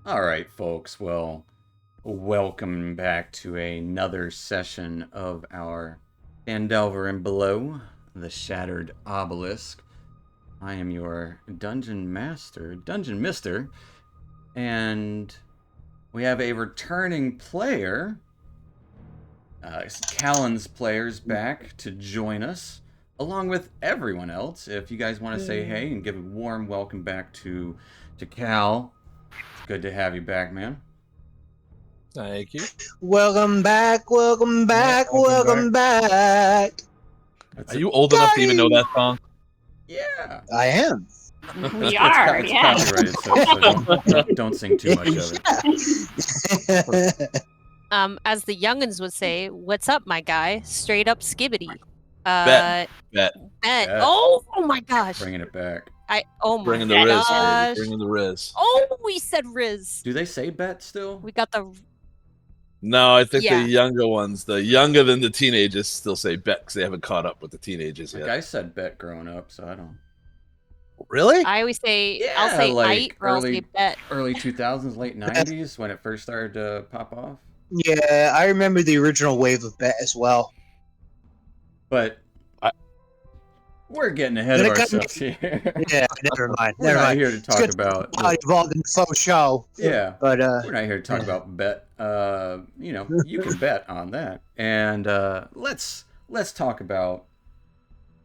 All right, folks. Well, welcome back to another session of our Phandelver and Below, the Shattered Obelisk. I am your dungeon master, dungeon mister, and we have a returning player. Callan's players back to join us, along with everyone else. If you guys want to say hey and give a warm welcome back to Cal, it's good to have you back, man. Thank you. Welcome back, welcome back, welcome back. That's Are a you old enough to even know that song? yeah. I am. We are, It's yeah. copyrighted, so don't sing too much of it. As the youngins would say, "What's up, my guy?" Straight up skibbity. Bet. Bet. Bet. Oh my gosh. Bringing it back. Oh my Bringing the Riz, baby. gosh. Bringing the Riz. Oh, we said Riz. Do they say bet still? We got the No, I think Yeah. the younger ones, the younger than the teenagers, still say bet because they haven't caught up with the teenagers Like yet. I said bet growing up, so I don't. Really? I always say Yeah, I'll say like or I'll say bet. early 2000s, late 90s when it first started to pop off. Yeah, I remember the original wave of bet as well. But we're getting ahead of ourselves here. Yeah, never mind. We're Never not mind. here to It's talk good about how involved in the faux show. yeah. But We're not here to talk about bet. You can bet on that. And let's talk about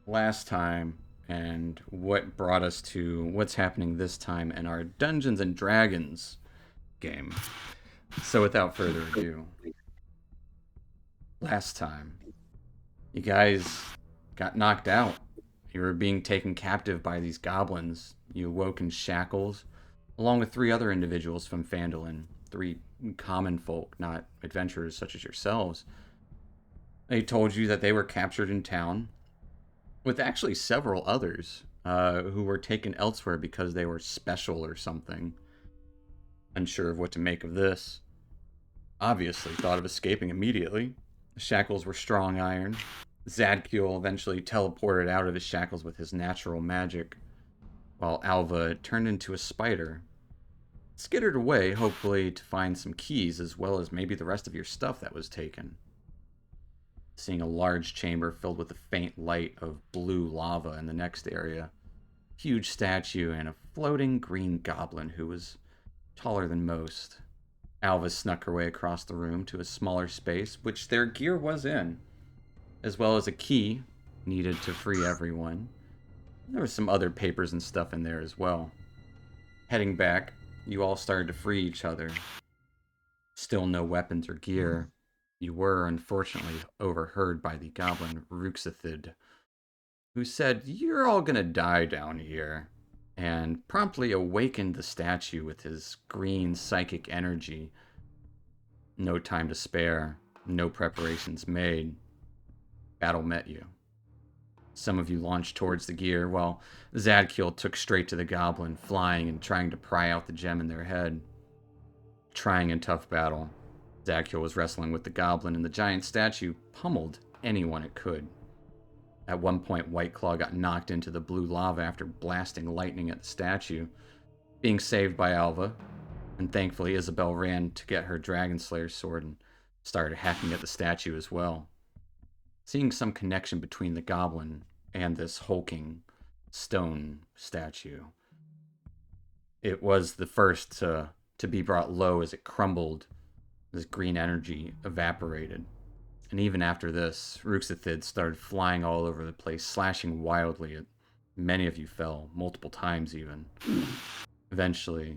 last time and what brought us to what's happening this time in our Dungeons and Dragons game. So without further ado, last time you guys got knocked out. You were being taken captive by these goblins. You awoke in shackles, along with three other individuals from Phandelver, three common folk, not adventurers such as yourselves. They told you that they were captured in town, with actually several others who were taken elsewhere because they were special or something. Unsure of what to make of this. Obviously, thought of escaping immediately. The shackles were strong iron. Zadkiel eventually teleported out of his shackles with his natural magic, while Alva turned into a spider. Skittered away, hopefully to find some keys as well as maybe the rest of your stuff that was taken. Seeing a large chamber filled with a faint light of blue lava in the next area. Huge statue and a floating green goblin who was taller than most. Alva snuck her way across the room to a smaller space, which their gear was in, as well as a key needed to free everyone. There was some other papers and stuff in there as well. Heading back, you all started to free each other. Still no weapons or gear. You were, unfortunately, overheard by the goblin Ruxathid, who said, "You're all gonna die down here," and promptly awakened the statue with his green psychic energy. No time to spare, no preparations made. Battle met you. Some of you launched towards the gear, while Zadkiel took straight to the goblin, flying and trying to pry out the gem in their head. Trying in tough battle, Zadkiel was wrestling with the goblin, and the giant statue pummeled anyone it could. At one point, White Claw got knocked into the blue lava after blasting lightning at the statue, being saved by Alva, and thankfully Isabel ran to get her Dragon Slayer sword and started hacking at the statue as well. Seeing some connection between the goblin and this hulking stone statue. It was the first to be brought low as it crumbled, this green energy evaporated. And even after this, Ruxathid started flying all over the place, slashing wildly. Many of you fell, multiple times even. Eventually,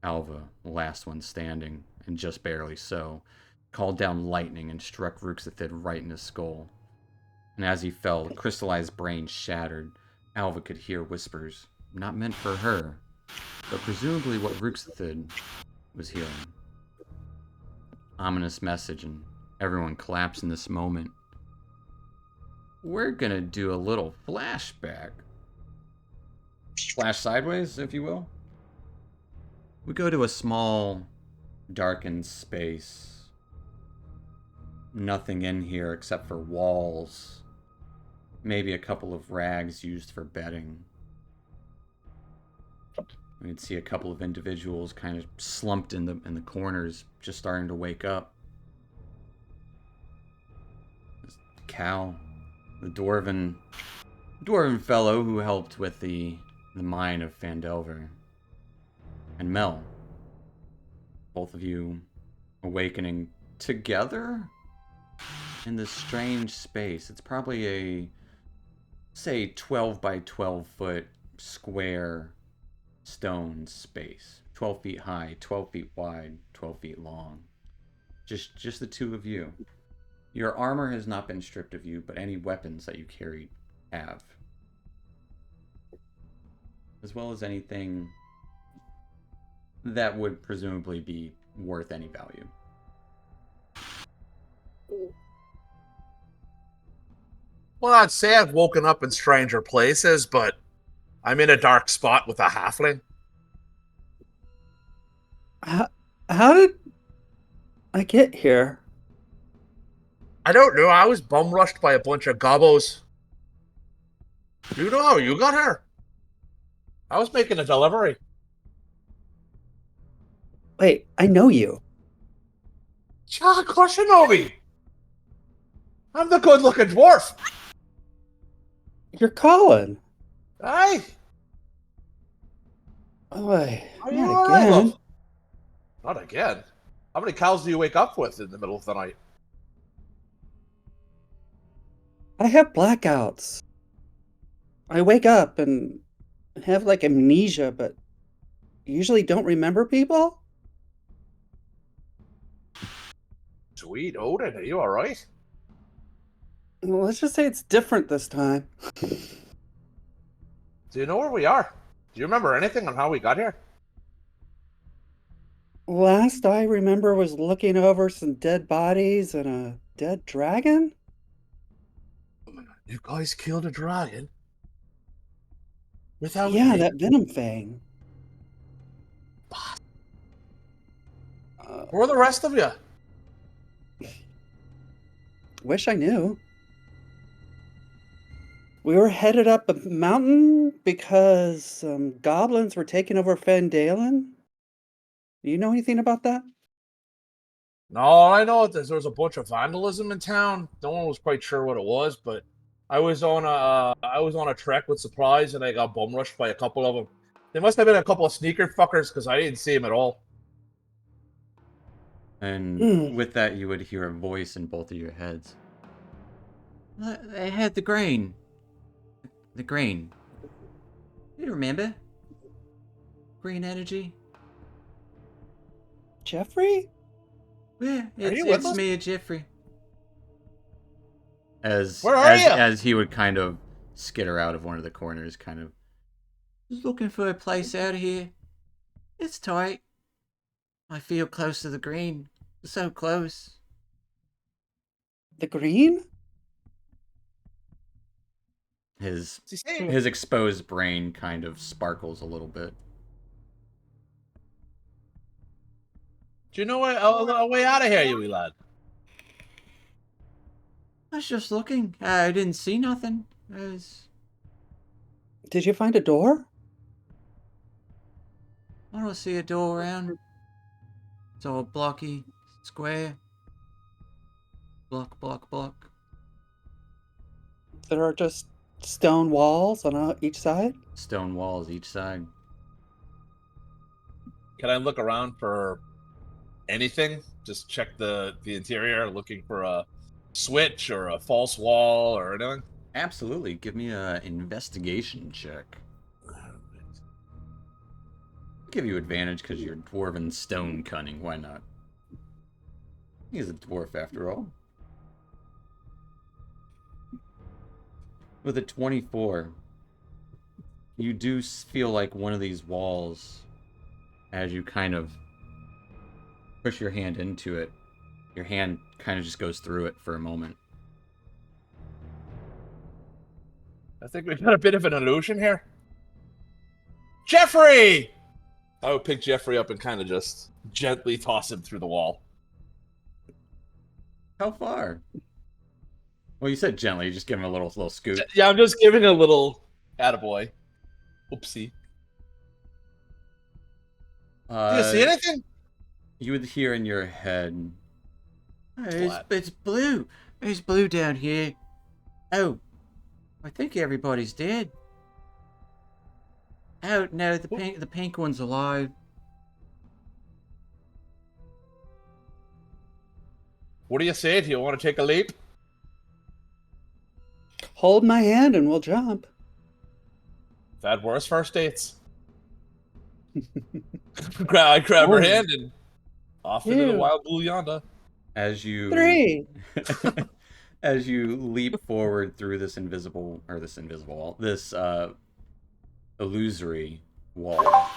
Alva, the last one standing, and just barely so, called down lightning and struck Ruxathid right in his skull. And as he fell, the crystallized brain shattered. Alva could hear whispers, not meant for her, but presumably what Ruxathid was hearing. Ominous message, and everyone collapsed in this moment. We're gonna do a little flashback. Flash sideways, if you will. We go to a small, darkened space. Nothing in here except for walls. Maybe a couple of rags used for bedding. We'd see a couple of individuals kind of slumped in the corners, just starting to wake up. Cal, the dwarven fellow who helped with the mine of Phandelver, and Mel, both of you awakening together in this strange space. It's probably a, say, 12 by 12 foot square stone space. 12 feet high, 12 feet wide, 12 feet long. Just the two of you. Your armor has not been stripped of you, but any weapons that you carried have. As well as anything that would presumably be worth any value. Well, I'd say I've woken up in stranger places, but I'm in a dark spot with a halfling. How did I get here? I don't know. I was bum rushed by a bunch of gobos. You know how you got here? I was making a delivery. Wait, I know you. Yeah, of course you know me. I'm the good-looking dwarf. You're Colin. Aye. Boy, Are you not all right, again. love? Not again. How many cows do you wake up with in the middle of the night? I have blackouts. I wake up and have like amnesia, but usually don't remember people. Sweet Odin, are you all right? Well, let's just say it's different this time. Do you know where we are? Do you remember anything on how we got here? Last I remember was looking over some dead bodies and a dead dragon. You guys killed a dragon? Without Yeah, me? that venom fang. Where are the rest of you? Wish I knew. We were headed up a mountain because some goblins were taking over Phandelver. Do you know anything about that? No, I know there was a bunch of vandalism in town. No one was quite sure what it was, but I was on a trek with supplies and I got bum rushed by a couple of them. They must have been a couple of sneaker fuckers because I didn't see them at all. And with that, you would hear a voice in both of your heads. They had the grain. The grain. You remember? Green energy? Jeffrey? Yeah, you with it's us? me, Jeffrey. Where are you? As he would kind of skitter out of one of the corners, kind of just looking for a place out here. It's tight. I feel close to the green. So close. The green? His What's he saying? his exposed brain kind of sparkles a little bit. Do you know a way out of here, you wee lad? I was just looking. I didn't see nothing. Did you find a door? I don't see a door around. It's all blocky, square. Block, block, block. There are just stone walls on each side? Stone walls each side. Can I look around for anything? Just check the interior, looking for a switch or a false wall or anything? Absolutely. Give me a investigation check. Give you advantage because you're dwarven stone cunning. Why not? He's a dwarf after all. With a 24, you do feel like one of these walls, as you kind of push your hand into it, your hand kind of just goes through it for a moment. I think we've got a bit of an illusion here. Jeffrey! I would pick Jeffrey up and kind of just gently toss him through the wall. How far? Well, you said gently. You just give him a little scoop. Yeah, I'm just giving a little attaboy. Oopsie. Do you see anything? You would hear in your head, Flat. it's blue. It's blue down here. Oh, I think everybody's dead. Oh no, the pink one's alive. What do you say? Do you want to take a leap? Hold my hand and we'll jump. That worse first dates. I grab her hand and off into the 2, wild blue yonder. As you 3. as you leap forward through this wall, this illusory wall,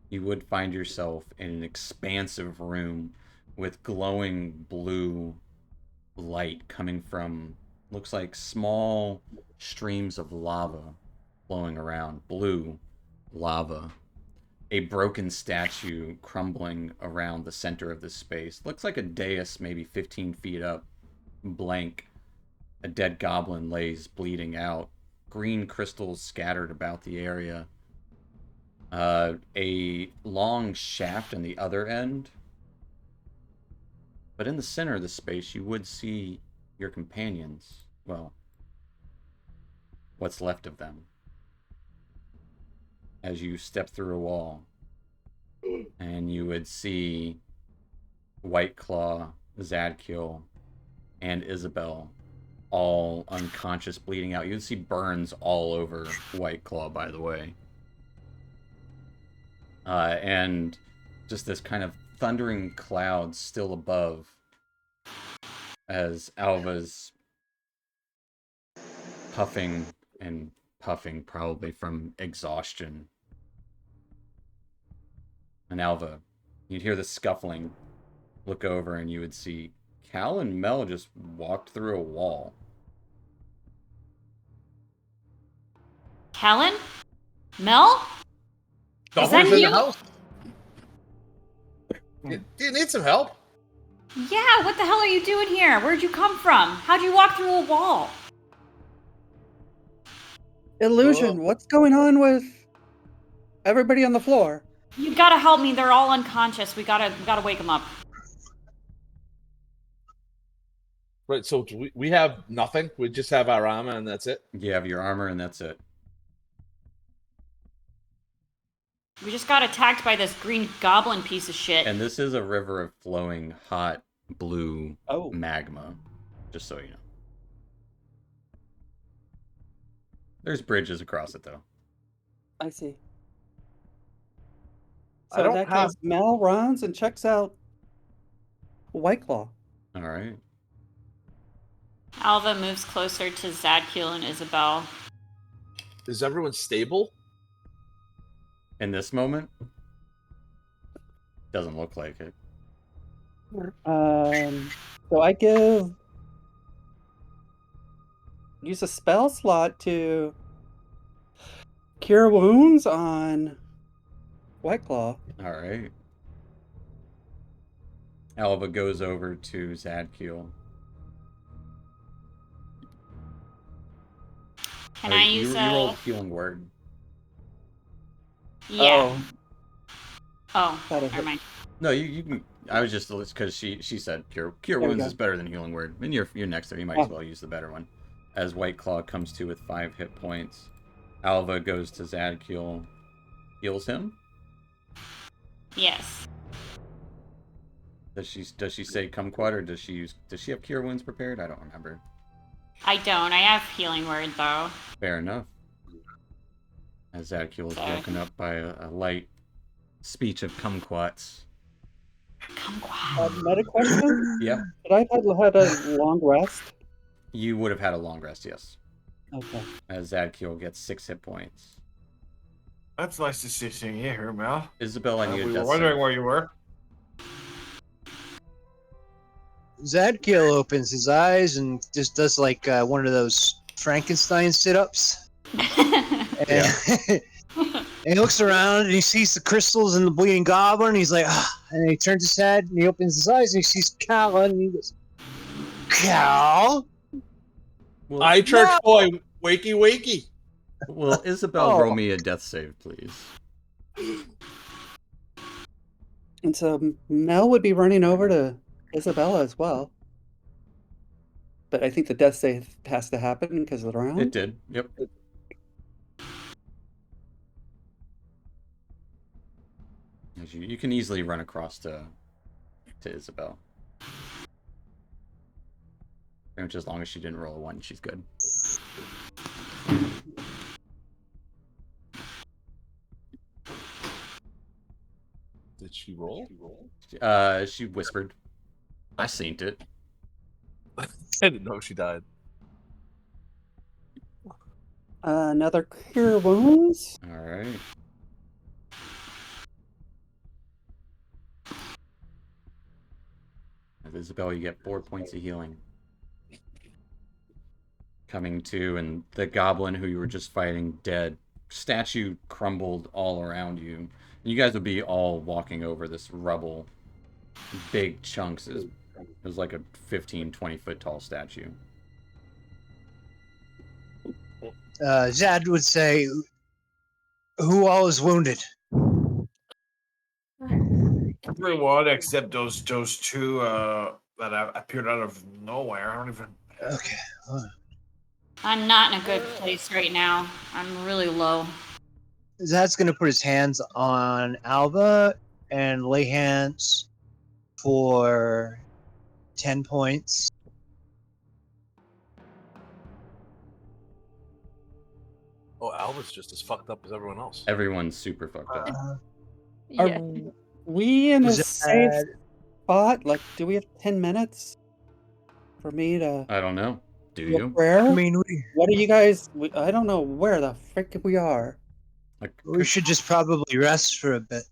you would find yourself in an expansive room with glowing blue light coming from, looks like small streams of lava flowing around. Blue lava. A broken statue crumbling around the center of this space. Looks like a dais maybe 15 feet up, blank. A dead goblin lays bleeding out. Green crystals scattered about the area. A long shaft on the other end. But in the center of the space, you would see your companions. Well, what's left of them. As you step through a wall. And you would see White Claw, Zadkiel, and Isabel all unconscious, bleeding out. You would see burns all over White Claw, by the way. And just this kind of thundering cloud still above as Alva's puffing and puffing, probably from exhaustion. And Alva, you'd hear the scuffling, look over, and you would see Cal and Mel just walked through a wall. Helen? Mel? Is that Someone's in you? the house. Do you need some help? Yeah, what the hell are you doing here? Where'd you come from? How'd you walk through a wall? Illusion, what's going on with everybody on the floor? You gotta help me. They're all unconscious. We gotta wake them up. Right, so we have nothing. We just have our armor and that's it. You have your armor, and that's it. We just got attacked by this green goblin piece of shit. And this is a river of flowing hot blue Oh. magma, just so you know. There's bridges across it, though. I see. I So in don't that have- case, Mel runs and checks out White Claw. All right. Alva moves closer to Zadkiel and Isabel. Is everyone stable? In this moment, doesn't look like it. So I use a spell slot to cure wounds on White Claw. All right. Alva goes over to Zadkiel. Can I use you rolled healing word. Yeah. Oh, That'll never hit. mind. No, you can. I was just because she said cure we wounds go. is better than healing word, and you're next there. You might as well use the better one. As White Claw comes to with 5 hit points, Alva goes to Zadkiel, heals him. Yes. Does she say kumquat, or does she have cure wounds prepared? I don't remember. I don't. I have healing word though. Fair enough. As Zadkiel is woken up by a light speech of kumquats. Kumquat. Meta question? Yeah, Did I have had a long rest? you would have had a long rest, yes. Okay. As Zadkiel gets 6 hit points. That's nice to see you here, Mel. Isabel, I need a We death were wondering save. where you were. Zadkiel opens his eyes and just does like one of those Frankenstein sit-ups. Yeah. And he looks around and he sees the crystals and the bleeding goblin. And he's like, ah. And he turns his head and he opens his eyes and he sees Cal and he goes, Cal? Well, I church boy, wakey wakey. Well, Isabel, Oh. roll me a death save, please. And so Mel would be running over to Isabella as well. But I think the death save has to happen because of the round. It did. Yep. You can easily run across to Isabel. Pretty much as long as she didn't roll a 1, she's good. Did she roll? She whispered. I seen it. I didn't know she died. Another cure wounds. All right. With Isabel, you get 4 points of healing. Coming to, and the goblin who you were just fighting dead. Statue crumbled all around you. And you guys would be all walking over this rubble. Big chunks. It was like a 15, 20-foot tall statue. Zad would say, "Who all is wounded?" Everyone except those two that appeared out of nowhere. I don't even. Okay. I'm not in a good place right now. I'm really low. Zad's gonna put his hands on Alba and lay hands for 10 points. Oh, Alba's just as fucked up as everyone else. Everyone's super fucked up. Are Yeah. we in a Zad- safe spot? Like, do we have 10 minutes for me to I don't know. Do look you? where? I mean, What are you guys? I don't know where the frick we are. Like, we should just probably rest for a bit.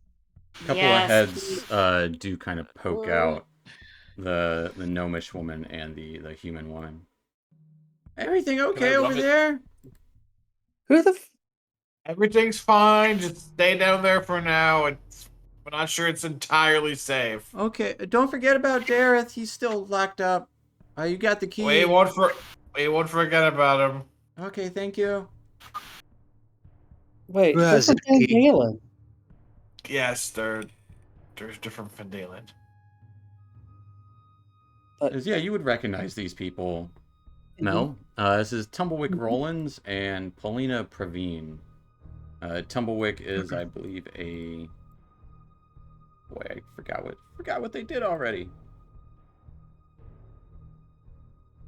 a couple Yes, of heads do kind of poke out. The gnomish woman and the human woman. Everything okay rub over it? there? Who the? Everything's fine. Just stay down there for now. We're not sure it's entirely safe. Okay, don't forget about Dareth. He's still locked up. You got the key. We won't forget about him. Okay, thank you. Wait, Who who's has from a key? Galen? Yes, there's different Phandelver. Yeah, you would recognize these people, Mel. This is Tumblewick Rollins and Paulina Praveen. Tumblewick is, I believe, a... Boy, I forgot what they did already.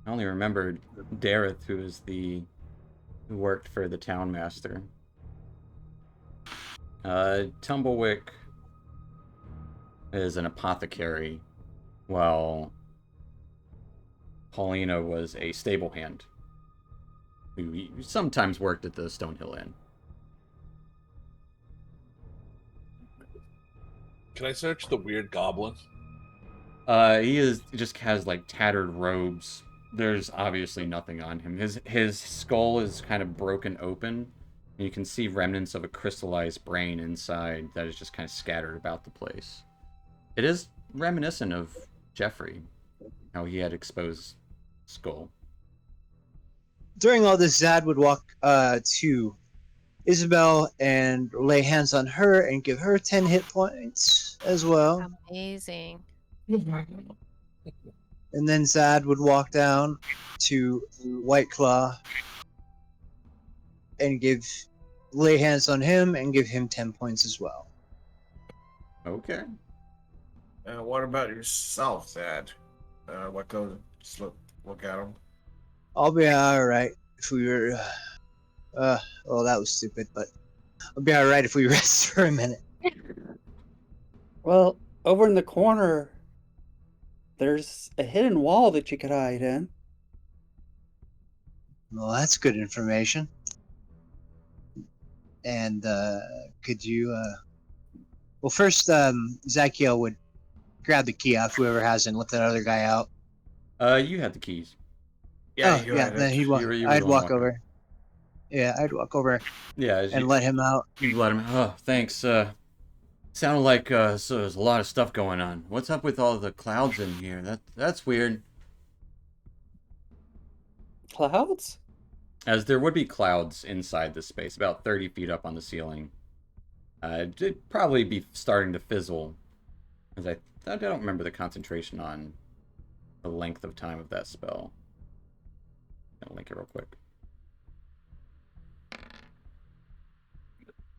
I only remembered Dareth, who worked for the town master. Tumblewick is an apothecary, while Paulina was a stable hand who sometimes worked at the Stonehill Inn. Can I search the weird goblin? He just has like tattered robes. There's obviously nothing on him. His skull is kind of broken open, and you can see remnants of a crystallized brain inside that is just kind of scattered about the place. It is reminiscent of Jeffrey, how he had exposed skull. During all this, Zad would walk to Isabel and lay hands on her and give her 10 hit points as well. Amazing. And then Zad would walk down to White Claw and lay hands on him and give him 10 points as well. Okay. What about yourself, Dad? What goes? Just look at him. I'll be alright if we were. Well, that was stupid, but I'll be alright if we rest for a minute. Well, over in the corner, there's a hidden wall that you could hide in. Well, that's good information. And could you? Well, first, Zachiel would grab the key off whoever has it and let that other guy out. You had the keys. Yeah, Then he'd walk. You were the I'd one walk walking. over. Yeah, I'd walk over Yeah, and let him out. you let him. Oh, thanks. Sounded like so there's a lot of stuff going on. What's up with all the clouds in here? That's weird. Clouds? As there would be clouds inside this space, about 30 feet up on the ceiling. It'd probably be starting to fizzle As I don't remember the concentration on the length of time of that spell. I'll link it real quick.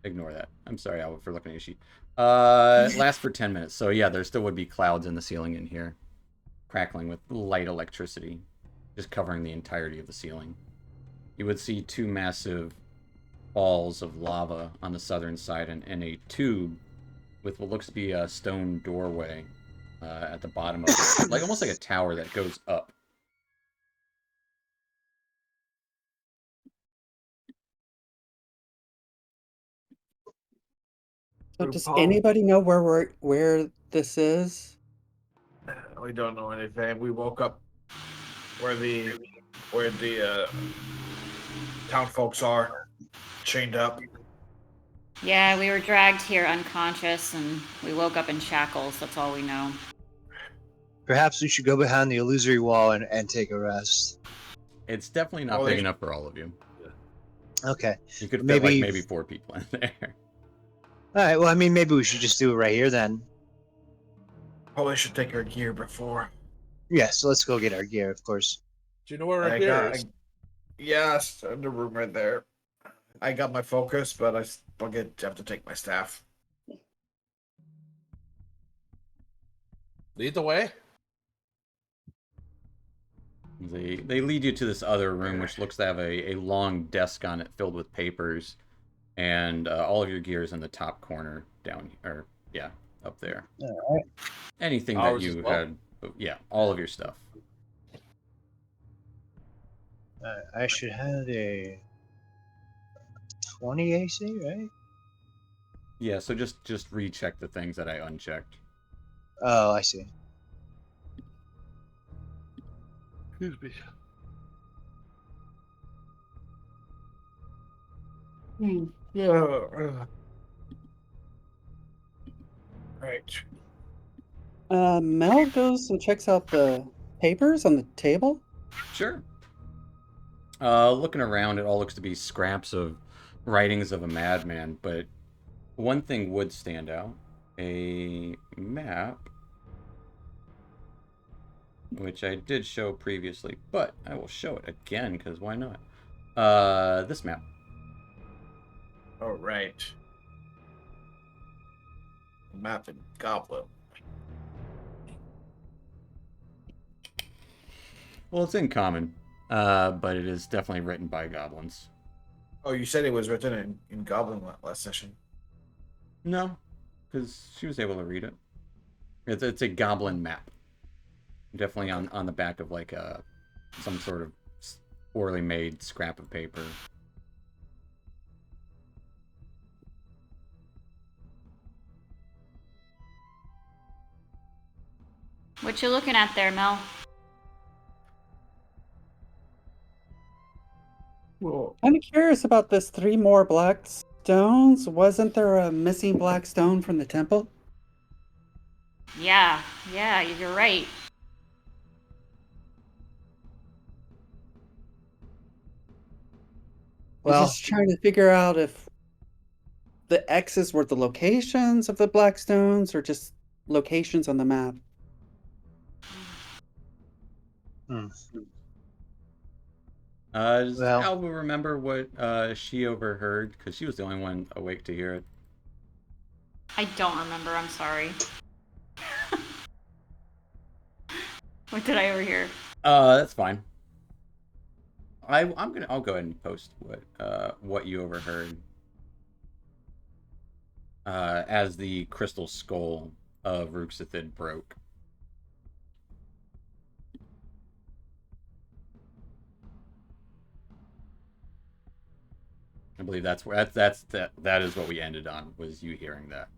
Ignore that. I'm sorry, Albert, for looking at your sheet. It lasts for 10 minutes. So yeah, there still would be clouds in the ceiling in here. Crackling with light electricity. Just covering the entirety of the ceiling. You would see two massive balls of lava on the southern side and a tube with what looks to be a stone doorway at the bottom of it. Like almost like a tower that goes up. So does Paul. anybody know where this is? We don't know anything. We woke up where the town folks are chained up. Yeah, we were dragged here unconscious and we woke up in shackles. That's all we know. Perhaps we should go behind the illusory wall and take a rest. It's definitely not big enough for all of you. Okay. You could fit Maybe- like maybe 4 people in there. All right. Well, I mean, maybe we should just do it right here then. Probably should take our gear before. Yeah. So let's go get our gear, of course. Do you know where our gear is? Yes, in the room right there. I got my focus, but I have to take my staff. Lead the way. They lead you to this other room, which looks to have a long desk on it filled with papers, and all of your gear is in the top corner down, or yeah, up there. All right. Anything Ours that as you well? had, yeah, all of your stuff. I should have a 20 AC, right? Yeah, so just recheck the things that I unchecked. Oh, I see. Excuse me. Yeah. Right. Mel goes and checks out the papers on the table. Sure. Looking around, it all looks to be scraps of writings of a madman, but one thing would stand out. A map, which I did show previously, but I will show it again, because why not? This map. All right. Map and Goblin. Well, it's in common, but it is definitely written by goblins. Oh, you said it was written in Goblin last session. No, because she was able to read it. It's a goblin map. Definitely on the back of like some sort of poorly made scrap of paper. What you looking at there, Mel? Well, I'm curious about this 3 more black stones. Wasn't there a missing black stone from the temple? Yeah, you're right. I'm Well, just trying to figure out if the X's were the locations of the black stones or just locations on the map. Does Well- Alba remember what she overheard? Because she was the only one awake to hear it. I don't remember. I'm sorry. What did I overhear? That's fine. I'll go ahead and post what you overheard. As the crystal skull of Ruxithid broke. I believe that is what we ended on, was you hearing that.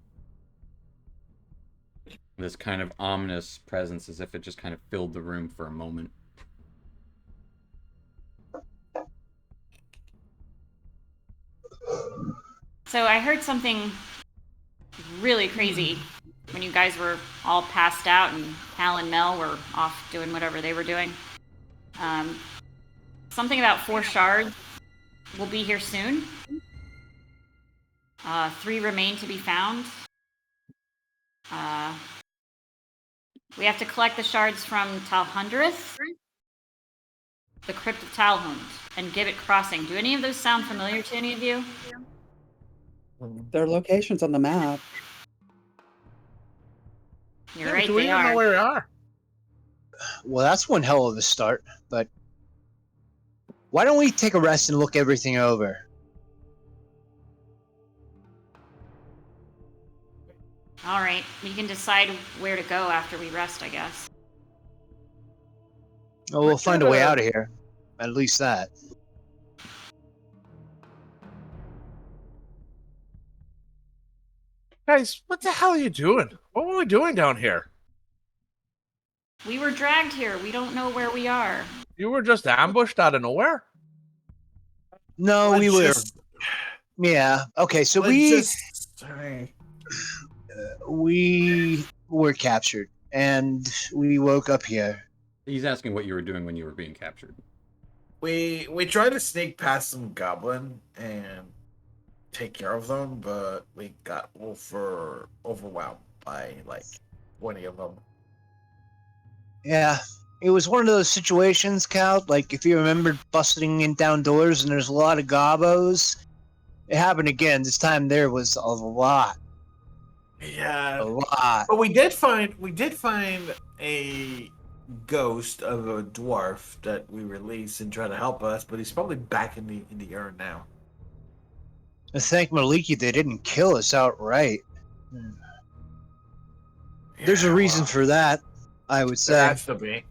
This kind of ominous presence, as if it just kind of filled the room for a moment. So I heard something really crazy when you guys were all passed out and Hal and Mel were off doing whatever they were doing. Something about 4 shards will be here soon. 3 remain to be found. We have to collect the shards from Talhundrith, the Crypt of Talhund, and Gibbet Crossing. Do any of those sound familiar to any of you? Their locations on the map. You're Yeah, but right, do we they even know are. where we are? Well, that's one hell of a start, but why don't we take a rest and look everything over? All right, we can decide where to go after we rest, I guess. Oh, we'll find a way out of here. At least that. Guys, what the hell are you doing? What were we doing down here? We were dragged here. We don't know where we are. You were just ambushed out of nowhere? No, Let's we were. just- Yeah. Okay, so let's we just- we were captured, and we woke up here. He's asking what you were doing when you were being captured. We tried to sneak past some goblin and take care of them, but we got overwhelmed by like 20 of them. Yeah, it was one of those situations, Cal. Like if you remember busting in down doors and there's a lot of gobos. It happened again. This time there was a lot. Yeah, A lot. but we did find a ghost of a dwarf that we released and tried to help us, but he's probably back in the urn now. I thank Maliki they didn't kill us outright. There's a reason for that, I would There say. has to be.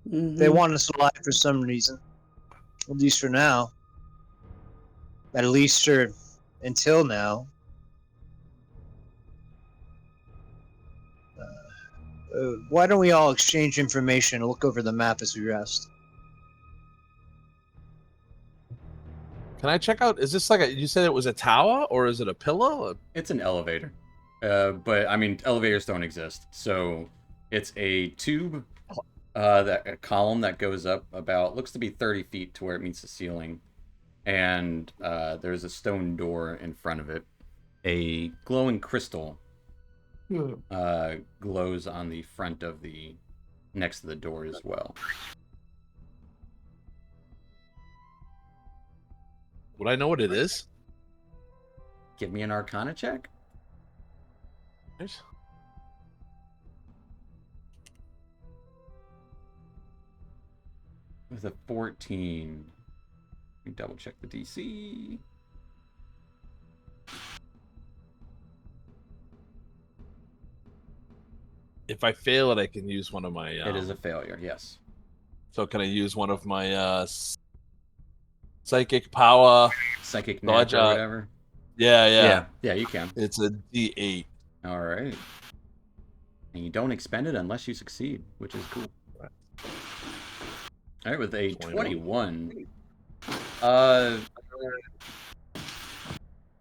They want us alive for some reason. At least for now. At least for until now. Why don't we all exchange information and look over the map as we rest? Can I check out? Is this like you said it was a tower or is it a pillow? It's an elevator. But I mean, elevators don't exist. So it's a tube, a column that goes up about, looks to be 30 feet to where it meets the ceiling. And there's a stone door in front of it. A glowing crystal glows on the front of the, next to the door as well. Would I know what it is? Give me an Arcana check. With a 14. Let me double check the DC. If I fail it, I can use one of my. It is a failure, yes. So can I use one of my psychic power? Psychic Dodge, knack or whatever. Yeah. Yeah, you can. It's a D8. All right. And you don't expend it unless you succeed, which is cool. All right, with a 21.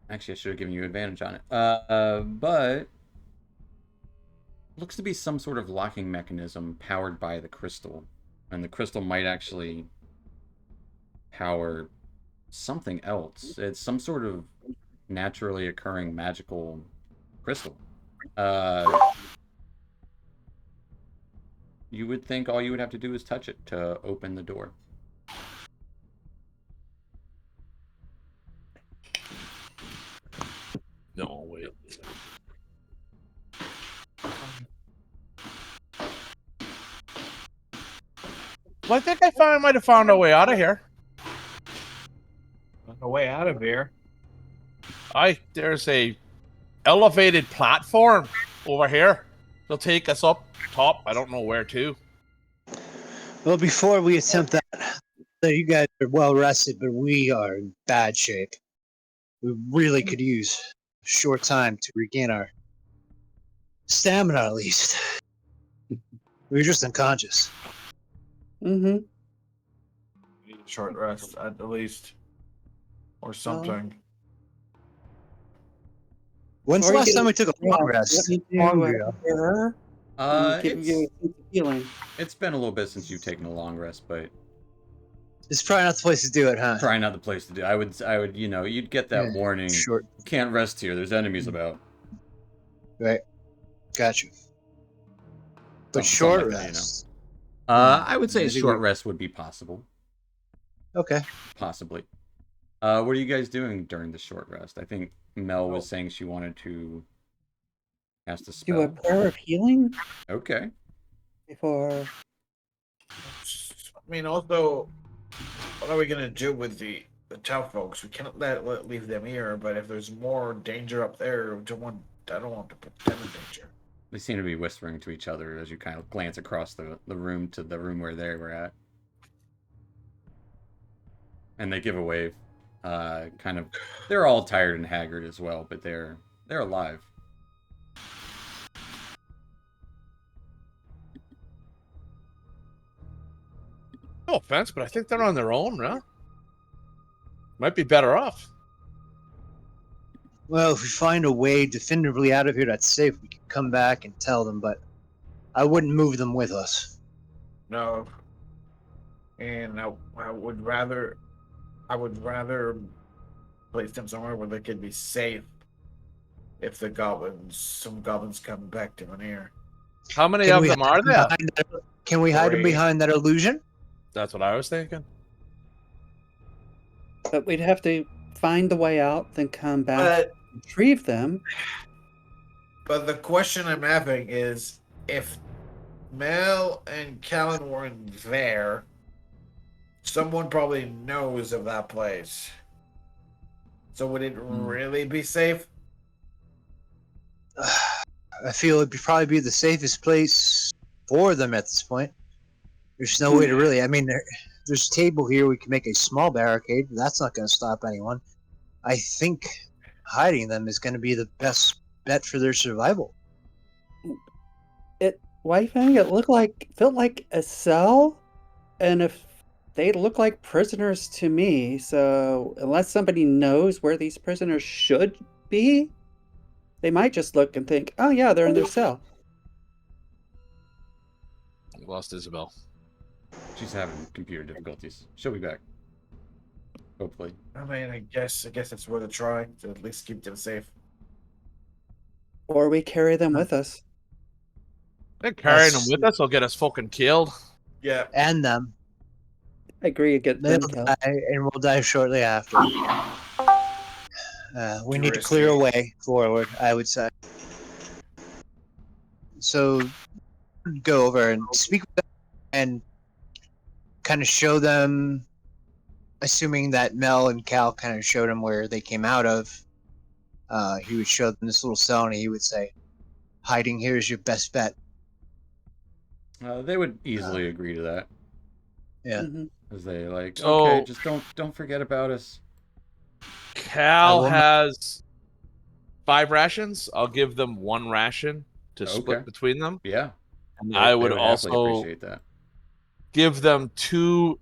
Actually, I should have given you advantage on it. But looks to be some sort of locking mechanism powered by the crystal. And the crystal might actually power something else. It's some sort of naturally occurring magical crystal. You would think all you would have to do is touch it to open the door. No, wait. Well, I think I might have found a way out of here. A way out of here. There's a elevated platform over here. They'll take us up top. I don't know where to. Well, before we attempt that, you guys are well rested, but we are in bad shape. We really could use a short time to regain our stamina, at least. We're just unconscious. Mm-hmm. Need a short rest at the least. Or something. When's the Or you last can- time we took a long rest? Let me Long do, ago. error, and give you a sense of healing. It's been a little bit since you've taken a long rest, but It's probably not the place to do it, huh? probably not the place to do. I would, you know, you'd get that Yeah, warning. Short. Can't rest here. There's enemies about. Right. Gotcha. But Something short like that, rest. I would say I a think short we- rest would be possible. Okay. Possibly. What are you guys doing during the short rest? I think Mel was Oh. saying she wanted to cast a Do a spell. prayer of healing Okay. before. I mean, also, what are we gonna do with the town folks? We cannot leave them here. But if there's more danger up there, I don't want to put them in danger. They seem to be whispering to each other as you kind of glance across the room to the room where they were at. And they give a wave. Kind of, they're all tired and haggard as well, but they're alive. No offense, but I think they're on their own, huh? Might be better off. Well, if we find a way definitively out of here that's safe, we can come back and tell them, but I wouldn't move them with us. No. And I would rather place them somewhere where they could be safe if some goblins come back down here. How many Can of we them hide are there? Can we hide them Three. behind that illusion? That's what I was thinking. But we'd have to find the way out, then come back, But retrieve them. but the question I'm having is if Mel and Callan weren't there, someone probably knows of that place. So would it really be safe? I feel it'd probably be the safest place for them at this point. There's no way to really. I mean, there's a table here. We can make a small barricade. But that's not going to stop anyone. I think hiding them is going to be the best bet for their survival. White Fang, it felt like a cell, and if they look like prisoners to me, so unless somebody knows where these prisoners should be, they might just look and think, oh yeah, they're in their cell. We lost Isabel. She's having computer difficulties. She'll be back. Hopefully. I mean, I guess it's worth a try to at least keep them safe. Or we carry them with us. I think carrying them That's- with us will get us fucking killed. Yeah. And them. I agree, get They'll them killed. die, and we'll die shortly after. We need to clear a way forward, I would say. So, go over and speak with them and kind of show them, assuming that Mel and Cal kind of showed them where they came out of. He would show them this little cell and he would say, hiding here is your best bet. They would easily agree to that. Yeah. Mhm. As they like, So- okay, just don't forget about us. Cal will not- has 5 rations. I'll give them 1 ration to split Okay. between them. Yeah. And They- I they would happily also appreciate that. give them 2.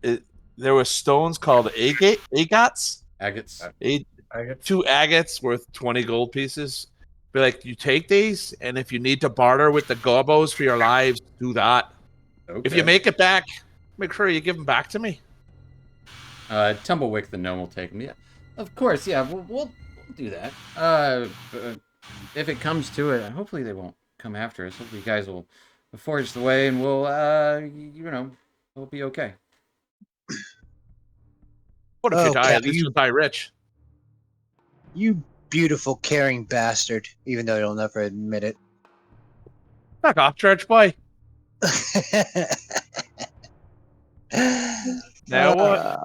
There were stones called agates. Agates. I get 2 agates worth 20 gold pieces. Be like, you take these, and if you need to barter with the gobos for your lives, do that. Okay. If you make it back, make sure you give them back to me. Tumblewick the gnome will take them. Yeah, of course. Yeah, we'll do that. But if it comes to it, hopefully they won't come after us. Hopefully you guys will forge the way, and we'll we'll be okay. What if you Oh, die? Cal, At least you- you'll die rich. You beautiful, caring bastard, even though you'll never admit it. Back off, church boy. Now what?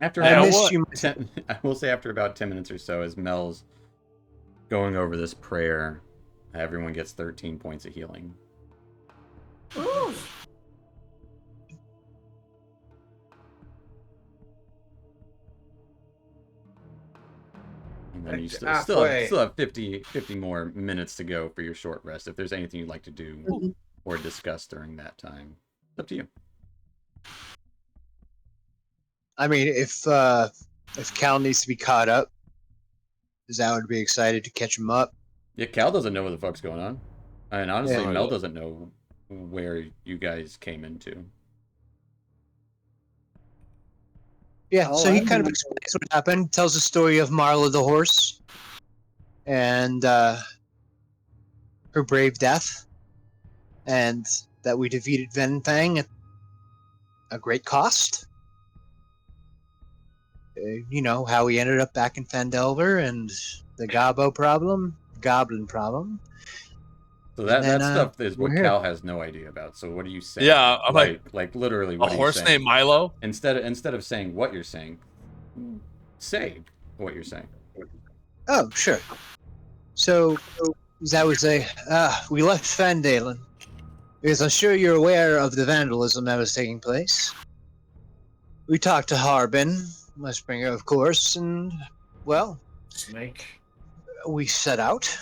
After I Now about missed what? you. 10, I will say after about 10 minutes or so, as Mel's going over this prayer, everyone gets 13 points of healing. Ooh. And then you still Halfway. have 50 more minutes to go for your short rest. If there's anything you'd like to do Mhm. or discuss during that time, it's up to you. I mean, if Cal needs to be caught up, because I would be excited to catch him up. Yeah, Cal doesn't know what the fuck's going on. And honestly, Yeah. Mel doesn't know where you guys came into. Yeah, Oh, so he I kind of know. explains what happened, tells the story of Marla the horse, and her brave death, and that we defeated Venfang at a great cost. You know, how we ended up back in Phandelver and the goblin problem. So And then, that stuff is we're what here. Cal has no idea about. So what are you saying? Yeah, I'm like literally, a what are you horse saying? named Milo. Instead of saying what you're saying, say what you're saying. Oh, sure. So, as I would say, we left Fandalen because I'm sure you're aware of the vandalism that was taking place. We talked to Harbin, Westbringer, of course, and, well, Snake. we set out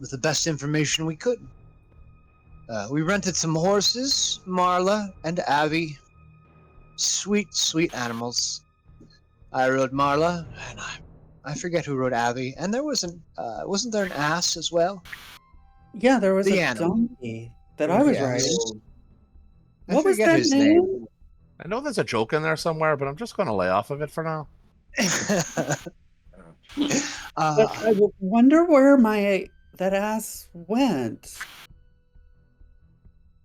with the best information we could. We rented some horses, Marla and Avi. Sweet, sweet animals. I rode Marla, and I forget who rode Avi. And there wasn't there an ass as well? Yeah, there was The a animal. donkey that I was Yes. riding. I What was forget that his name? I know there's a joke in there somewhere, but I'm just going to lay off of it for now. But I wonder where that ass went.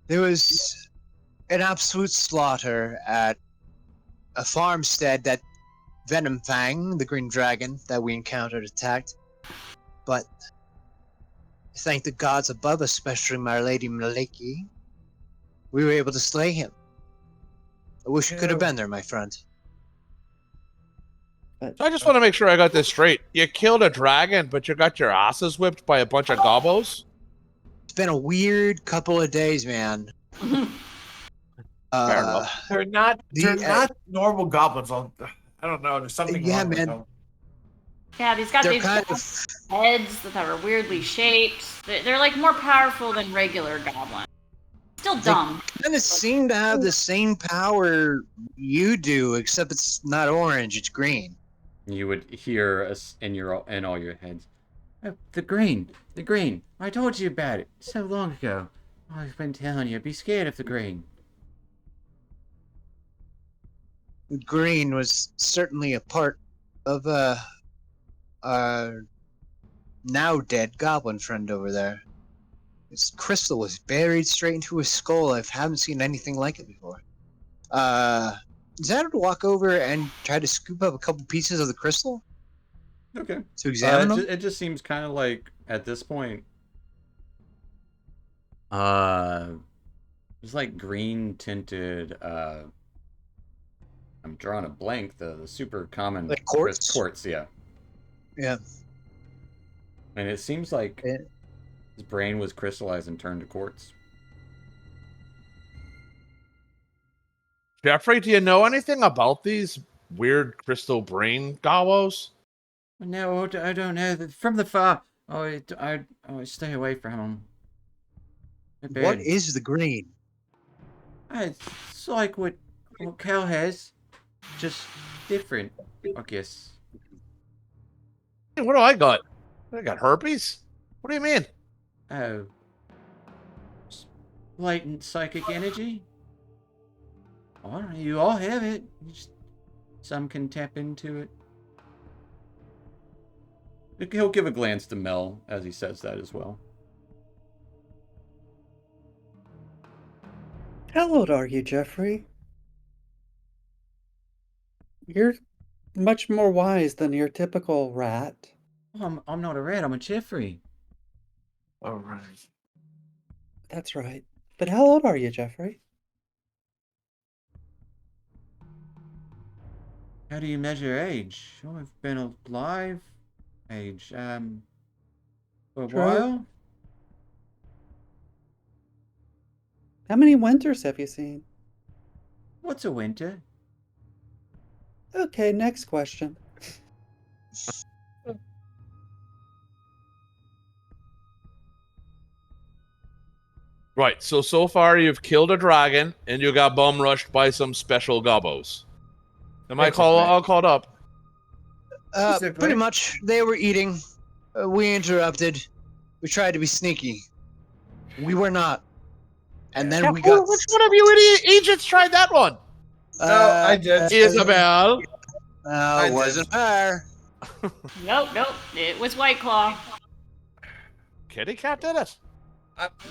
There was an absolute slaughter at a farmstead that Venomfang, the green dragon that we encountered, attacked. But thank the gods above, especially my lady Maliki, we were able to slay him. I wish you could have been there, my friend. So I just want to make sure I got this straight. You killed a dragon, but you got your asses whipped by a bunch of gobos? It's been a weird couple of days, man. Fair enough. They're not. They're The- not normal goblins. I don't know. There's something Yeah, wrong with man. them. Yeah, these got They're these kind heads that are weirdly shaped. They're like more powerful than regular goblins. Still dumb. kind of seem to have the same power you do, except it's not orange, it's green. You would hear us in all your heads. Oh, the green. I told you about it so long ago. I've been telling you, be scared of the green. Green was certainly a part of our now dead goblin friend over there. His crystal was buried straight into his skull. I haven't seen anything like it before. Is that to walk over and try to scoop up a couple pieces of the crystal Okay. to examine them? It just seems kind of like at this point, it's like green tinted. I'm drawing a blank. The super common Like quartz? Quartz, yeah. Yeah. And it seems like Yeah. his brain was crystallized and turned to quartz. Jeffrey, do you know anything about these weird crystal brain gobos? No, I don't know. From the far, I stay away from them. What is the green? It's like what Cal has, just different, I guess. Hey, what do I got? I got herpes? What do you mean? Oh, latent psychic energy. I don't know. You all have it. Some can tap into it. He'll give a glance to Mel as he says that as well. How old are you, Jeffrey? You're much more wise than your typical rat. I'm not a rat. I'm a Jeffrey. All right. That's right. But how old are you, Jeffrey? How do you measure age? Oh, I've been alive. Age, for a True. while. How many winters have you seen? What's a winter? Okay, next question. Right, so far you've killed a dragon and you got bum rushed by some special gobos. Am I all caught up? Pretty much. They were eating. We interrupted. We tried to be sneaky. We were not. And then we got. Which one of you idiots tried that one? No, I did. Isabel. It wasn't her. Nope. It was White Claw. Kitty Cat did it.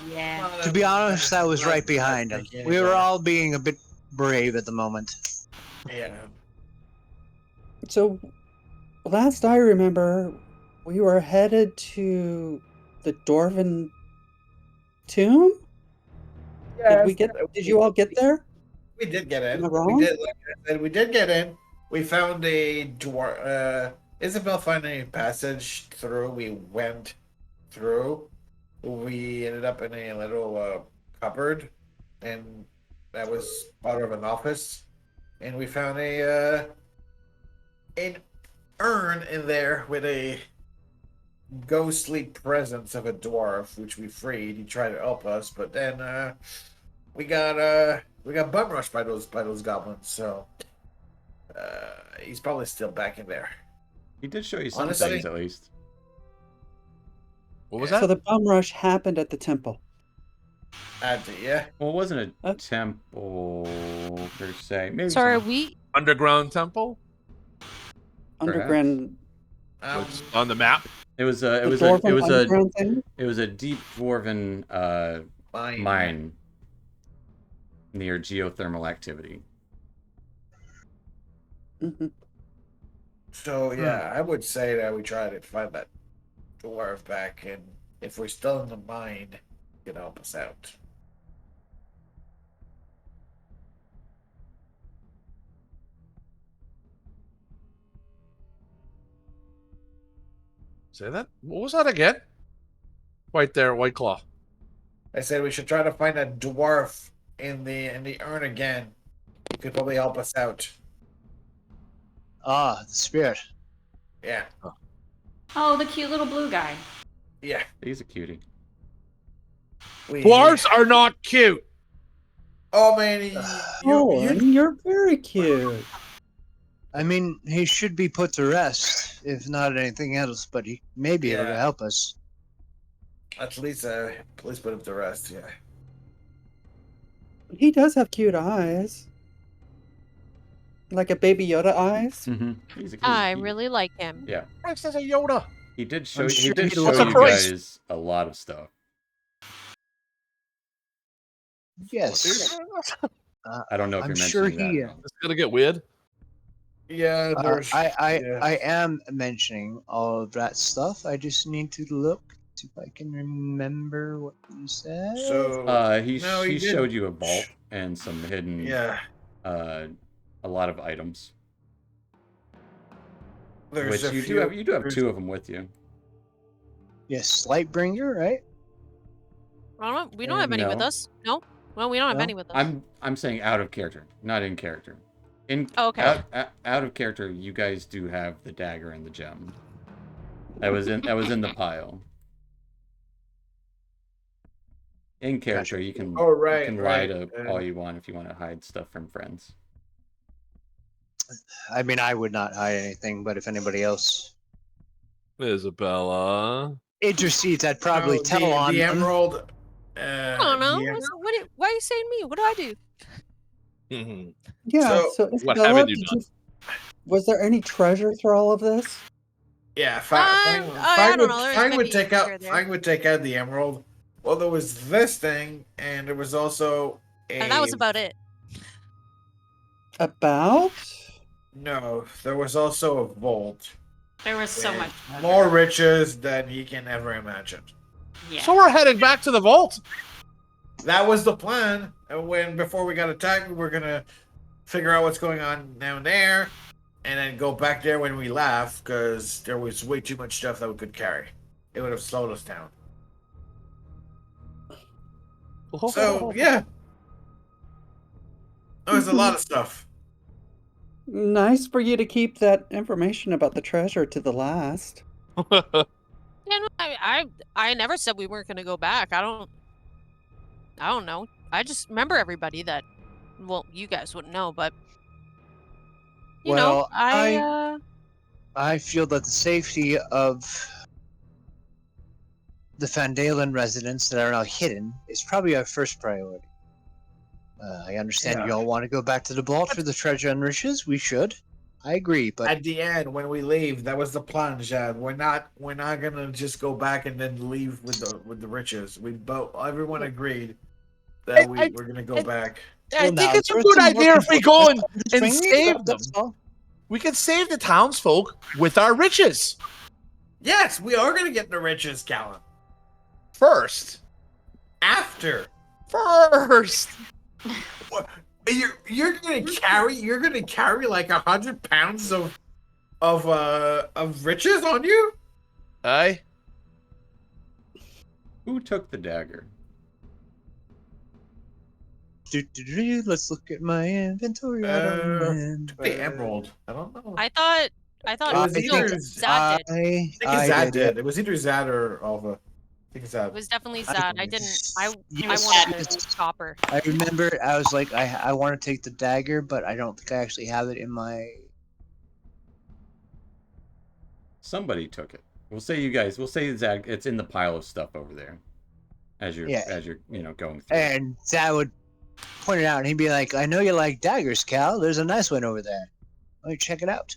Yeah. To be honest, I was right behind him. We were all being a bit brave at the moment. Yeah. So, last I remember, we were headed to the Dwarven tomb? Did we get? Did you all get there? We did get Am I in. wrong? We did, like I said, we did get in. We found a door. Isabel found a passage through. We went through. We ended up in a little cupboard, and that was part of an office. And we found an urn in there with a ghostly presence of a dwarf, which we freed. He tried to help us, but then we got bum rushed by those goblins. So he's probably still back in there. He did show you some Honestly- things at least. What was So that? the bum rush happened at the temple. Yeah. Well, it wasn't a Uh, temple per se. Maybe So are some- we? Underground temple? Underground. What's on the map? It was The Dwarven underground thing? it was a deep dwarven mine near geothermal activity. Hmm. So yeah, I would say that we try to find that dwarf back, and if we're still in the mine, you can help us out. Say that? What was that again? Right there, White Claw. I said we should try to find a dwarf in the urn again. He could probably help us out. Ah, the spirit. Yeah. Oh, the cute little blue guy. Yeah. He's a cutie. Dwarves are not cute. Oh man, You're very cute. I mean, he should be put to rest, if not anything else, but he may be able to Yeah. help us. at least put him to rest. Yeah. He does have cute eyes. Like a Baby Yoda eyes. Mm-hmm. He's a cutie. I really like him. Yeah. Christ, there's a Yoda. He did show. I'm He sure did he show loves you surprise. guys a lot of stuff. Yes. I don't know if I'm you're sure mentioning he. that. It's gonna get weird. Yeah. There's. yeah. I am mentioning all of that stuff. I just need to look see if I can remember what you said. So. He No, he did. showed you a vault and some hidden Yeah. a lot of items. There's Which a you few, do have. You do have there's- 2 of them with you. Yes, Lightbringer, right? We don't have any with No. us. No. Well, we don't have No? any with us. I'm saying out of character, not in character. Okay. Out of character, you guys do have the dagger and the gem. That was in the pile. In character, you can Oh, right, you can right. lie to all you want if you want to hide stuff from friends. I mean, I would not hide anything, but if anybody else Isabella. intercedes, I'd probably No, tell on the them. emerald. I don't know. Why are you saying me? What do I do? Yeah. So, So, what Isabella, haven't you did done? was there any treasure through all of this? Yeah, I don't know, there's Fang would maybe take here or out. there. Fang would take out the emerald. Well, there was this thing, and there was also a. And that was about it. About? No, there was also a vault. There was so with much more riches than he can ever imagine. Yeah. So we're heading back to the vault. That was the plan. And before we got attacked, we were gonna figure out what's going on down there, and then go back there when we left, because there was way too much stuff that we could carry. It would have slowed us down. So yeah, there was a lot of stuff. Nice for you to keep that information about the treasure to the last. Yeah, no, I never said we weren't gonna go back. I don't know. I just remember everybody that. Well, you guys wouldn't know, but you know, Well, I feel that the safety of the Phandelver residents that are now hidden is probably our first priority. I understand Yeah. you all want to go back to the vault for the treasure and riches. We should. I agree, but At the end, when we leave, that was the plan, Jad. We're not gonna just go back and then leave with the riches. Everyone agreed that we're gonna go back. I think now it's a there's good some idea working if we for go us and, on the and swing, save them. that's all. We can save the townsfolk with our riches Yes, we are gonna get the riches, Callan. first. After. First. You're gonna carry like 100 pounds of riches on you? Aye. Who took the dagger? Let's look at my inventory. I don't remember. The emerald. I don't know. I thought It was either Zad did. I think Zad did. It was either Zad or Alva. I think Zad. It was definitely I- Zad. I didn't. I Yes, wanted yes. the copper. I remember. I was like, I want to take the dagger, but I don't think I actually have it in my. Somebody took it. We'll say Zach, it's in the pile of stuff over there. As you're going through. And Zad would point it out, and he'd be like, "I know you like daggers, Cal. There's a nice one over there. Let me check it out."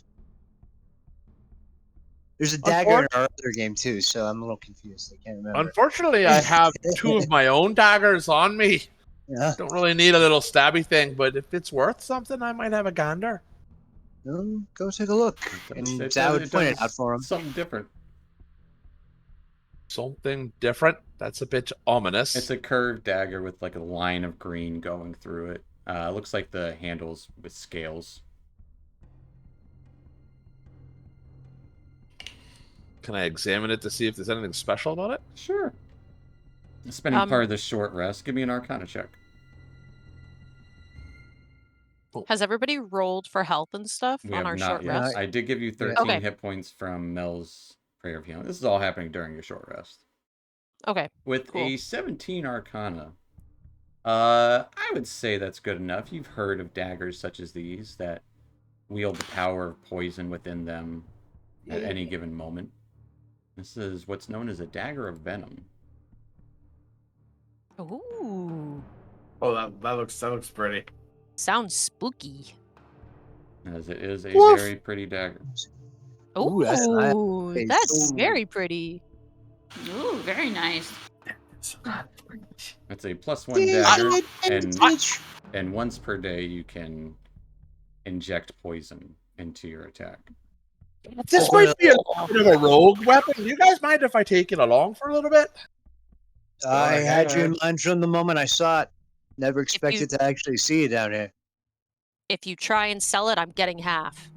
There's a dagger in our other game too, so I'm a little confused. I can't remember. Unfortunately, I have 2 of my own daggers on me. Yeah. Don't really need a little stabby thing, but if it's worth something, I might have a gander. No, go take a look. And It Zad would does point it out for him. Something different. Something different? That's a bit ominous. It's a curved dagger with like a line of green going through it. Looks like the handles with scales. Can I examine it to see if there's anything special about it? Sure. Spending part of this short rest, give me an Arcana check. Has everybody rolled for health and stuff We on have our not short yet. rest? I did give you 13 Okay. hit points from Mel's Prayer of Healing. This is all happening during your short rest. Okay. With Cool. a 17 Arcana, I would say that's good enough. You've heard of daggers such as these that wield the power of poison within them at any given moment. This is what's known as a dagger of venom. Ooh. Oh, that looks pretty. Sounds spooky. As it is a Woof. very pretty dagger. Ooh, Ooh, that's nice. that's Ooh. very pretty. Ooh, very nice. It's a +1 dagger, and once per day you can inject poison into your attack. This might be a bit of a rogue weapon. You guys mind if I take it along for a little bit? I had you in mind from the moment I saw it. Never expected to actually see you down here. If you try and sell it, I'm getting half.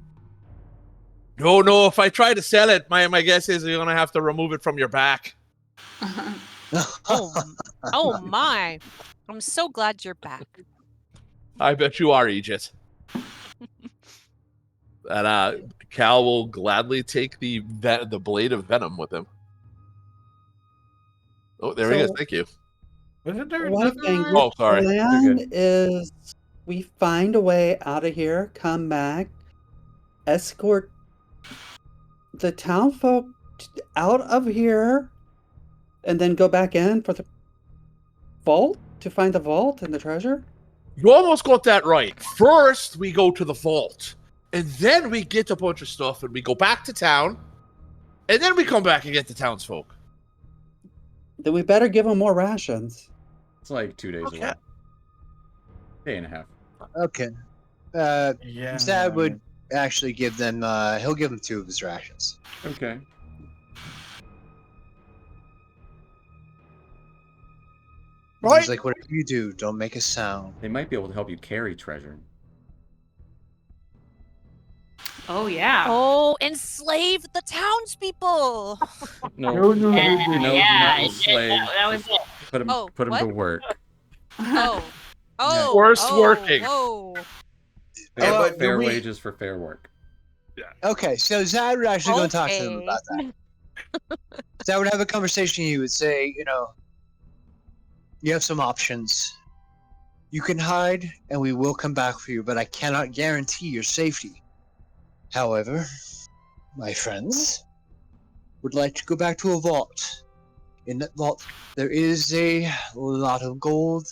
No. If I try to sell it, my guess is you're gonna have to remove it from your back. Oh my! I'm so glad you're back. I bet you are, Aegis. And Cal will gladly take the blade of venom with him. Oh, there he is. Thank you. Isn't there One another? thing Oh, sorry. the You're plan is we find a way out of here, come back, escort the townfolk out of here, and then go back in for the vault to find the vault and the treasure? You almost got that right. First, we go to the vault, and then we get a bunch of stuff, and we go back to town, and then we come back and get the townsfolk. Then we better give them more rations. It's like 2 days Okay. away. Day and a half. Okay. Yeah. Zad would actually give them. He'll give them 2 of his rations. Okay. Right. He's like, "Whatever you do, don't make a sound." They might be able to help you carry treasure. Oh yeah. Oh, enslave the townspeople! No, Yeah, not it did. slave. That was it. Put him Oh, to what? work. Oh, Worst working. Oh, They have but fair we- wages for fair work. Okay, so Zad would actually go and talk to them Okay. about that. Zad would have a conversation. He would say, you have some options. You can hide, and we will come back for you, but I cannot guarantee your safety. However, my friends would like to go back to a vault. In that vault, there is a lot of gold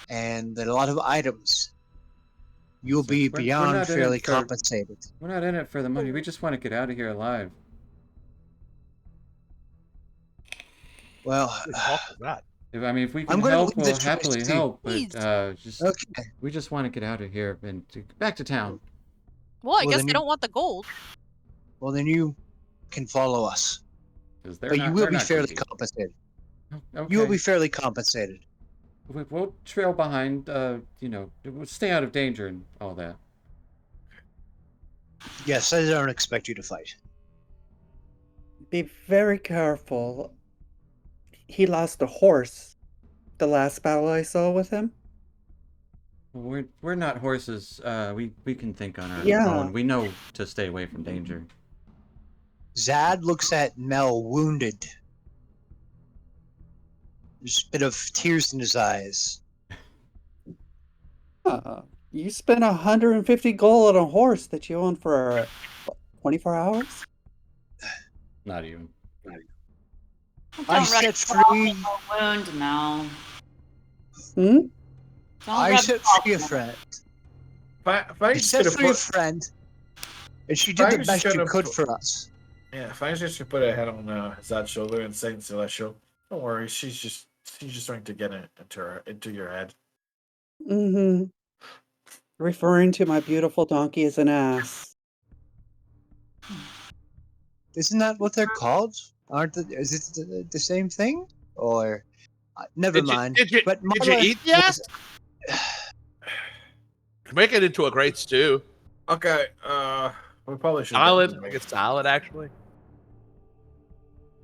and a lot of items. You'll be We're beyond not in fairly it for, compensated. we're not in it for the money. We just want to get out of here alive. Well, What the fuck was that? If we can I'm gonna help, leave we'll the choice happily to you. help. But just okay. we just want to get out of here and back to town. Well, I Well, guess then they you- don't want the gold. Well, then you can follow us, Because but you will they're be not fairly greedy. compensated. Okay. You will be fairly compensated. We'll trail behind. We'll stay out of danger and all that. Yes, I don't expect you to fight. Be very careful. He lost a horse the last battle I saw with him. We're not horses. We can think on our Yeah. own. We know to stay away from danger. Zad looks at Mel wounded. There's a bit of tears in his eyes. You spent 150 gold on a horse that you owned for what, 24 hours? Not even. Don't I rub set salt free. in the wound, Mel. Hmm? Don't I rub set salt free a in it. friend. I Fangs set should have free a put. friend, and she did the Fangs best should she have could put- for us. Yeah, Fangs should put her head on Zad's shoulder and say Celestial, "Don't worry, she's just trying to get it into your head." Mm-hmm. Referring to my beautiful donkey as an ass. Isn't that what they're called? Is it the same thing? Or never mind. Did you But eat the was- ass? Make it into a great stew. Okay, we probably should. Salad, like a salad, actually.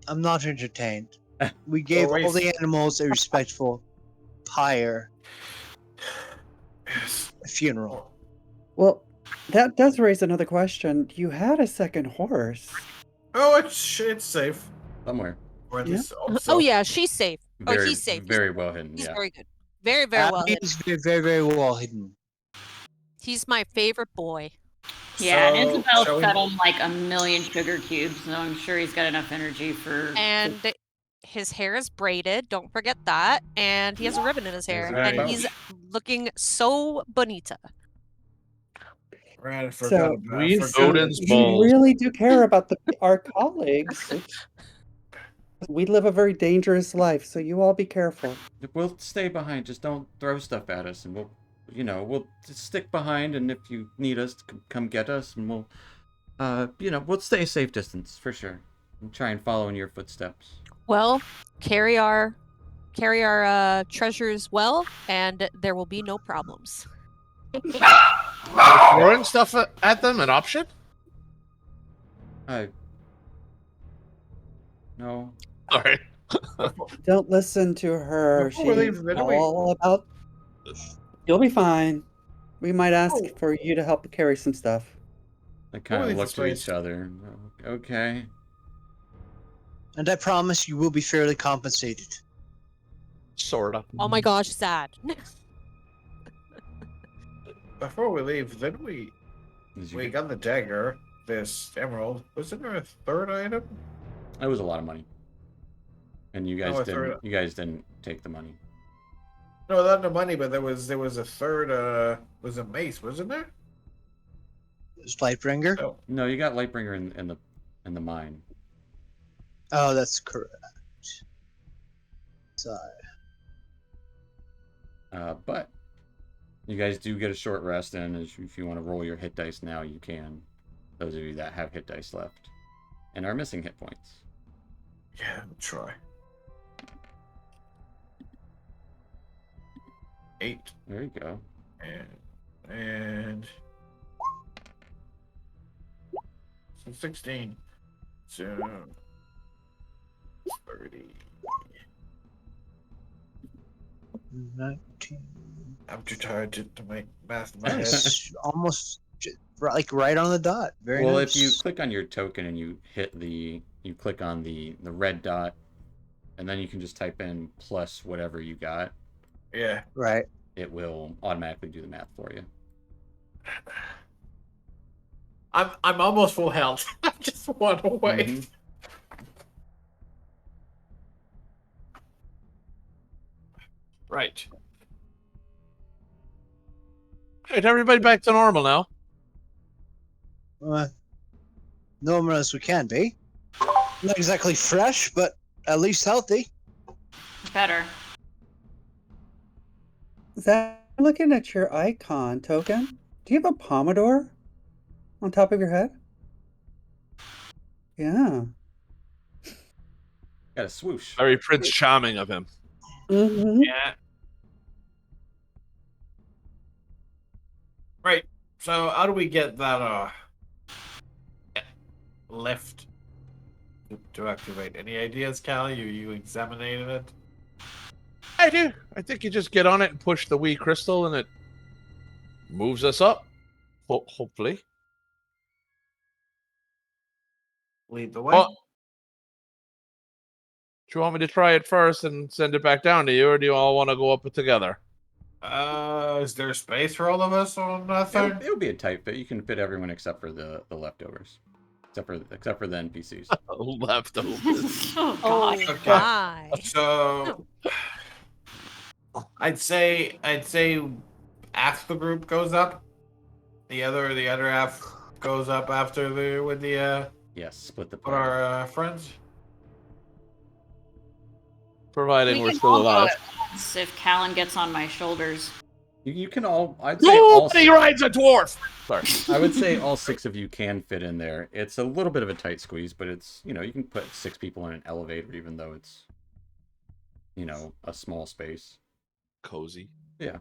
I'm not entertained. We gave all the animals a respectful pyre Yes. funeral. Well, that does raise another question. You had a second horse. Oh, it's safe. Somewhere. Or at Yeah. least Oh yeah, she's safe. Very, Or he's safe. very well hidden. He's Yeah. very good. Very, very well hidden. He's very, very, very well hidden. He's my favorite boy. Yeah, and So, Isabel shall we- fed him like 1,000,000 sugar cubes, so I'm sure he's got enough energy for. And his hair is braided. Don't forget that. And he has a ribbon in his hair. Right. And he's looking so bonita. Right, I So, forgot about we forgot- Odin's You balls. really do care about our colleagues. We live a very dangerous life, so you all be careful. We'll stay behind. Just don't throw stuff at us, and we'll just stick behind. And if you need us, come get us, and we'll we'll stay a safe distance for sure. And try and follow in your footsteps. Well, carry our treasures well, and there will be no problems. Throwing stuff at them an option? No. Sorry. Don't listen to her. Before we leave, She's then we- all about. You'll be fine. We might ask Oh. for you to help carry some stuff. They kind of leave look this to place. each other. Okay. And I promise you will be fairly compensated. Sort of. Oh my gosh, sad. Before we leave, then we Did you we get- got the dagger, this emerald. Wasn't there a third item? That was a lot of money. And you guys Oh, I didn't. thought- You guys didn't take the money. No, not the money, but there was a third. Was a mace, wasn't there? Lightbringer? No. No, you got Lightbringer in the mine. Oh, that's correct. Sorry. But you guys do get a short rest, and if you want to roll your hit dice now, you can. Those of you that have hit dice left and are missing hit points. Yeah, we'll try. 8 There you go. and so 16. So 30. 19. I'm too tired to make math in my head. That's almost like right on the dot. Very Well, nice. if you click on your token and you click on the red dot, and then you can just type in plus whatever you got, Yeah. Right. it will automatically do the math for you. I'm almost full health. I'm just one away. Mhm. Right. Right, everybody back to normal now. Normal as we can be. Not exactly fresh, but at least healthy. Better. Zach, looking at your icon token, do you have a Pomodoro on top of your head? Yeah. Got a swoosh. Very Prince Charming of him. Mm-hmm. Yeah. Right. So how do we get that lift to activate? Any ideas, Callie? You examining it? I do. I think you just get on it and push the wee crystal, and it moves us up. Hopefully. Lead the way. Oh, do you want me to try it first and send it back down to you, or do you all want to go up together? Is there space for all of us on that thing? It'll be a tight fit. You can fit everyone except for the leftovers, except for the NPCs. Leftovers. Oh Oh god. Okay. my. So I'd say half the group goes up. The other half goes up after with Yes, split the with party. our friends. Providing We we're can still all go alive. at once if Callan gets on my shoulders. You can all. I'd say all. Nobody rides a dwarf. Sorry. I would say all 6 of you can fit in there. It's a little bit of a tight squeeze, but it's, you can put 6 people in an elevator, even though it's, a small space. Cozy. Yeah.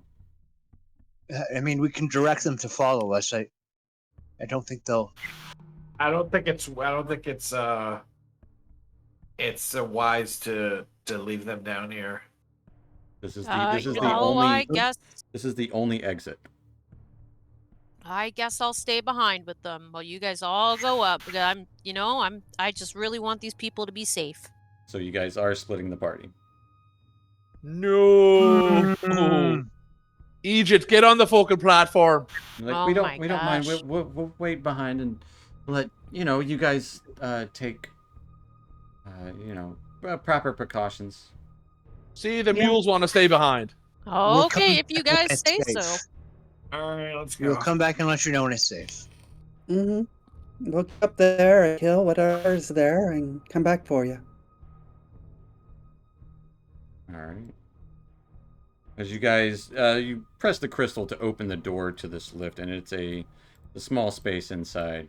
I mean, we can direct them to follow us. I don't think they'll. I don't think it's wise to leave them down here. This is I the only exit. I guess I'll stay behind with them while you guys all go up. Because I just really want these people to be safe. So you guys are splitting the party. No. Egypt, get on the fucking platform. Like, Oh we my don't mind. gosh. We'll wait behind and let you guys take proper precautions. See, the mules want to stay behind. We'll come Okay, if you back when guys it's say so. safe. All right, let's go. We'll come back and let you know when it's safe. Mm-hmm. Look up there and kill whatever's there and come back for you. All right. As you guys, you press the crystal to open the door to this lift, and it's a small space inside.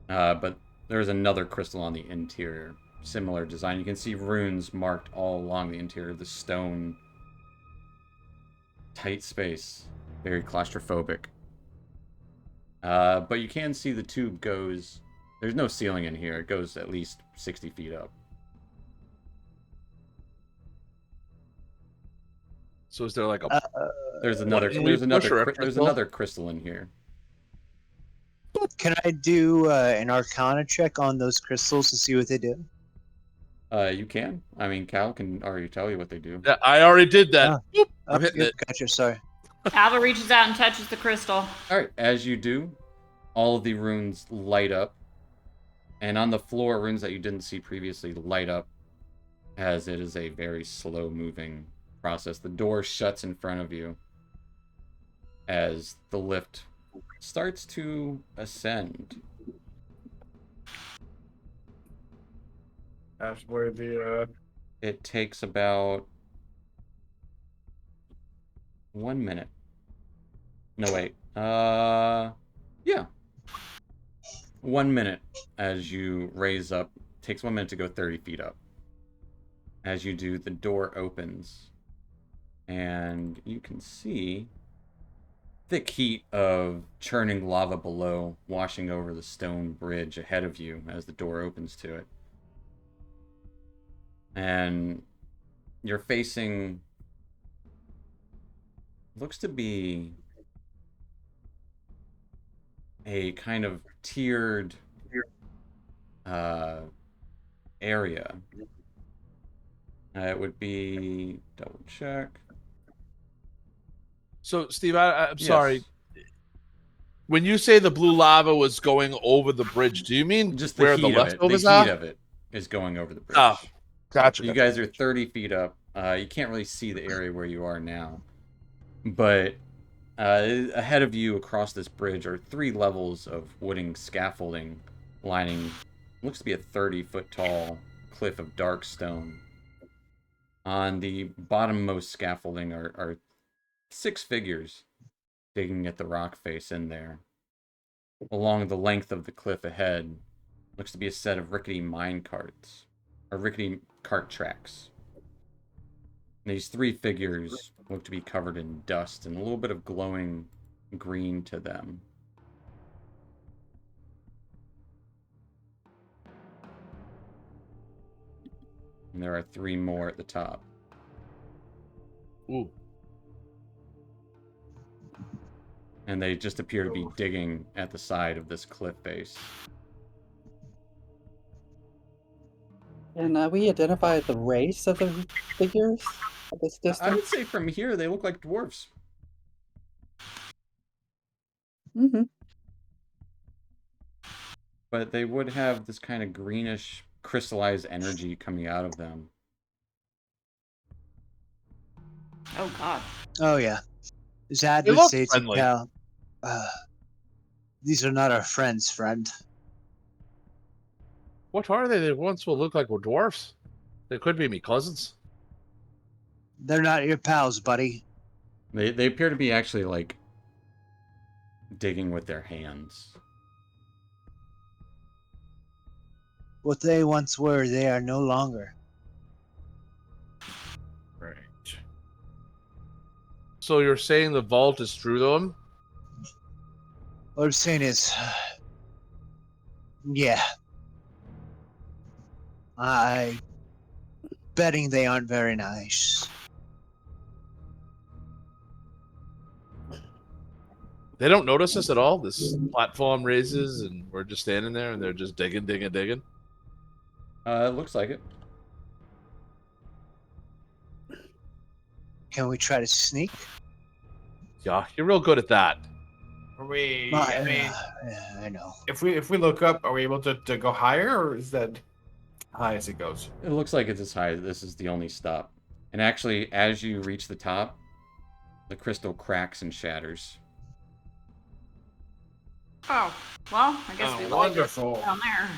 But there's another crystal on the interior, similar design. You can see runes marked all along the interior of the stone. Tight space, very claustrophobic. But you can see the tube goes. There's no ceiling in here. It goes at least 60 feet up. So is there like a There's another. can we push or a There's crystal? another crystal in here. Can I do an Arcana check on those crystals to see what they do? You can. I mean, Cal can already tell you what they do. Yeah, I already did that. Boop, I'm hitting yep, it. Gotcha. Sorry. Alva reaches out and touches the crystal. All right. As you do, all of the runes light up, and on the floor, runes that you didn't see previously light up, as it is a very slow-moving process. The door shuts in front of you as the lift starts to ascend. That's where the It takes about 1 minute. No, wait. Yeah. 1 minute as you raise up. Takes 1 minute to go 30 feet up. As you do, the door opens. And you can see thick heat of churning lava below, washing over the stone bridge ahead of you as the door opens to it. And you're facing, looks to be a kind of tiered area. It would be, double check. So, Steve, I'm Yes. sorry. When you say the blue lava was going over the bridge, do you mean Just the where heat the of it. The leftovers heat are? of it is going over the bridge. Oh, gotcha. You guys are 30 feet up. You can't really see the area where you are now. But Ahead of you across this bridge are 3 levels of wooden scaffolding lining looks to be a 30-foot tall cliff of dark stone. On the bottommost scaffolding are 6 figures digging at the rock face in there. Along the length of the cliff ahead looks to be a set of rickety mine carts, or rickety cart tracks. These 3 figures look to be covered in dust and a little bit of glowing green to them. And there are 3 more at the top. Ooh. And they just appear to be digging at the side of this cliff face. And we identify the race of the figures at this I distance? would say from here they look like dwarves. Mm-hmm. But they would have this kind of greenish, crystallized energy coming out of them. Oh God. Oh yeah. Zad They would look say to friendly. Cal, these are not our friends, friend. What are they? They once will look like we're dwarfs. They could be me cousins. They're not your pals, buddy. They appear to be actually like digging with their hands. What they once were, they are no longer. Right. So you're saying the vault is through them? What I'm saying is, yeah. I betting they aren't very nice. They don't notice us at all. This platform raises, and we're just standing there, and they're just digging. It looks like it. Can we try to sneak? Yeah, you're real good at that. Are we? My- I mean, yeah, I know. if we look up, are we able to go higher, or is that high as it goes? It looks like it's as high. This is the only stop. And actually, as you reach the top, the crystal cracks and shatters. Oh, well, I guess Oh, we all just wonderful. down there.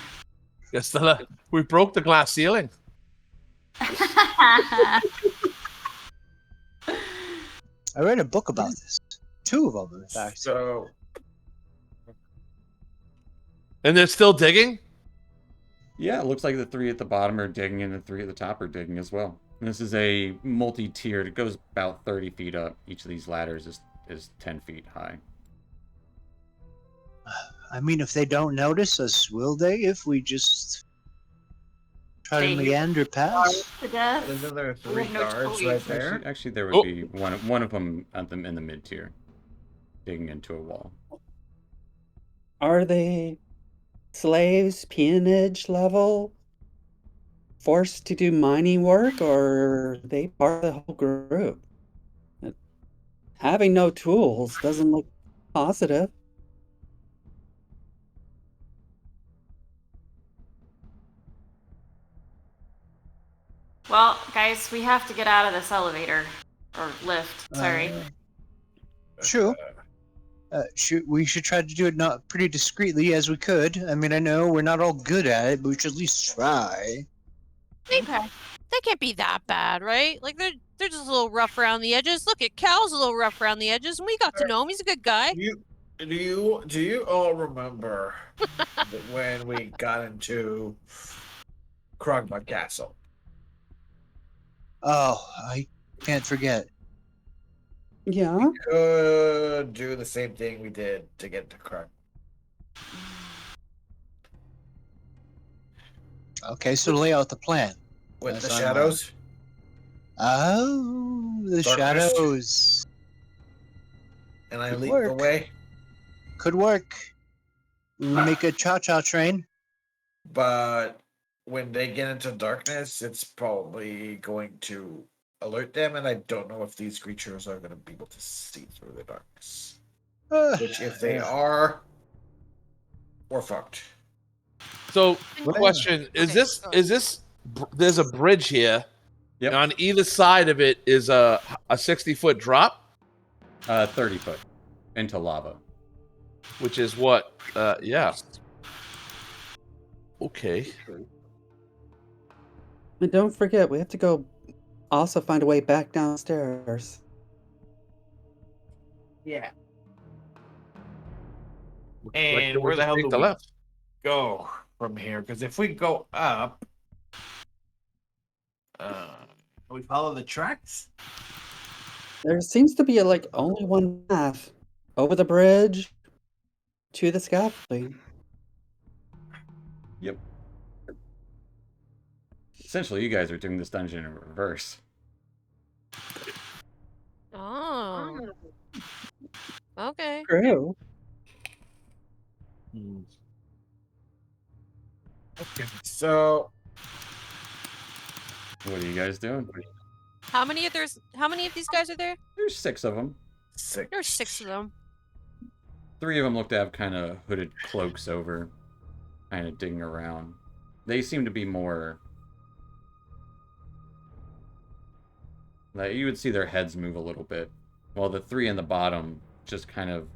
Yes, we broke the glass ceiling. I read a book about this. 2 of them, in fact. So And they're still digging? Yeah, it looks like the 3 at the bottom are digging and the 3 at the top are digging as well. And this is a multi-tiered. It goes about 30 feet up. Each of these ladders is 10 feet high. I mean, if they don't notice us, will they? If we just try to They- meander past? To death. isn't there We 3 have no guards choice. right there? Actually, there would Oh. be one of them at them in the mid tier, digging into a wall. Are they slaves, peonage level, forced to do mining work, or are they part of the whole group? Having no tools doesn't look positive. Well, guys, we have to get out of this elevator. Or lift, sorry. True. We should try to do it not pretty discreetly as we could. I mean, I know we're not all good at it, but we should at least try. Okay. They can't be that bad, right? Like they're just a little rough around the edges. Look at Cal's a little rough around the edges, and we got to know him. He's a good guy. Do you all remember when we got into Krogma Castle? Oh, I can't forget. Yeah. Could do the same thing we did to get to Krog. Okay, so lay out the plan. With That's the on shadows? Oh, the Darkness. shadows. And I Good lead the work. way. Could work. We make a cha-cha train. But when they get into darkness, it's probably going to alert them, and I don't know if these creatures are going to be able to see through the darkness. Which, if they are, we're fucked. So, Well, question: okay, Is this? There's a bridge here. Yep. And on either side of it is a 60-foot drop. 30 foot. into lava. Which is what? Yeah. Okay. And don't forget, we have to go also find a way back downstairs. Yeah. Looks like And there where was the a hell take do the we left. go from here? Because if we go up, we follow the tracks. There seems to be like only one path over the bridge to the scaffolding. Yep. Essentially, you guys are doing this dungeon in reverse. Oh. Okay. True. Okay. So What are you guys doing? How many of these guys are there? There's 6 of them. There's 6 of them. 3 of them look to have kind of hooded cloaks over, kind of digging around. They seem to be more... like, you would see their heads move a little bit, while the 3 in the bottom just kind of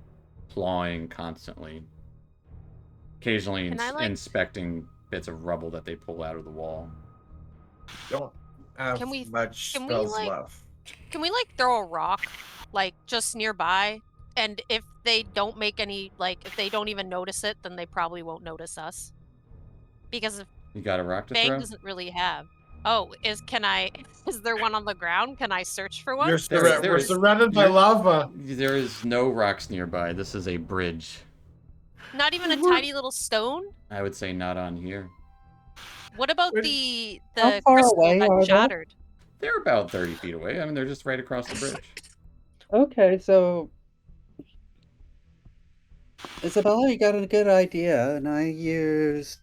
clawing constantly. Occasionally inspecting bits of rubble that they pull out of the wall. don't have Can we- much can we, spells like- left. Can we like throw a rock like just nearby? And if they don't make any if they don't even notice it, then they probably won't notice us. Because if You got a rock to Fang throw? doesn't really have. Oh, is there one on the ground? Can I search for one? We're surrounded by lava. There is no rocks nearby. This is a bridge. Not even a tiny little stone? I would say not on here. What about Where- the How far crystal away that are they? shattered? They're about 30 feet away. I mean, they're just right across the bridge. Okay, so Isabella, you got a good idea, and I used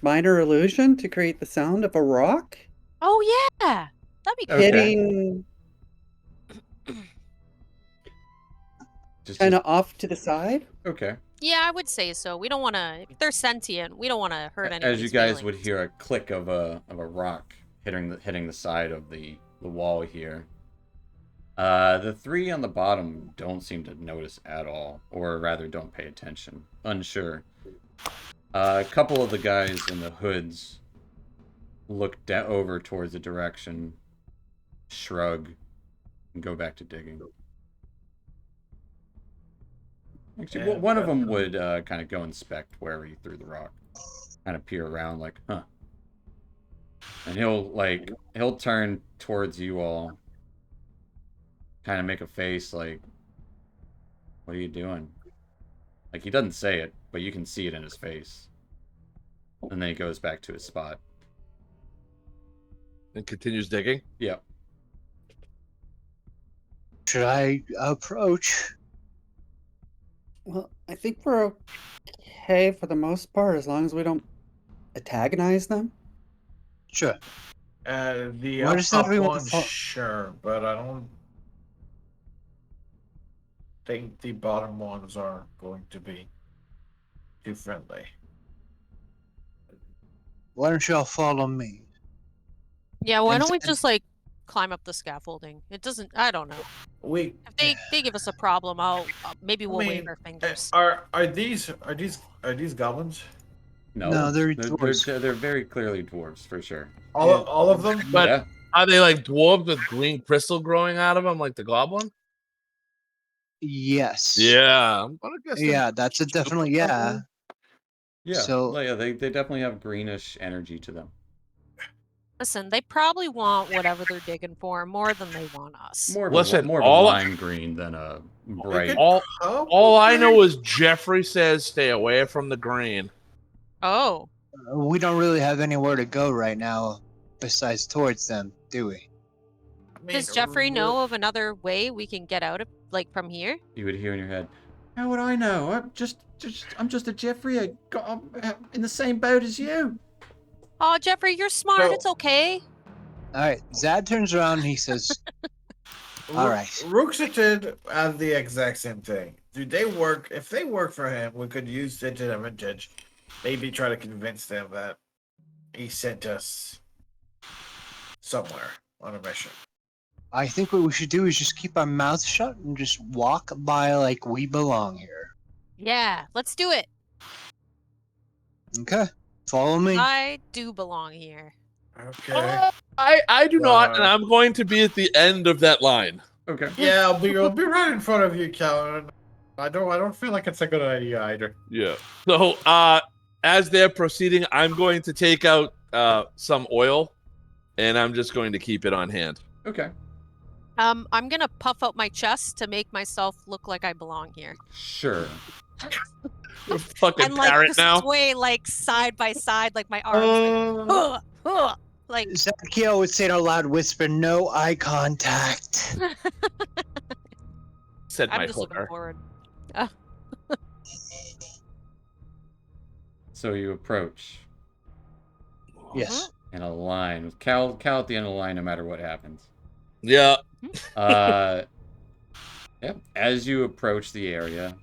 minor illusion to create the sound of a rock Oh yeah, that'd be cool. Okay. hitting Just kind of off to the side. okay. Yeah, I would say so. We don't want to. If they're sentient, we don't want to hurt anybody's As you guys feelings. would hear a click of a rock hitting the side of the wall here. The 3 on the bottom don't seem to notice at all, or rather don't pay attention. Unsure. A couple of the guys in the hoods look over towards the direction, shrug, and go back to digging. Actually, Yeah, one of them would kind of go inspect where he threw the rock, kind of peer around, like, huh. And he'll turn towards you all, kind of make a face like, what are you doing? Like, he doesn't say it, but you can see it in his face. And then he goes back to his spot. And continues digging. Yep. Should I approach? Well, I think we're okay for the most part, as long as we don't antagonize them. Sure. The Why up, does up everyone one, fall- sure, but I don't think the bottom ones are going to be too friendly. Why don't y'all follow me? Yeah, why And don't we then- just climb up the scaffolding? It doesn't. I don't know. We If they give us a problem, maybe we'll wave mean, our fingers. are these goblins? No, they're dwarves. they're very clearly dwarves, for sure. All of them? But yeah. are they like dwarves with green crystal growing out of them, like the goblin? Yes. Yeah, I'm gonna guess. they're Yeah, that's a definitely yeah. Yeah. So- Yeah, they definitely have greenish energy to them. Listen, they probably want whatever they're digging for more than they want us. More of Listen, a all- lime green than a bright. All I know is Jeffrey says stay away from the green. Oh, We don't really have anywhere to go right now besides towards them, do we? does Jeffrey know of another way we can get out of from here? You would hear in your head, "How would I know? I'm just a Jeffrey. I'm in the same boat as you." Oh, Jeffrey, you're smart. So- It's okay. Alright, Zad turns around and he says, All right. Ruxated have the exact same thing. Do they work? If they work for him, we could use it to advantage. Maybe try to convince them that he sent us somewhere on a mission. I think what we should do is just keep our mouths shut and just walk by like we belong here. Yeah, let's do it. Okay, follow me. I do belong here. Okay. I do not, and Wow. I'm going to be at the end of that line. Okay. Yeah, I'll be right in front of you, Callan. I don't feel like it's a good idea either. Yeah. So, as they're proceeding, I'm going to take out some oil, and I'm just going to keep it on hand. Okay. I'm gonna puff out my chest to make myself look like I belong here. Sure. You're a fucking And like parrot just now. sway like side by side, like my arms like Zaccheo would say in a loud whisper, no eye contact. Said I'm my just looking hooker. forward. So you approach Yes. in a line with Cal at the end of the line, no matter what happens. Yeah. Yep. As you approach the area,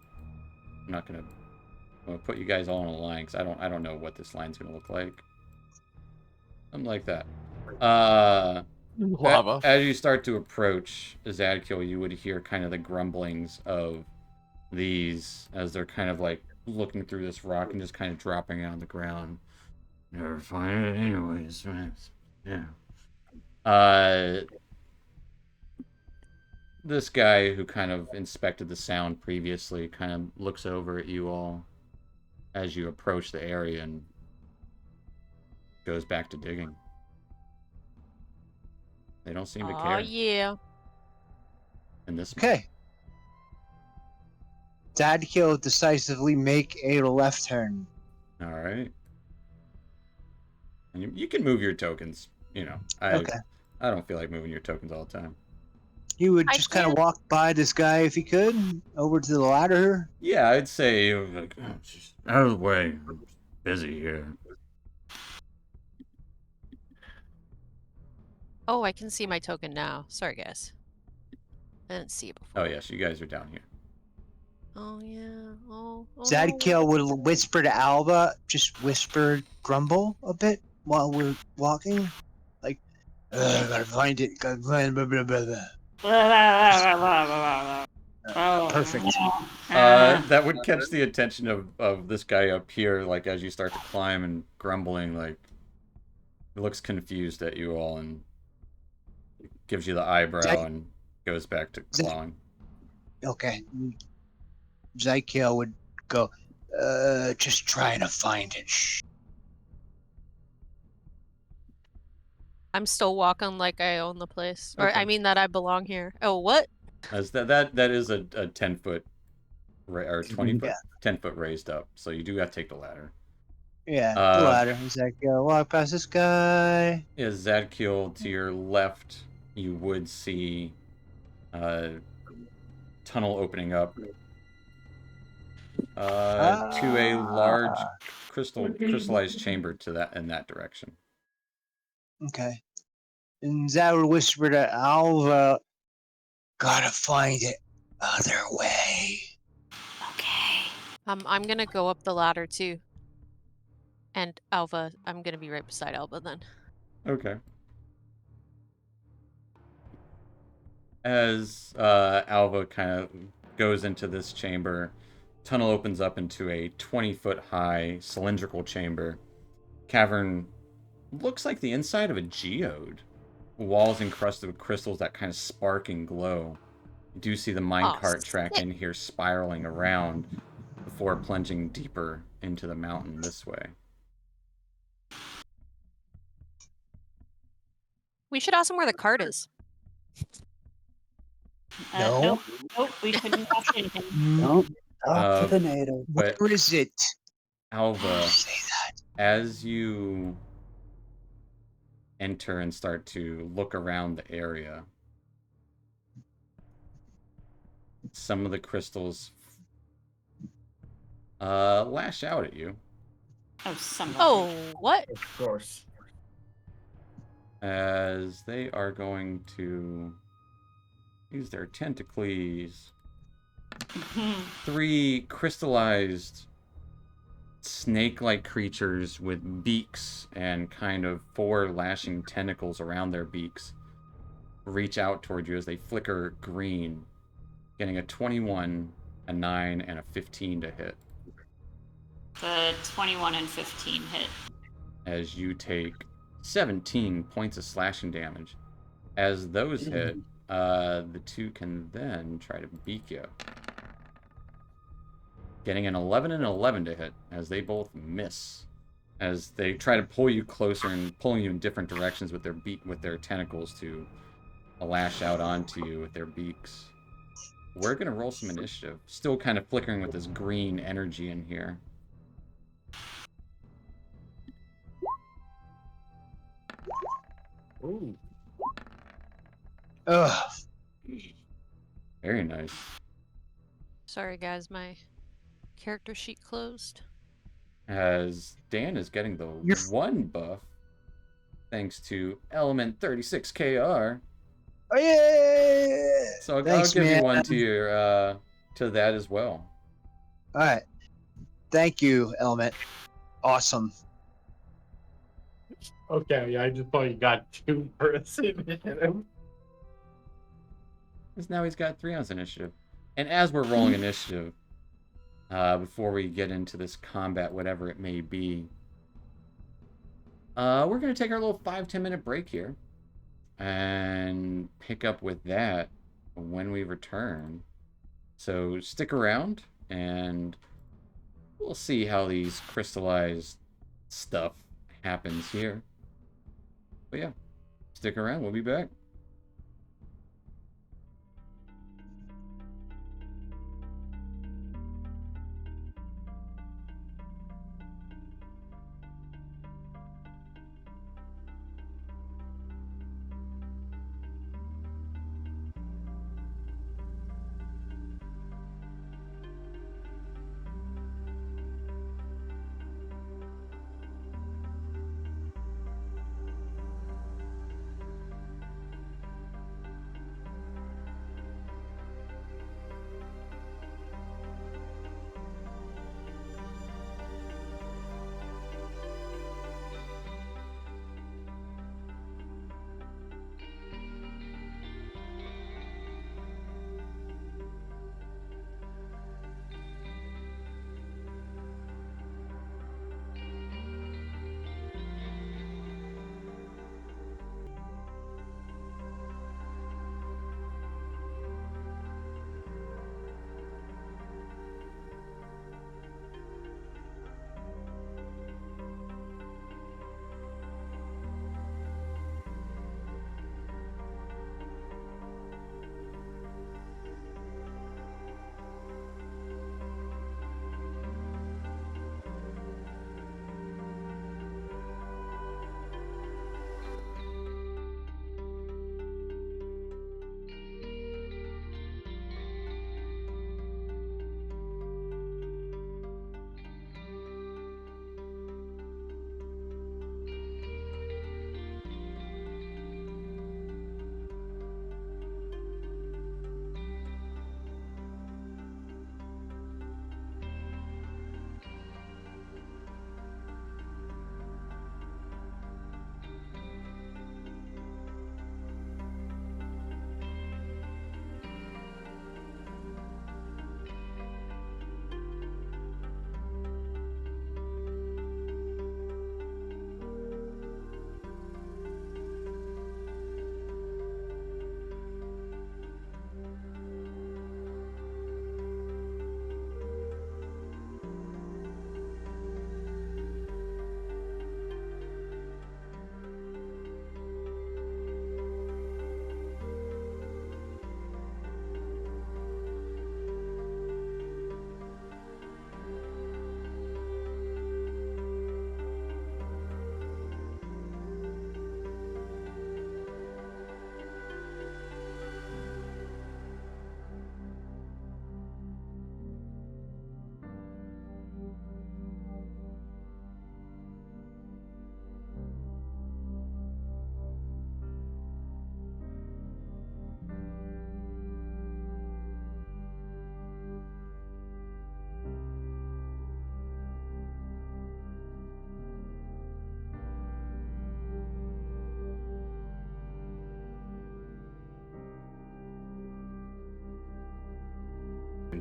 I'm gonna put you guys all in a line because I don't know what this line's gonna look like. Something like that. Lava. As you start to approach Zadkiel, you would hear kind of the grumblings of these as they're kind of like looking through this rock and just kind of dropping it on the ground. Never find it anyways. Yeah. This guy who kind of inspected the sound previously kind of looks over at you all as you approach the area and goes back to digging. They don't seem to care. Oh yeah. In this Okay. Dadkill decisively make a left turn. All right. And you can move your tokens. You know, Okay. I don't feel like moving your tokens all the time. He would I just kind of can't- walk by this guy if he could, over to the ladder. Yeah, I'd say like, oh, just out of the way. I'm busy here. Oh, I can see my token now. Sorry guys. I didn't see it before. Oh yes, you guys are down here. Oh yeah. Oh no. Zadkiel would whisper to Alba, just whisper, grumble a bit while we're walking. Like, gotta find it. Gotta find blah, blah, blah, blah. Perfect. That would catch the attention of this guy up here, like as you start to climb and grumbling, like he looks confused at you all and gives you the eyebrow and goes back to clawing. Okay. Zadkiel would go, just trying to find it. Shh. I'm I'm still walking like I own the place. Or Okay. I mean that I belong here. Oh, what? As that is a 10-foot or 20-foot, Yeah. 10-foot raised up, so you do have to take the ladder. Yeah, the ladder. Zadkiel walk past this guy. Yeah, Zadkiel, to your left, you would see a tunnel opening up to a large crystallized chamber in that direction. Okay. And Zad would whisper to Alva, gotta find it other way. Okay. I'm gonna go up the ladder too. And Alva, I'm gonna be right beside Alva then. Okay. As Alva kind of goes into this chamber, tunnel opens up into a 20-foot high cylindrical chamber. Cavern looks like the inside of a geode. Walls encrusted with crystals that kind of spark and glow. You do see the minecart track in here spiraling around before plunging deeper into the mountain this way. We should ask him where the cart is. No. Nope, we couldn't watch anything. Don't talk to the native. But Where is it? Alva, Say that. as you enter and start to look around the area, some of the crystals lash out at you Oh, son of a- Oh, what? Of course. as they are going to use their tentacles. 3 crystallized snake-like creatures with beaks and kind of 4 lashing tentacles around their beaks reach out toward you as they flicker green, getting a 21, a 9, and a 15 to hit. The 21 and 15 hit. As you take 17 points of slashing damage. As those hit, the two can then try to beak you. Getting an 11 and 11 to hit, as they both miss. As they try to pull you closer and pulling you in different directions with their tentacles to lash out onto you with their beaks. We're gonna roll some initiative. Still kind of flickering with this green energy in here. Ooh. Ugh. Very nice. Sorry, guys, my character sheet closed. As Dan is getting the You're 1 buff, thanks to Element 36KR. Oh yeah! So I'll Thanks, give man. you one to your to that as well. All right. Thank you, Element. Awesome. Okay, yeah, I just thought you got 2 person in him. Because now he's got 3 on his initiative. And as we're rolling initiative, before we get into this combat, whatever it may be, we're going to take our little 5-10 minute break here and pick up with that when we return. So stick around and we'll see how these crystallized stuff happens here. But yeah, stick around. We'll be back.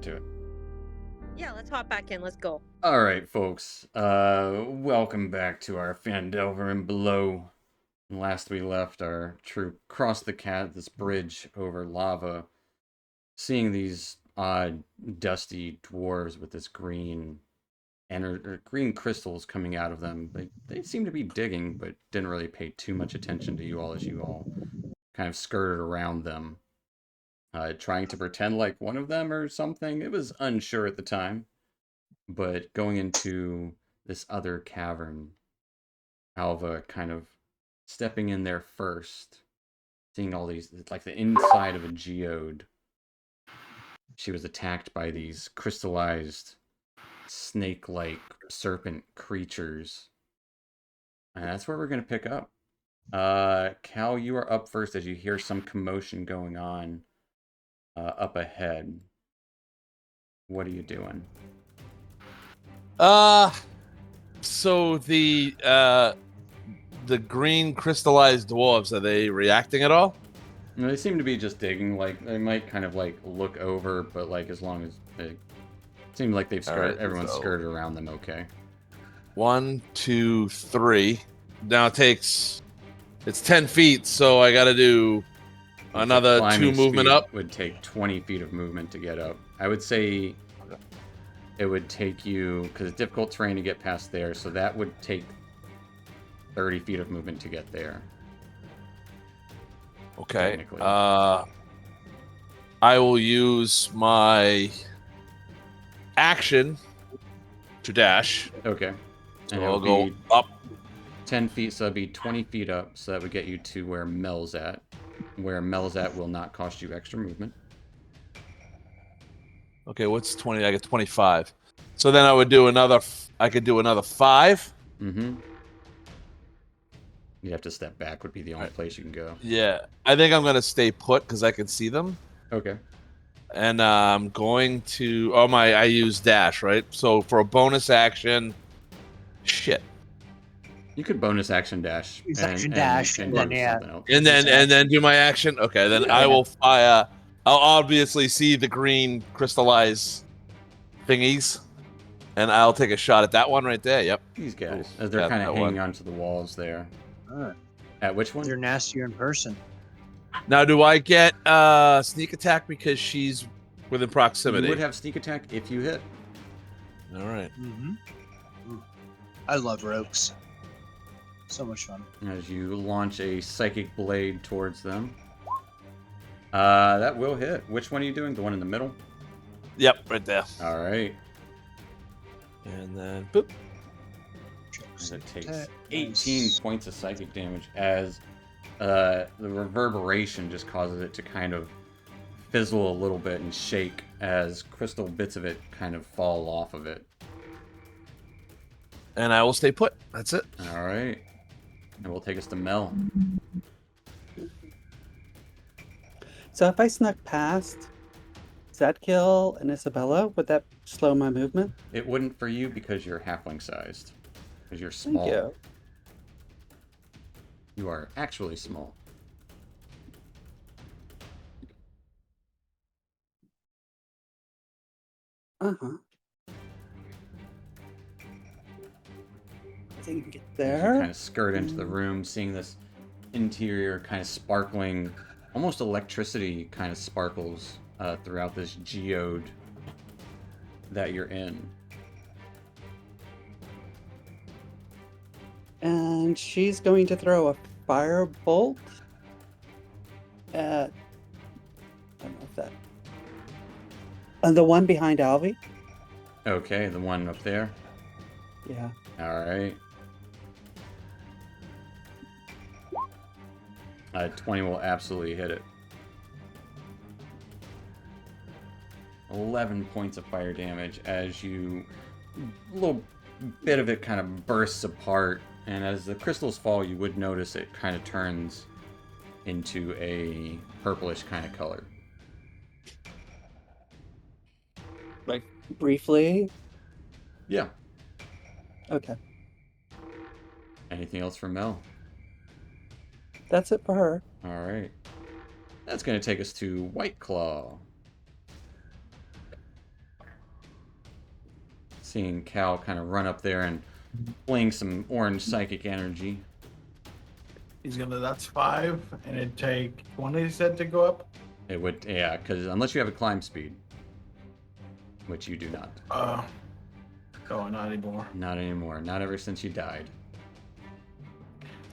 into it. Yeah, let's hop back in. Let's go. All right, folks. Welcome back to our Phandelver and below. Last we left, our troop crossed this bridge over lava, seeing these odd, dusty dwarves with this green green crystals coming out of them. They seem to be digging, but didn't really pay too much attention to you all as you all kind of skirted around them, trying to pretend like one of them or something. It was unsure at the time, but going into this other cavern, Alva kind of stepping in there first, seeing all these, like the inside of a geode. She was attacked by these crystallized, snake-like serpent creatures. And that's where we're going to pick up. Cal, you are up first as you hear some commotion going on up ahead. What are you doing? So the green crystallized dwarves, are they reacting at all? No, they seem to be just digging. Like they might kind of like look over, but like as long as they seem like they've skirted, everyone's skirted around them. Okay. 1, 2, 3. Now it's 10 feet, so I got to do another 2 Climbing movement speed up. would take 20 feet of movement to get up. I would say it would take you, because it's difficult terrain to get past there, so that would take 30 feet of movement to get there. Okay. Technically. I will use my action to dash. Okay. And So it I'll would go be up. 10 feet, so that'd be 20 feet up, so that would get you to where Mel's at. Where Mel's at will not cost you extra movement. Okay, what's 20? I get 25. So then I would do another. I could do another 5. Mm-hmm. You have to step back would be the only place you can go. Yeah, I think I'm gonna stay put because I can see them. Okay. And I'm going to. Oh my! I use dash, right? So for a bonus action, shit. You could bonus action dash. Use action dash, and then, do yeah. something else. And then do my action. Okay, then Yeah. I will fire. I'll obviously see the green crystallized thingies, and I'll take a shot at that one right there. Yep. These guys, Cool. as they're Yeah, kind of that hanging one. onto the walls there. Alright. At which one? They're nastier in person. Now, do I get sneak attack because she's within You proximity? would have sneak attack if you hit. All right. Mm-hmm. I love rogues. So much fun. As you launch a psychic blade towards them. That will hit. Which one are you doing? The one in the middle? Yep, right there. All right. And then boop. That takes 18 points of psychic damage as the reverberation just causes it to kind of fizzle a little bit and shake as crystal bits of it kind of fall off of it. And I will stay put. That's it. All right. And we'll take us to Mel. So if I snuck past, does that kill an Isabella? Would that slow my movement? It wouldn't for you because you're halfling sized. Because you're Thank small. you. You are actually small. Uh-huh. I think you can get As there. you kind of skirt into the room, seeing this interior kind of sparkling, almost electricity kind of sparkles throughout this geode that you're in. And she's going to throw a firebolt at... I don't know if that... the one behind Alvy? Okay, the one up there. Yeah. All right. 20 will absolutely hit it. 11 points of fire damage as a little bit of it kind of bursts apart, and as the crystals fall, you would notice it kind of turns into a purplish kind of color. Like, briefly? Yeah. Okay. Anything else for Mel? That's it for her. All right. That's going to take us to White Claw. seeing Cal kind of run up there and fling some orange psychic energy. He's gonna. That's 5, and it'd take 20. He said to go up. It would, yeah, because unless you have a climb speed, which you do not. Oh, not anymore. Not anymore. Not ever since you died.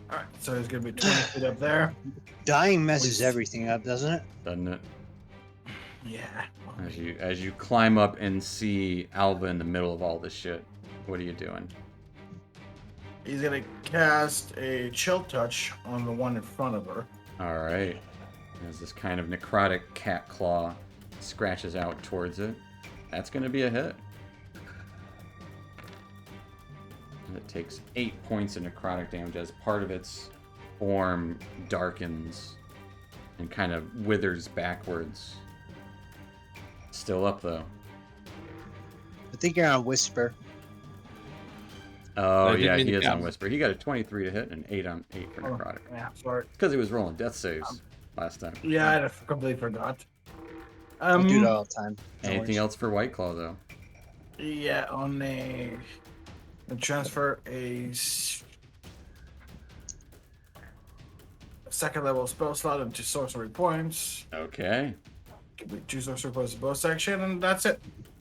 All right, so he's gonna be 20 feet up there. Dying messes everything up, doesn't it? Doesn't it? Yeah. As you climb up and see Alva in the middle of all this shit, what are you doing? He's gonna cast a chill touch on the one in front of her. All right. As this kind of necrotic cat claw scratches out towards it, that's going to be a hit. And it takes 8 points of necrotic damage as part of its form darkens and kind of withers backwards. Still up though. I think you're on Whisper. Oh I didn't yeah, mean he to is on count. Whisper. He got a 23 to hit and an 8 on 8 for Oh, necrotic. yeah, sorry. Because he was rolling death saves last time. Yeah, I completely forgot. I do that all the time. No Anything worries. else for White Claw though? Yeah, on a transfer a second level spell slot into sorcery points. Okay. Give me 2 sorcery points in both section, and that's it.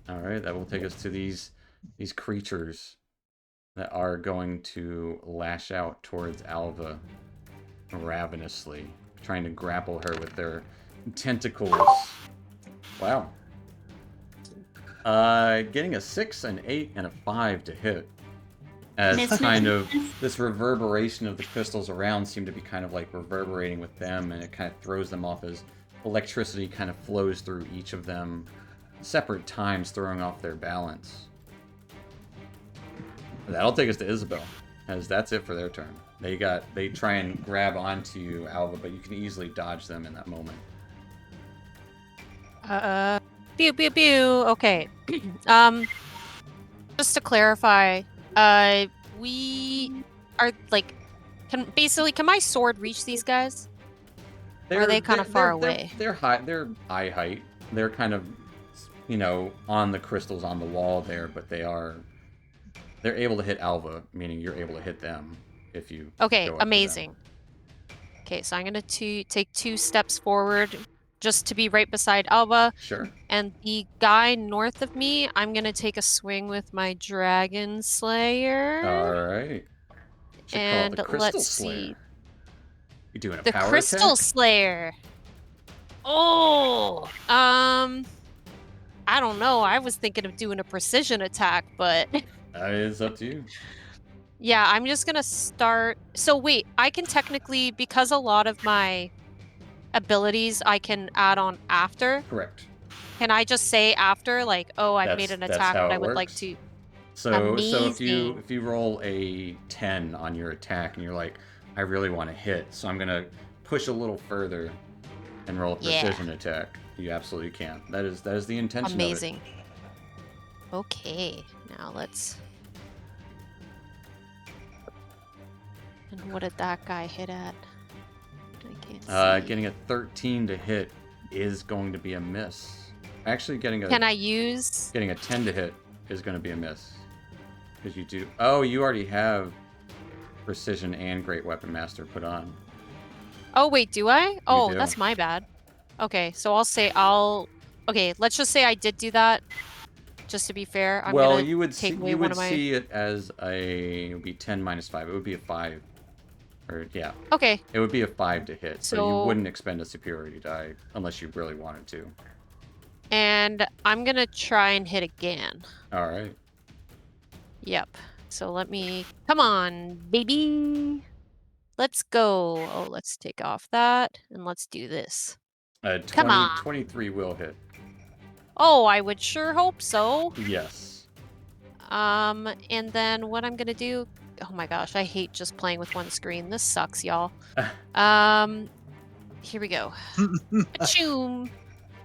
All right, that will take us to these creatures that are going to lash out towards Alva ravenously, trying to grapple her with their tentacles. Wow. Getting a 6, an 8, and a 5 to hit. As Miss, kind miss, of miss. this reverberation of the crystals around seem to be kind of like reverberating with them, and it kind of throws them off as electricity kind of flows through each of them separate times, throwing off their balance. That'll take us to Isabel, as that's it for their turn. They try and grab onto you, Alva, but you can easily dodge them in that moment. Pew pew pew. Okay. Just to clarify, we are like, can my sword reach these guys? Or are they kind of far away? They're high. They're eye height. They're kind of, on the crystals on the wall there, but they're able to hit Alva, meaning you're able to hit them if you. Okay, go up to them. amazing. Okay, so I'm gonna take 2 steps forward, just to be right beside Alva, Sure. and the guy north of me, I'm gonna take a swing with my Dragon Slayer. All right. Should call it And the Crystal let's Slayer. see. You doing a The power Crystal attack? Slayer. Oh, I don't know. I was thinking of doing a precision attack, but That is up to you. yeah, I'm just gonna start. So wait, I can technically, because a lot of my abilities I can add on after. Correct. Can I just say after, like, oh, I've made an That's attack, how but it I would like works. to. So Amazing. if you roll a 10 on your attack and you're like, I really want to hit, so I'm gonna push a little further and roll a Yeah. precision attack, you absolutely can. That is the intention Amazing. Okay, now let's. And what did that guy hit at? I can't of it. see. Getting a 13 to hit is going to be a miss. Actually, getting Can I use? a 10 to hit is going to be a miss. Because you do. Oh, you already have precision and great weapon master put on. Oh wait, do I? Oh, do. that's my bad. Okay, so I'll. Okay, let's just say I did do that. Just to be fair, I'm Well, gonna you would take see, away you one would of my. see it as it would be 10 minus 5. It would be a 5. Or yeah, Okay, it would be a 5 to hit. So you So- wouldn't expend a superiority die unless you really wanted to. and I'm gonna try and hit again. All right. Yep. So let me. Come on, baby. Let's go. Oh, let's take off that and let's do this. 20, on. 23 will hit. Oh, I would sure hope so. Yes. And then what I'm gonna do. Oh my gosh, I hate just playing with one screen. This sucks, y'all. Here we go. Choom.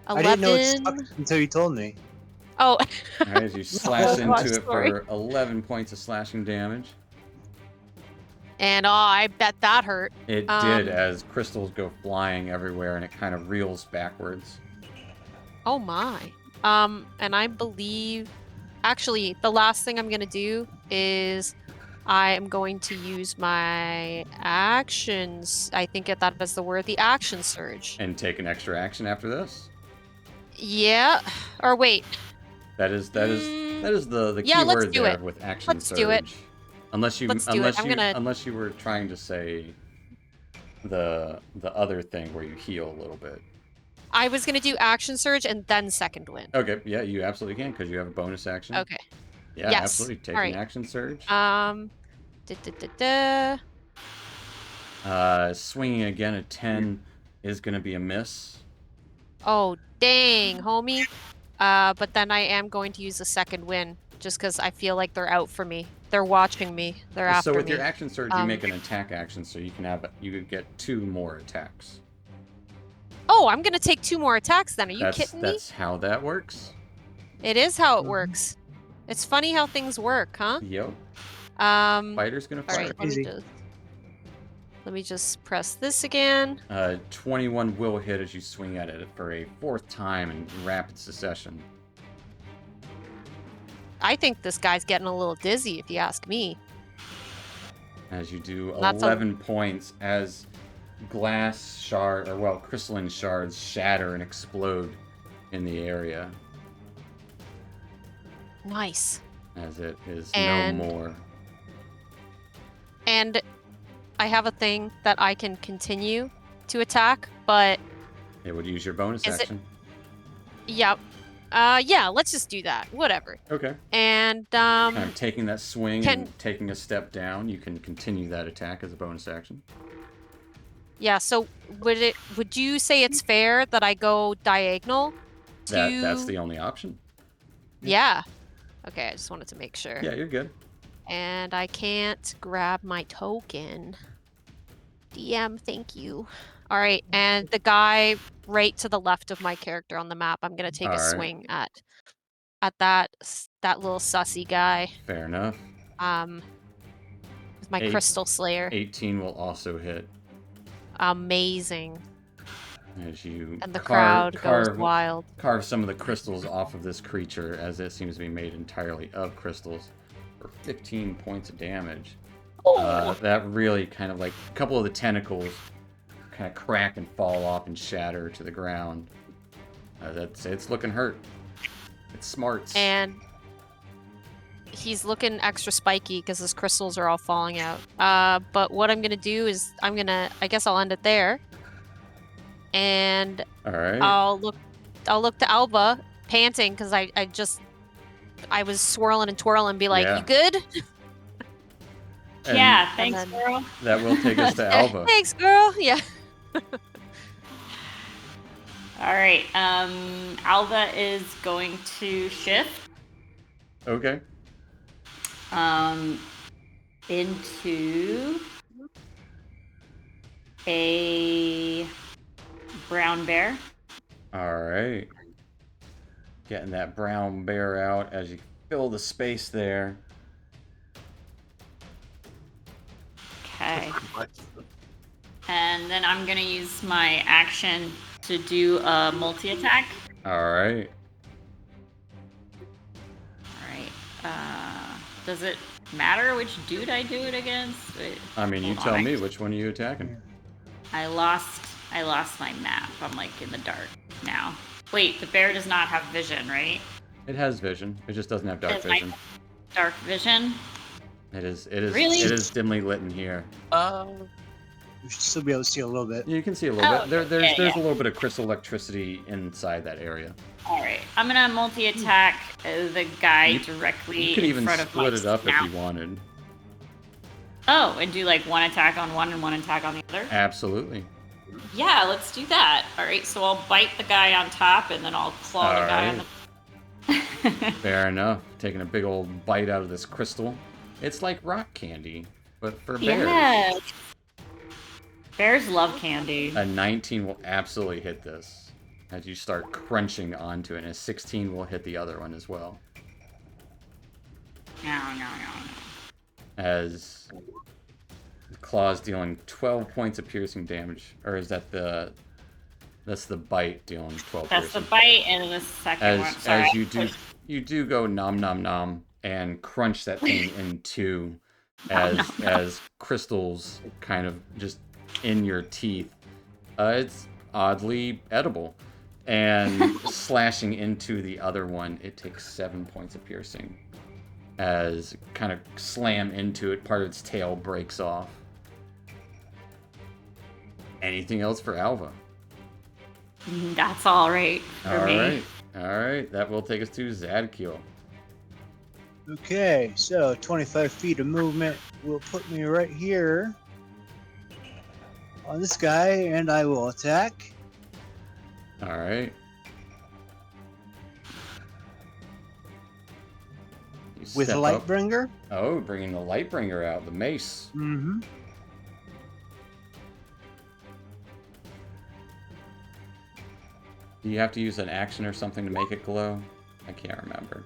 I didn't know it 11. sucked until you told me. Oh, All right, as you slash Oh, gosh, into it sorry. for 11 points of slashing damage. and I bet that hurt. It did, as crystals go flying everywhere and it kind of reels backwards. Oh my. And I believe Actually, the last thing I'm gonna do is I am going to use my actions. I think that is the word, the action surge. And take an extra action after this. Yeah. Or wait. That is the yeah, key let's word do there it. with action Let's surge. do it. Unless you Let's do it. unless you were trying to say the other thing where you heal a little bit. I was gonna do action surge and then second wind. Okay, yeah, you absolutely can because you have a bonus action. Okay. Yeah, Yes. absolutely. Take All an right. action surge. Swinging again at 10 is going to be a miss. Oh, dang, homie. But then I am going to use a second wind just because I feel like they're out for me. They're watching me. They're after So with me. your action surge, you make an attack action, so you could get 2 more attacks. Oh, I'm gonna take 2 more attacks then. Are you kidding me? That's how that works. It is how it works. It's funny how things work, huh? Yep. Um. Fighter's gonna All fight. right. Let me just press this again. 21 will hit as you swing at it for a 4th time in rapid succession. I think this guy's getting a little dizzy, if you ask me. As you do That's 11 points as crystalline shards shatter and explode in the area. Nice. As it is And- no more. And I have a thing that I can continue to attack, but It would use your bonus Is it- action. yeah. Yeah, let's just do that. Whatever. Okay. And Kind of taking that swing can- and taking a step down, you can continue that attack as a bonus action. yeah, so would you say it's fair that I go diagonal to That's the only option. Yeah. Okay, I just wanted to make sure. Yeah, you're good. And I can't grab my token. DM, thank you. All right, and the guy right to the left of my character on the map, I'm gonna take All a right. swing at that little sussy guy. Fair enough. With my Crystal Slayer. 18 will also hit Amazing. as you And the crowd goes carve wild. some of the crystals off of this creature, as it seems to be made entirely of crystals, for 15 points of damage. That really kind of like a couple of the tentacles kind of crack and fall off and shatter to the ground. It's looking hurt. It's smarts. And he's looking extra spiky because his crystals are all falling out. But what I'm gonna do is I guess I'll end it there. And All right. I'll look to Alba, panting because I was swirling and twirling and be like, Yeah. "You good?" And Yeah, thanks, then- girl. That will take us to Alba. Thanks, girl. Yeah. All right. Alva is going to shift Okay. into a brown bear. All right. Getting that brown bear out as you fill the space there. Okay. And then I'm gonna use my action to do a multi-attack. All right. Alright. Does it matter which dude I do it against? Wait, I mean, you hold tell on. me, which one are you attacking? I lost my map. I'm like in the dark now. Wait, the bear does not have vision, right? It has vision. It just doesn't have dark Is my vision. dark vision? It is Really? it is dimly lit in here. You should still be able to see a little bit. You can see a little Oh, bit. There's yeah. a little bit of crystal electricity inside that area. Alright. I'm gonna multi-attack the guy directly You could in even front of my split it up if snout. you wanted. Oh, and do like one attack on one and one attack on the other? Absolutely. Yeah, let's do that. Alright, so I'll bite the guy on top and then I'll claw the guy on the Fair enough. Taking a big old bite out of this crystal. It's like rock candy, but for bears. Yes. Bears love candy. A 19 will absolutely hit this as you start crunching onto it, and a 16 will hit the other one as well. No. As the claws dealing 12 points of piercing damage, or is that that's the bite dealing 12 That's the piercing? bite and the second one. Sorry. you do go nom nom nom and crunch that thing in two Nom, nom, nom. as crystals kind of just in your teeth. It's oddly edible. And slashing into the other one, it takes 7 points of piercing. As kind of slam into it, part of its tail breaks off. Anything else for Alva? That's all right for me. All right. That will take us to Zadkiel. Okay, so 25 feet of movement will put me right here on this guy, and I will attack. All right. You With step up. Lightbringer. Oh, bringing the Lightbringer out, the mace. Mm-hmm. Do you have to use an action or something to make it glow? I can't remember.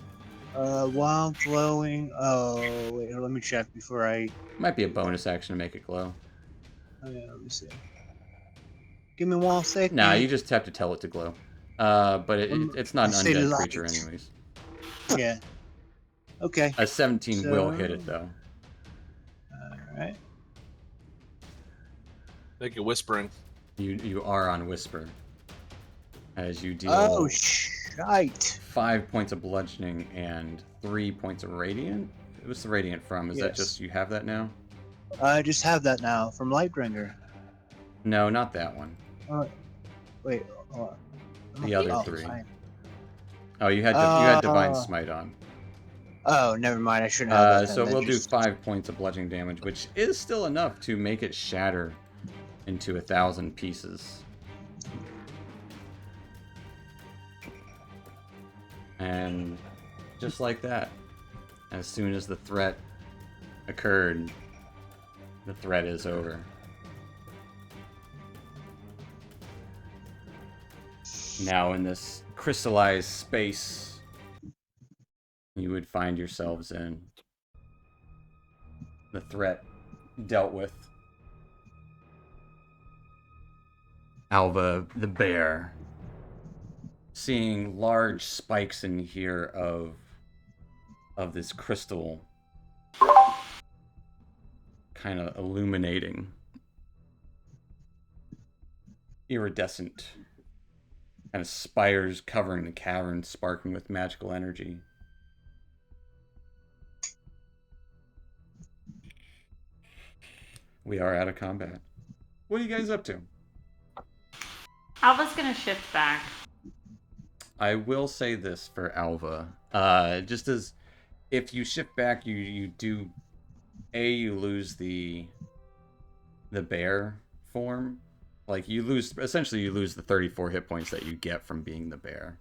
While glowing. Oh, wait, let me check before I. Might be a bonus action to make it glow. Oh, yeah, let me see. Give me 1 second. Nah, you just have to tell it to glow. But it's not an I say undead light. creature anyways. Yeah. Okay. A 17 will So- hit it though. Alright. Make it whispering. You are on Whisper. As you deal Oh, shite. 5 points of bludgeoning and 3 points of radiant. What's the radiant from? Is that Yes. just you have that now? I just have that now from Lightbringer. No, not that one. Wait, hold on. The other Oh, three. fine. Oh, you had Divine Uh, Smite on. Oh, never mind. I shouldn't have that. So then. we'll do Just- 5 points of bludgeoning damage, which is still enough to make it shatter into 1,000 pieces. And just like that, as soon as the threat occurred, the threat is over. Now in this crystallized space you would find yourselves in, the threat dealt with. Alva the bear, seeing large spikes in here of this crystal kind of illuminating, iridescent kind of spires covering the cavern, sparkling with magical energy. We are out of combat. What are you guys up to? Alva's gonna shift back. I will say this for Alva. Just as if you shift back, you do you lose the bear form. Like you lose the 34 hit points that you get from being the bear.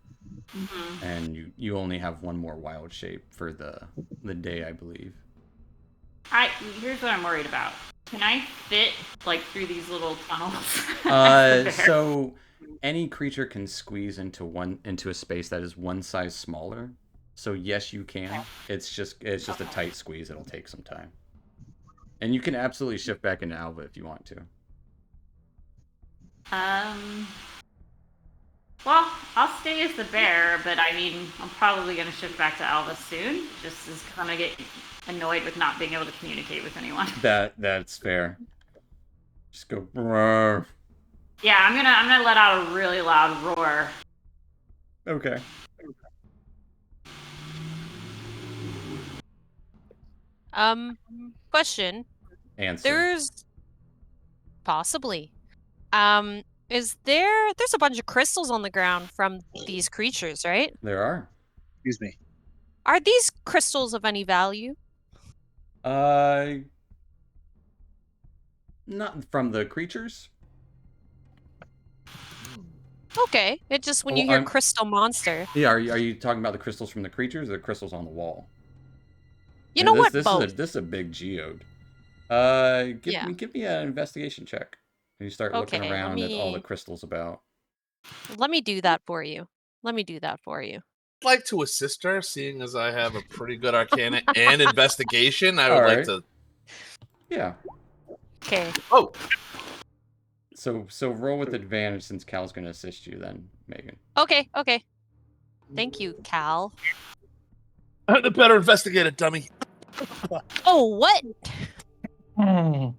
Mm-hmm. And you only have one more wild shape for the day, I believe. Here's what I'm worried about. Can I fit like through these little tunnels? as the bear? So any creature can squeeze into a space that is one size smaller. So yes, you can. It's just a tight squeeze. It'll take some time. And you can absolutely shift back into Alva if you want to. Well, I'll stay as the bear, but I mean, I'm probably gonna shift back to Alva soon, just as I'm gonna get annoyed with not being able to communicate with anyone. That's fair. Just go. Roar. Yeah, I'm gonna let out a really loud roar. Okay. Question. Answer. There's possibly. There's a bunch of crystals on the ground from these creatures, right? There are. Excuse me. Are these crystals of any value? Not from the creatures. Okay. It just when you Oh, hear I'm- crystal monster. Yeah, are you talking about the crystals from the creatures or the crystals on the wall? You know what? This Both. is a big geode. Give me an investigation check. You start looking Okay, around at all the crystals about. Let me do that for you. I'd like to assist her, seeing as I have a pretty good arcana and investigation. I would All like right. to. Yeah. Okay. Oh, So roll with advantage since Cal's going to assist you then, Megan. Okay. Thank you, Cal. The better investigate it, dummy. Oh, what?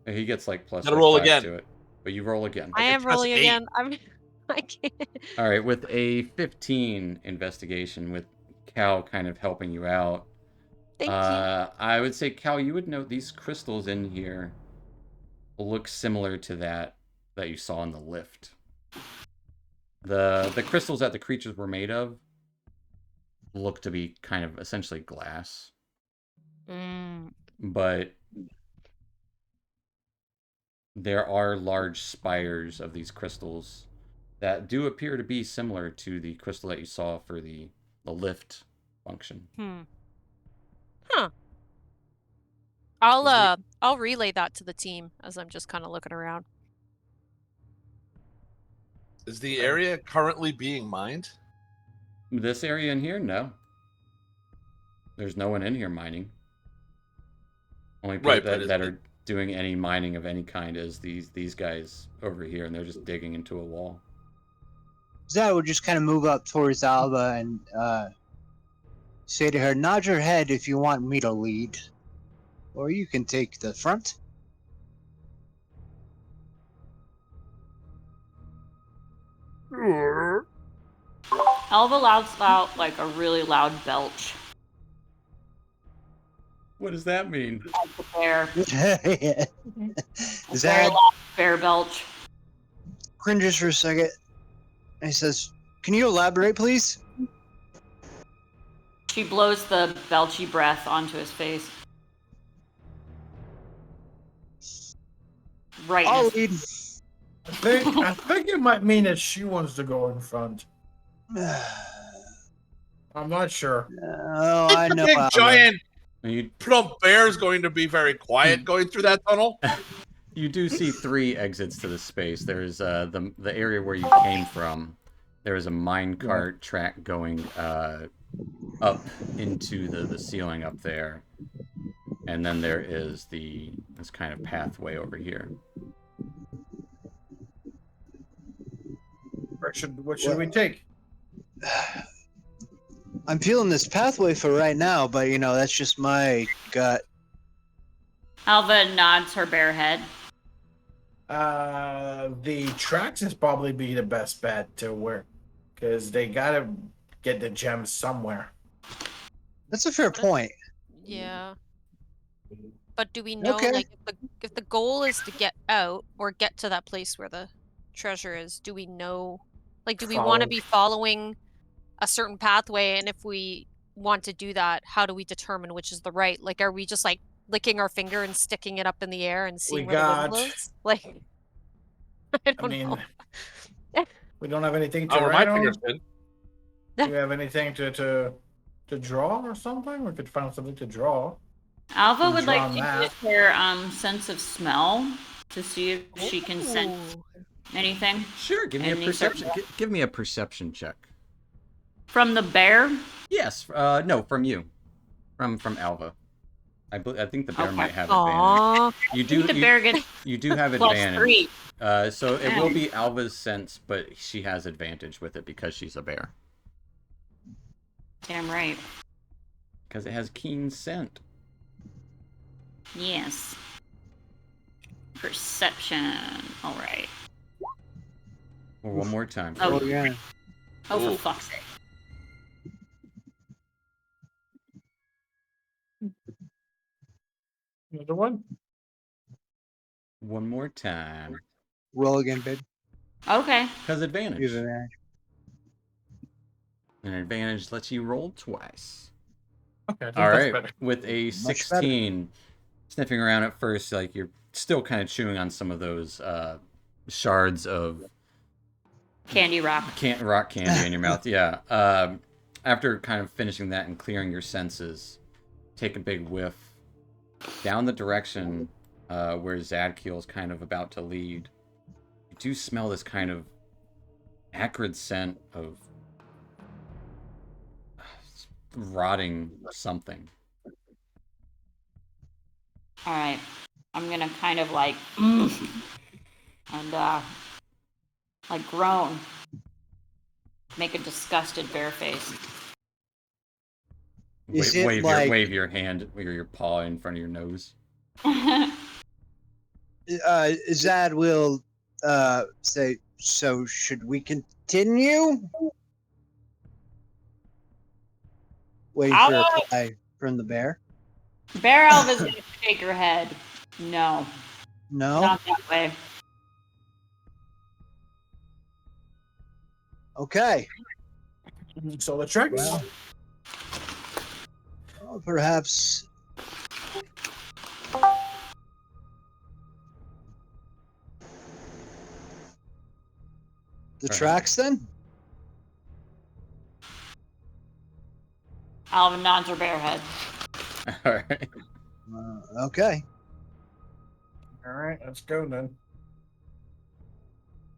He gets like plus Gotta like roll 5 again. to it, but you roll again. I am That's rolling 8. again. I can't. All right, with a 15 investigation, with Cal kind of helping you out. Thank you. I would say, Cal, you would note these crystals in here look similar to that you saw in the lift. The crystals that the creatures were made of look to be kind of essentially glass, but there are large spires of these crystals that do appear to be similar to the crystal that you saw for the lift function. Huh. I'll relay that to the team as I'm just kind of looking around. Is the area currently being mined? This area in here, no. There's no one in here mining. Only people Right, but that are doing any mining of any kind is these guys over here, and they're just digging into a wall. Zed would just kind of move up towards Alva and say to her, "Nod your head if you want me to lead, or you can take the front." Alva lets out like a really loud belch. What does that mean? Like a bear. Yeah. A very Zed loud bear belch. cringes for a second, and he says, "Can you elaborate, please?" She blows the belchy breath onto his face. Right. I'll in his- lead. I think it might mean that she wants to go in front. I'm not sure. Oh, I know. Big Alva. giant You plump bear is going to be very quiet going through that tunnel. you do see 3 exits to the space. There's the area where you came from. There is a minecart track going up into the ceiling up there, and then there is this kind of pathway over here. What should we take? I'm feeling this pathway for right now, but that's just my gut. Alva nods her bare head. The tracks is probably be the best bet to work, because they gotta get the gems somewhere. That's a fair point. Yeah. But do we know, Okay. like, if the goal is to get out or get to that place where the treasure is, do we know, like, do we want to Follow. be following a certain pathway? And if we want to do that, how do we determine which is the right? Like, are we just, like, licking our finger and sticking it up in the air and seeing where the wind blows? Like, I don't know. We don't have anything to Where write my on. fingers been. Do we have anything to draw or something? We could find something to draw. Alva would Draw like to map. use her sense of smell to see if she can sense anything Sure, give me a Any perception. certain- Give me a perception check. from the bear. Yes, no, from you, from Alva. I think the bear Okay. might have advantage. Aww. You do. The bear gets You do have plus advantage. 3. So it will be Alva's sense, but she has advantage with it because she's a bear. Damn right. Because it has keen scent. Yes. Perception. All right. Or one more time. Oh. yeah. Oh, for fuck's sake. Another one? One more time. Roll again, babe. Okay. Because advantage. Use advantage. An advantage lets you roll twice. Okay, I think All that's right. better. With a Much better. 16, sniffing around at first, like you're still kind of chewing on some of those shards of Candy rock. rock candy in your mouth. Yeah. After kind of finishing that and clearing your senses, take a big whiff down the direction where Zadkiel is kind of about to lead. You do smell this kind of acrid scent of rotting something. All right. I'm gonna kind of like and like groan, make a disgusted bear face. Is it wave your hand or your paw in front of your nose. Zad will say, so should we continue? Waiting for a reply from the bear. Bear Elf is gonna shake her head. No, No? not that way. Okay. So the tracks. Well, perhaps. The tracks then? Alvin nods her bear head. All right. Okay. All right, let's go then.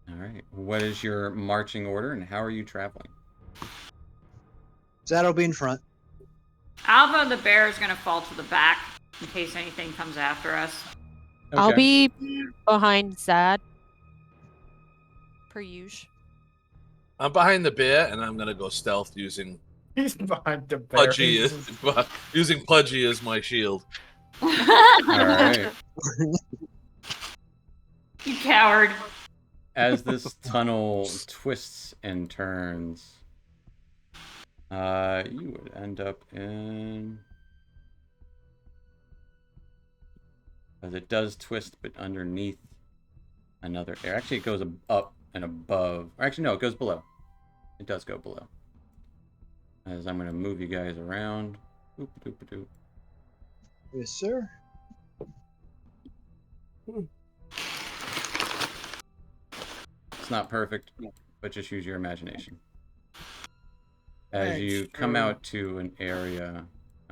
All right. What is your marching order, and how are you traveling? Zad will be in front. Alva the bear is gonna fall to the back in case anything comes after us. Okay. I'll be behind Zad. Per usual. I'm behind the bear, and I'm gonna go stealth using He's behind the bear. using Pudgy as my shield. All right. You coward. As this tunnel twists and turns, you would end up in. As it does twist, but underneath another area. Actually, it goes up and above. Or actually, no, it goes below. It does go below. As I'm going to move you guys around. Oop-a-doop-a-doop. Yes, sir. It's not perfect, but just use your imagination. As Thanks, you come Drew. out to an area,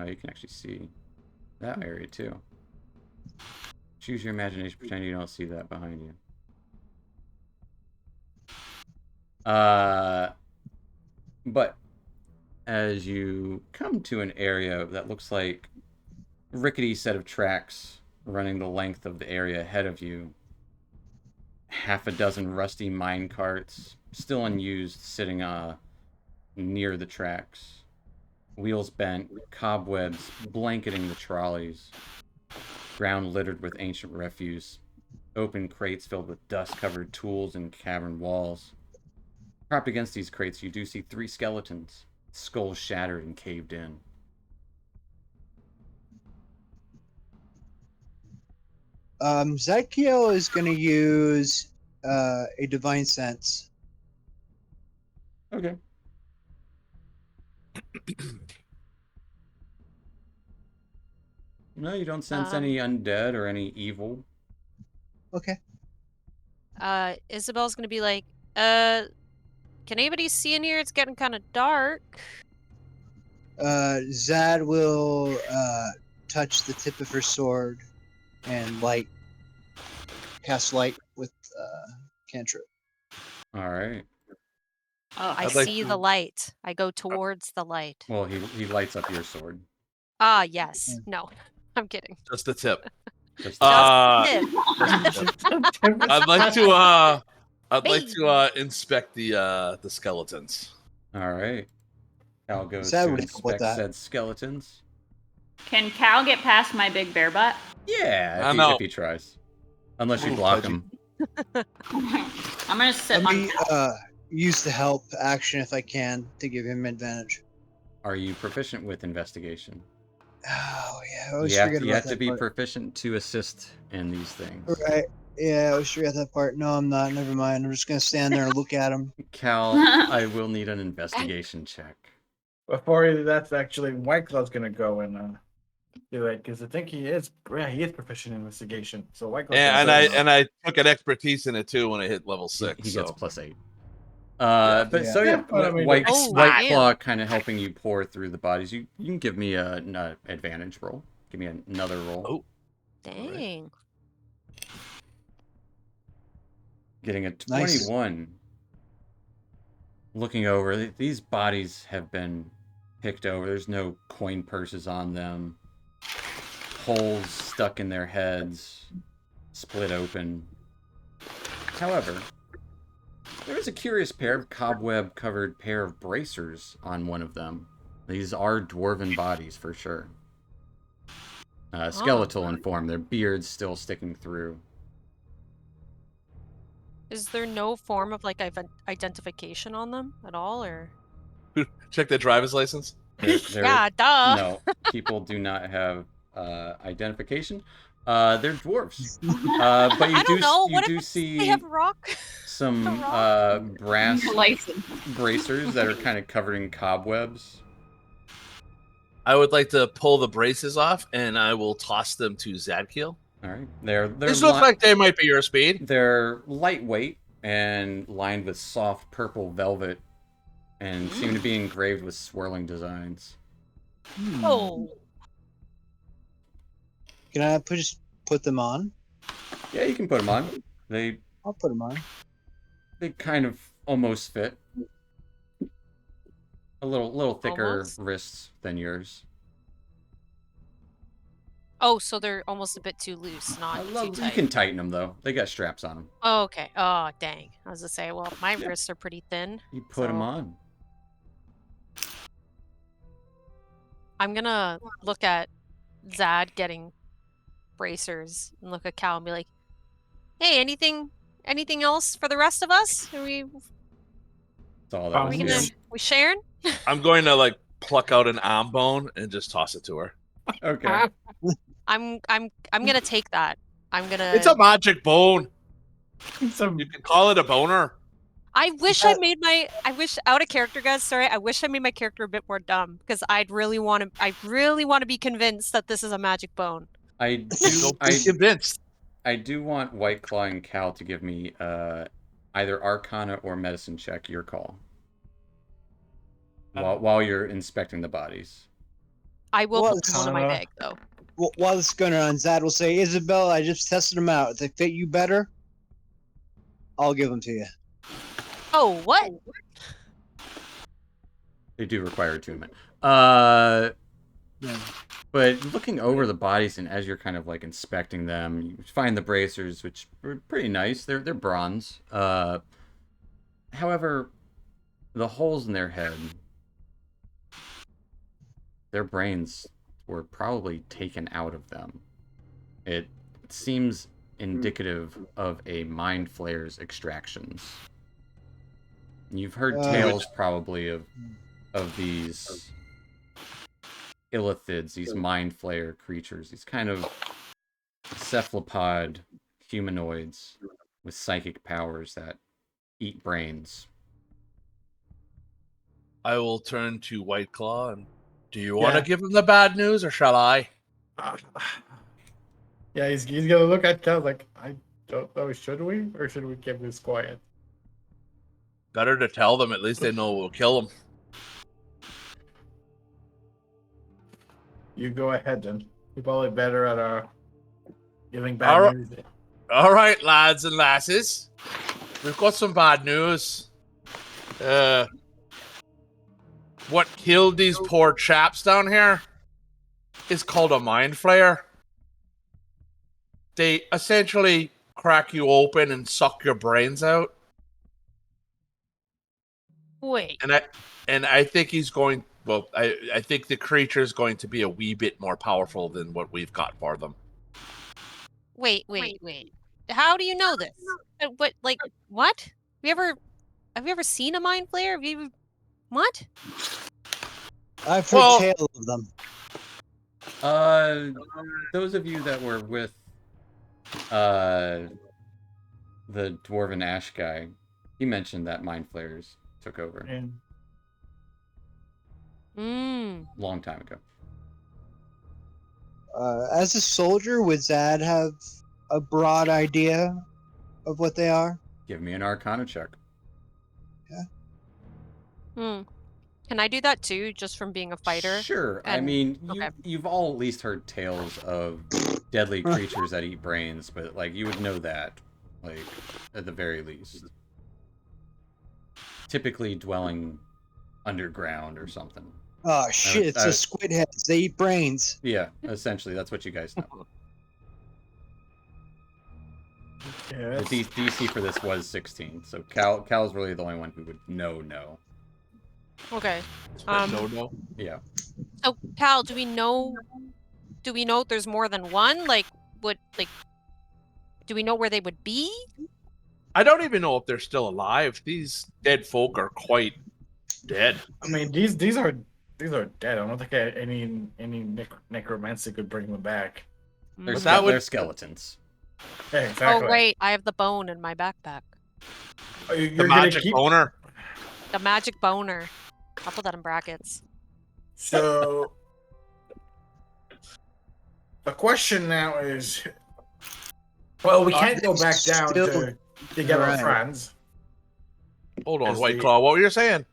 you can actually see that area too. Choose your imagination, pretend you don't see that behind you. But as you come to an area that looks like a rickety set of tracks running the length of the area ahead of you, half a dozen rusty mine carts, still unused, sitting near the tracks. Wheels bent, cobwebs blanketing the trolleys. Ground littered with ancient refuse. Open crates filled with dust-covered tools and cavern walls. Propped against these crates, you do see 3 skeletons, skulls shattered and caved in. Zykiel is going to use a divine sense. Okay. No, you don't sense any undead or any evil. Okay. Isabel's gonna be like, can anybody see in here? It's getting kind of dark. Zad will touch the tip of her sword and cast light with cantrip. All right. I I'd like see to- the light. I go towards the light. Well, he lights up your sword. Ah, yes. No, I'm kidding. Just the tip. Just Just I'd like to inspect the skeletons. all right. Cal goes Zad to would help with inspect that. said skeletons. Can Cal get past my big bear butt? Yeah, I know. if he tries. Unless you Ooh, block Pudgy. him. I'm gonna sit Let on me use the help action if I can to give him advantage. Are you proficient with investigation? Oh yeah, I always You have, forget you about have that to be part. proficient to assist in these things. Right. Yeah, I always forget that part. No, I'm not. Never mind. I'm just gonna stand there and look at him. Cal, I will need an investigation check. Before that's actually White Claw's gonna go and do it because I think he is proficient in investigation. So White Claw. And I took an expertise in it too when I hit level 6. He gets so. +8. Yeah. But so Yeah, yeah, but I mean, White, Oh, White damn. Claw kind of helping you pour through the bodies. You can give me an advantage roll. Give me another roll. Oh. Dang. Getting a Nice. 21. Looking over, these bodies have been picked over. There's no coin purses on them. Holes stuck in their heads, split open. However, there is a curious pair of cobweb-covered pair of bracers on one of them. These are dwarven bodies for sure. Skeletal in form, their beards still sticking through. Is there no form of like identification on them at all, or? Check their driver's license. Yeah, duh. No, people do not have identification. They're dwarves. But you I don't know. you What do if see they have rock? some brass License. bracers that are kind of covered in cobwebs. I would like to pull the braces off, and I will toss them to Zadkiel. All right, they're These look like they might be your speed. They're lightweight and lined with soft purple velvet, and seem to be engraved with swirling designs. Oh. Can I just put them on? Yeah, you can put them on. I'll put them on. They kind of almost fit. A little thicker Almost? wrists than yours. Oh, so they're almost a bit too loose, not too You tight. can tighten them though. They got straps on them. Oh, okay. Oh, dang. I was gonna say, well, my wrists are pretty thin. You put them so on. I'm gonna look at Zad getting bracers and look at Cal and be like, "Hey, anything else for the rest of us? Are we That's all that was. Yeah. we sharing?" I'm going to like pluck out an arm bone and just toss it to her. Okay. I'm gonna take that. I'm gonna. It's a magic bone. Some You can call it a boner. I wish I made my. I wish out of character, guys. Sorry, I wish I made my character a bit more dumb because I'd really want to. I really want to be convinced that this is a magic bone. I do. Don't be convinced. I do want White Claw and Cal to give me either Arcana or Medicine check. Your call. While you're inspecting the bodies. I will Well, put one in my Arcana. bag though. While this is going on, Zad will say, Isabel, I just tested them out. If they fit you better, I'll give them to you. Oh, what? They do require attunement. But looking over the bodies and as you're kind of like inspecting them, you find the bracers, which are pretty nice. They're bronze. However, the holes in their head, their brains were probably taken out of them. It seems indicative of a mind flayer's extractions. You've heard tales probably of these illithids, these mind flayer creatures, these kind of cephalopod humanoids with psychic powers that eat brains. I will turn to White Claw and do you want to give him the bad news or shall I? Yeah, he's gonna look at Cal like, I don't know, should we? Or should we keep this quiet? Better to tell them, at least they know we'll kill them. You go ahead then. You're probably better at giving All bad right. news. All right, lads and lasses. We've got some bad news. What killed these poor chaps down here is called a mind flayer. They essentially crack you open and suck your brains out. Wait. And I think he's going. Well, I think the creature is going to be a wee bit more powerful than what we've got for them. Wait. How do you know this? What? Like what? Have you ever seen a mind flayer? Have you? What? I've heard Well- tale of them. Those of you that were with the dwarven ash guy, he mentioned that mind flayers took over And long time ago. As a soldier, would Zad have a broad idea of what they are? Give me an Arcana check. Can I do that too, just from being a fighter? Sure. I And- mean, okay. you've all at least heard tales of deadly creatures that eat brains, but like you would know that, like at the very least. Typically dwelling underground or something. Oh shit! It's the squid heads. They eat brains. Yeah, essentially that's what you guys know. yeah, The DC for this was 16, so Cal's really the only one who would know. Okay. No. Yeah. So Cal, do we know if there's more than one? Like, do we know where they would be? I don't even know if they're still alive. These dead folk are quite dead. I mean, these are dead. I don't think any necromancy could bring them back. They're, But that would- they're skeletons. Yeah, Oh exactly. right, I have the bone in my backpack. Oh, The you're gonna magic keep. boner. The magic boner. I'll put that in brackets. So the question now is, well, we Are can't they go back down still- to get our Right. friends. Hold on, As White the- Claw. What were you saying?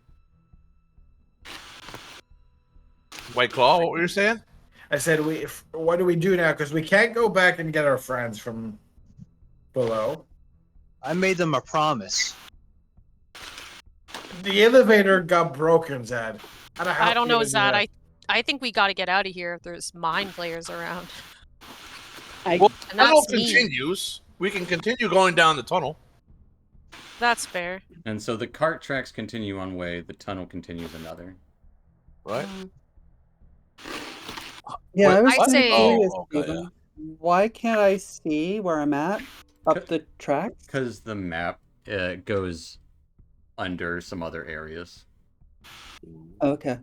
White Claw, what were you saying? I said, what do we do now? Because we can't go back and get our friends from below. I made them a promise. The elevator got broken, Zed. I don't know, Zad. Zad. I think we got to get out of here if there's mind players around. Well, And the tunnel that's me. continues. We can continue going down the tunnel. That's fair. And so the cart tracks continue one way, the tunnel continues another. Right? Yeah, What- I was I'd kind of say- curious, Oh, okay, Steven. Why can't I see where I'm at up the tracks? Because the map goes under some other areas. Okay.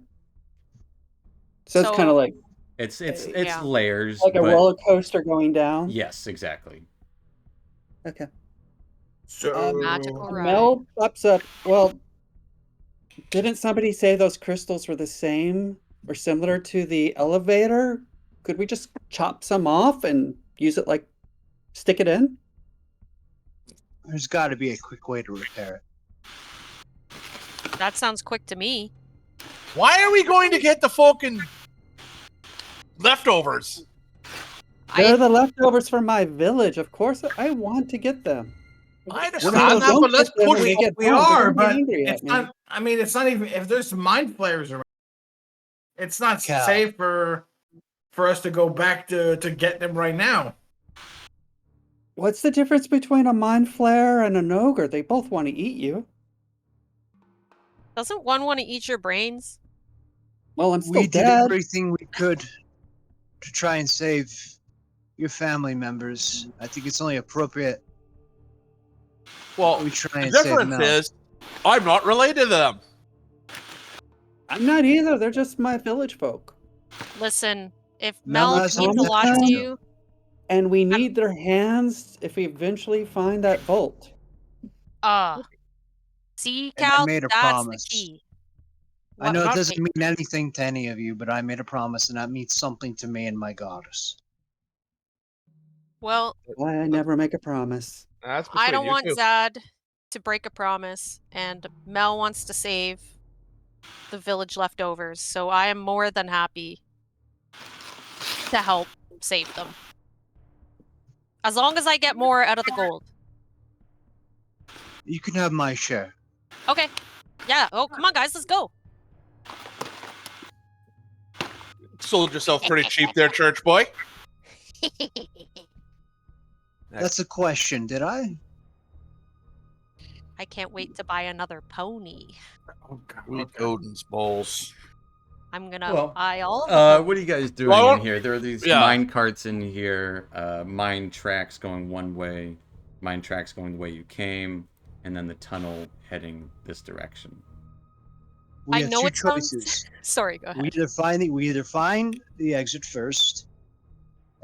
So it's So- kind of like It's Yeah. layers. a but roller coaster going down. yes, exactly. Okay. So Magical ride. Mel pops up. Well, didn't somebody say those crystals were the same or similar to the elevator? Could we just chop some off and use it like stick it in? There's got to be a quick way to repair it. That sounds quick to me. Why are we going to get the fucking leftovers? They're I, the leftovers from my village. Of course, I want to get them. I When understand people that, don't but let's get them push. when they get we home, they're are, gonna be but angry at it's me. not. I mean, it's not even if there's mind flayers around. It's not Cal. safe for us to go back to get them right now. What's the difference between a mind flare and an ogre? They both want to eat you. doesn't one want to eat your brains? Well, I'm still We did dead. everything we could to try and save your family members. I think it's only appropriate Well, we try the and save difference Mel. is I'm not related to them. I'm not either. They're just my village folk. Listen, if Mel Mel has means a one lot to down. you, And we need their hands if we eventually find that vault. see, And I Cal, made a that's promise. the key. I know What- it doesn't wait, mean anything to any of you, but I made a promise, and that means something to me and my goddess. Well, Why I never make a promise. That's I don't between you want two. Zad to break a promise, and Mel wants to save the village leftovers, so I am more than happy to help save them. As long as I get more out of the gold. You can have my share. Okay. Yeah. Oh, come on, guys. Let's go. Sold yourself pretty cheap there, church boy. That's a question, did I? I can't wait to buy another pony. Oh, God. We Okay. Odin's balls. I'm gonna Well, buy all of them. what are you guys doing Well, in here? There are these yeah. mine carts in here, mine tracks going one way, mine tracks going the way you came, and then the tunnel heading this direction. We I have know two it sounds- choices. Sorry, go ahead. We either find the exit first,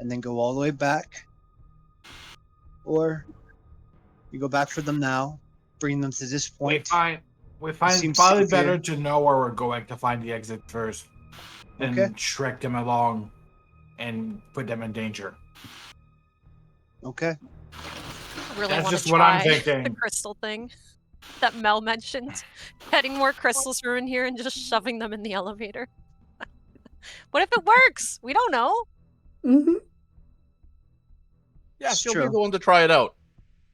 and then go all the way back, or you go back for them now, bring them to this We point. find seems probably safe here. better to know where we're going to find the exit first, than Okay. shrek them along and put them in danger. Okay. Really That's want just to what I'm try the thinking. crystal thing that Mel mentioned. Getting more crystals from in here and just shoving them in the elevator. What if it works? We don't know. Mm-hmm. Yeah, It's she'll be true. the one to try it out.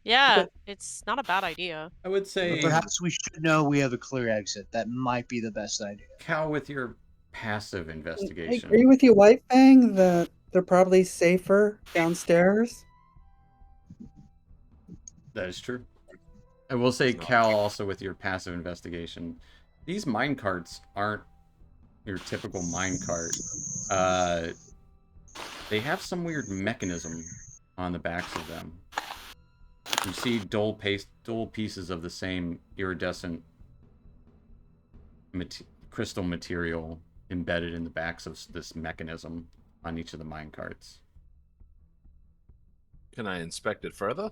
Yeah, it's not a bad idea. I would But say, perhaps we should know we have a clear exit. That might be the best idea. Cal, with your passive I investigation. agree with you, White Fang, that they're probably safer downstairs. That is true. I will say, Cal, also with your passive investigation, These mine carts aren't your typical mine cart. They have some weird mechanism on the backs of them. You see dull pieces of the same iridescent crystal material embedded in the backs of this mechanism on each of the mine carts. Can I inspect it further?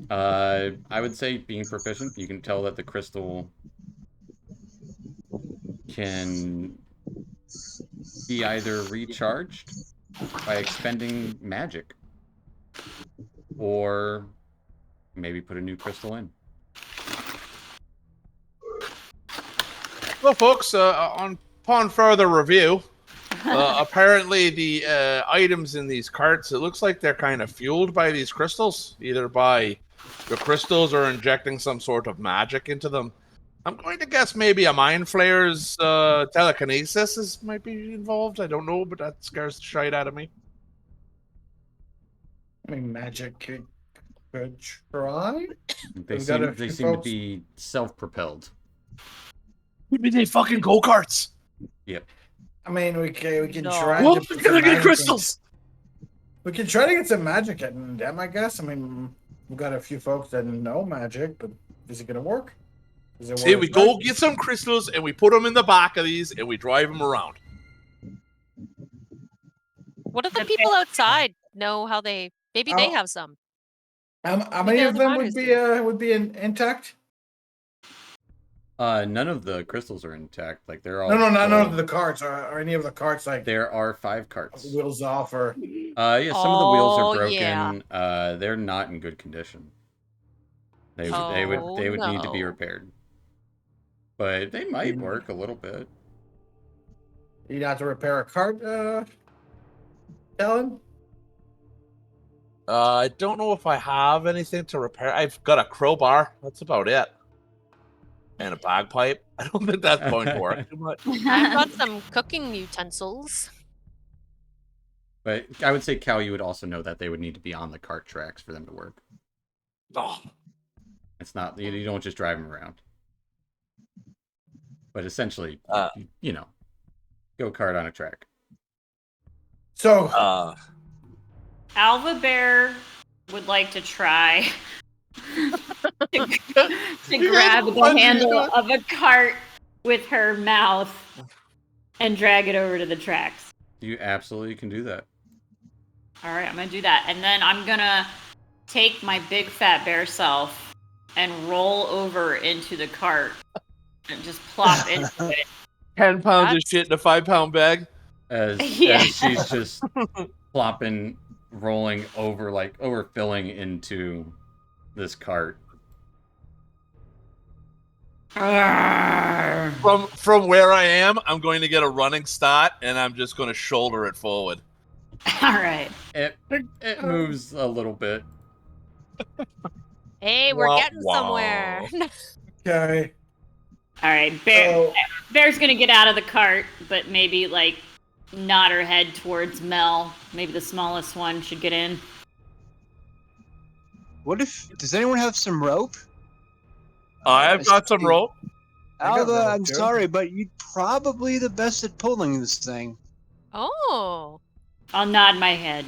I would say being proficient, you can tell that the crystal can be either recharged by expending magic, or maybe put a new crystal in. Well, folks, upon further review, apparently the items in these carts, it looks like they're kind of fueled by these crystals, either by the crystals or injecting some sort of magic into them. I'm going to guess maybe a mind flayer's telekinesis might be involved. I don't know, but that scares the shite out of me. I mean, magic could try. They We've got a seem few to folks- be self-propelled. Maybe they fucking go-karts. Yep. I mean, we can No. try Well, to we're put gonna some get magic crystals. We can try to get some magic in them, I guess. I mean, we've got a few folks that know magic, but is it gonna work? Is it See, worth we it? go get some crystals and we put them in the back of these and we drive them around. What if the people outside know how they? Maybe they have some. How Maybe many of other them miners would be intact? None of the crystals are intact. Like they're all. No, none gold. of the carts are any of the carts like There are 5 carts. wheels off or. Yeah, some of the wheels Oh, are broken. yeah. They're not in good condition. They Oh, would need to be no. repaired. But they might work a little bit. You'd have to repair a cart, Ellen? I don't know if I have anything to repair. I've got a crowbar. That's about it. And a bagpipe. I don't think that's going to work too much. I've got some cooking utensils. But I would say, Cal, you would also know that they would need to be on the cart tracks for them to work. Oh, It's not, you don't just drive them around. But essentially, you know, go kart on a track. So, Alva Bear would like to try to grab the handle of a cart with her mouth and drag it over to the tracks. You absolutely can do that. All right, I'm gonna do that, and then I'm gonna take my big fat bear self and roll over into the cart and just plop into it. 10 pounds of That's- shit in a 5-pound bag. As Yeah. she's just flopping, rolling over, like overfilling into this cart. From where I am, I'm going to get a running start, and I'm just going to shoulder it forward. All right. It moves a little bit. Hey, we're Wah, getting wah. somewhere. okay. All right, Bear's gonna get out of the cart, but maybe like nod her head towards Mel. Maybe the smallest one should get in. What if? Does anyone have some rope? I've got some rope. I got Alva, rope, I'm too. sorry, but you're probably the best at pulling this thing. Oh. I'll nod my head.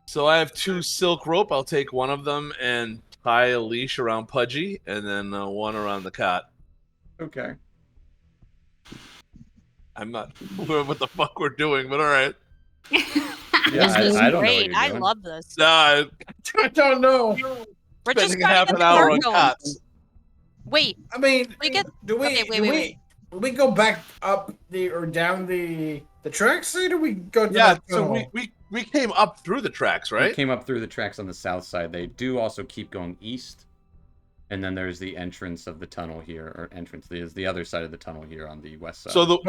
So I have 2 silk rope. I'll take one of them and tie a leash around Pudgy, and then one around the cat. Okay. I'm not sure what the fuck we're doing, but all right. Yeah, This is I don't know what great. you're I doing. love this. Nah, I don't know. We're just spending trying half to an get the hour cart on going. cats. Wait, I mean, We get- do we? okay, wait, do wait, we? wait. Do we go back up or down the tracks, or do we go? To Yeah, the so tunnel? we came up through the tracks, They right? came up through the tracks on the south side. They do also keep going east. And then there's the entrance of the tunnel here, or entrance is the other side of the tunnel here on the west side. So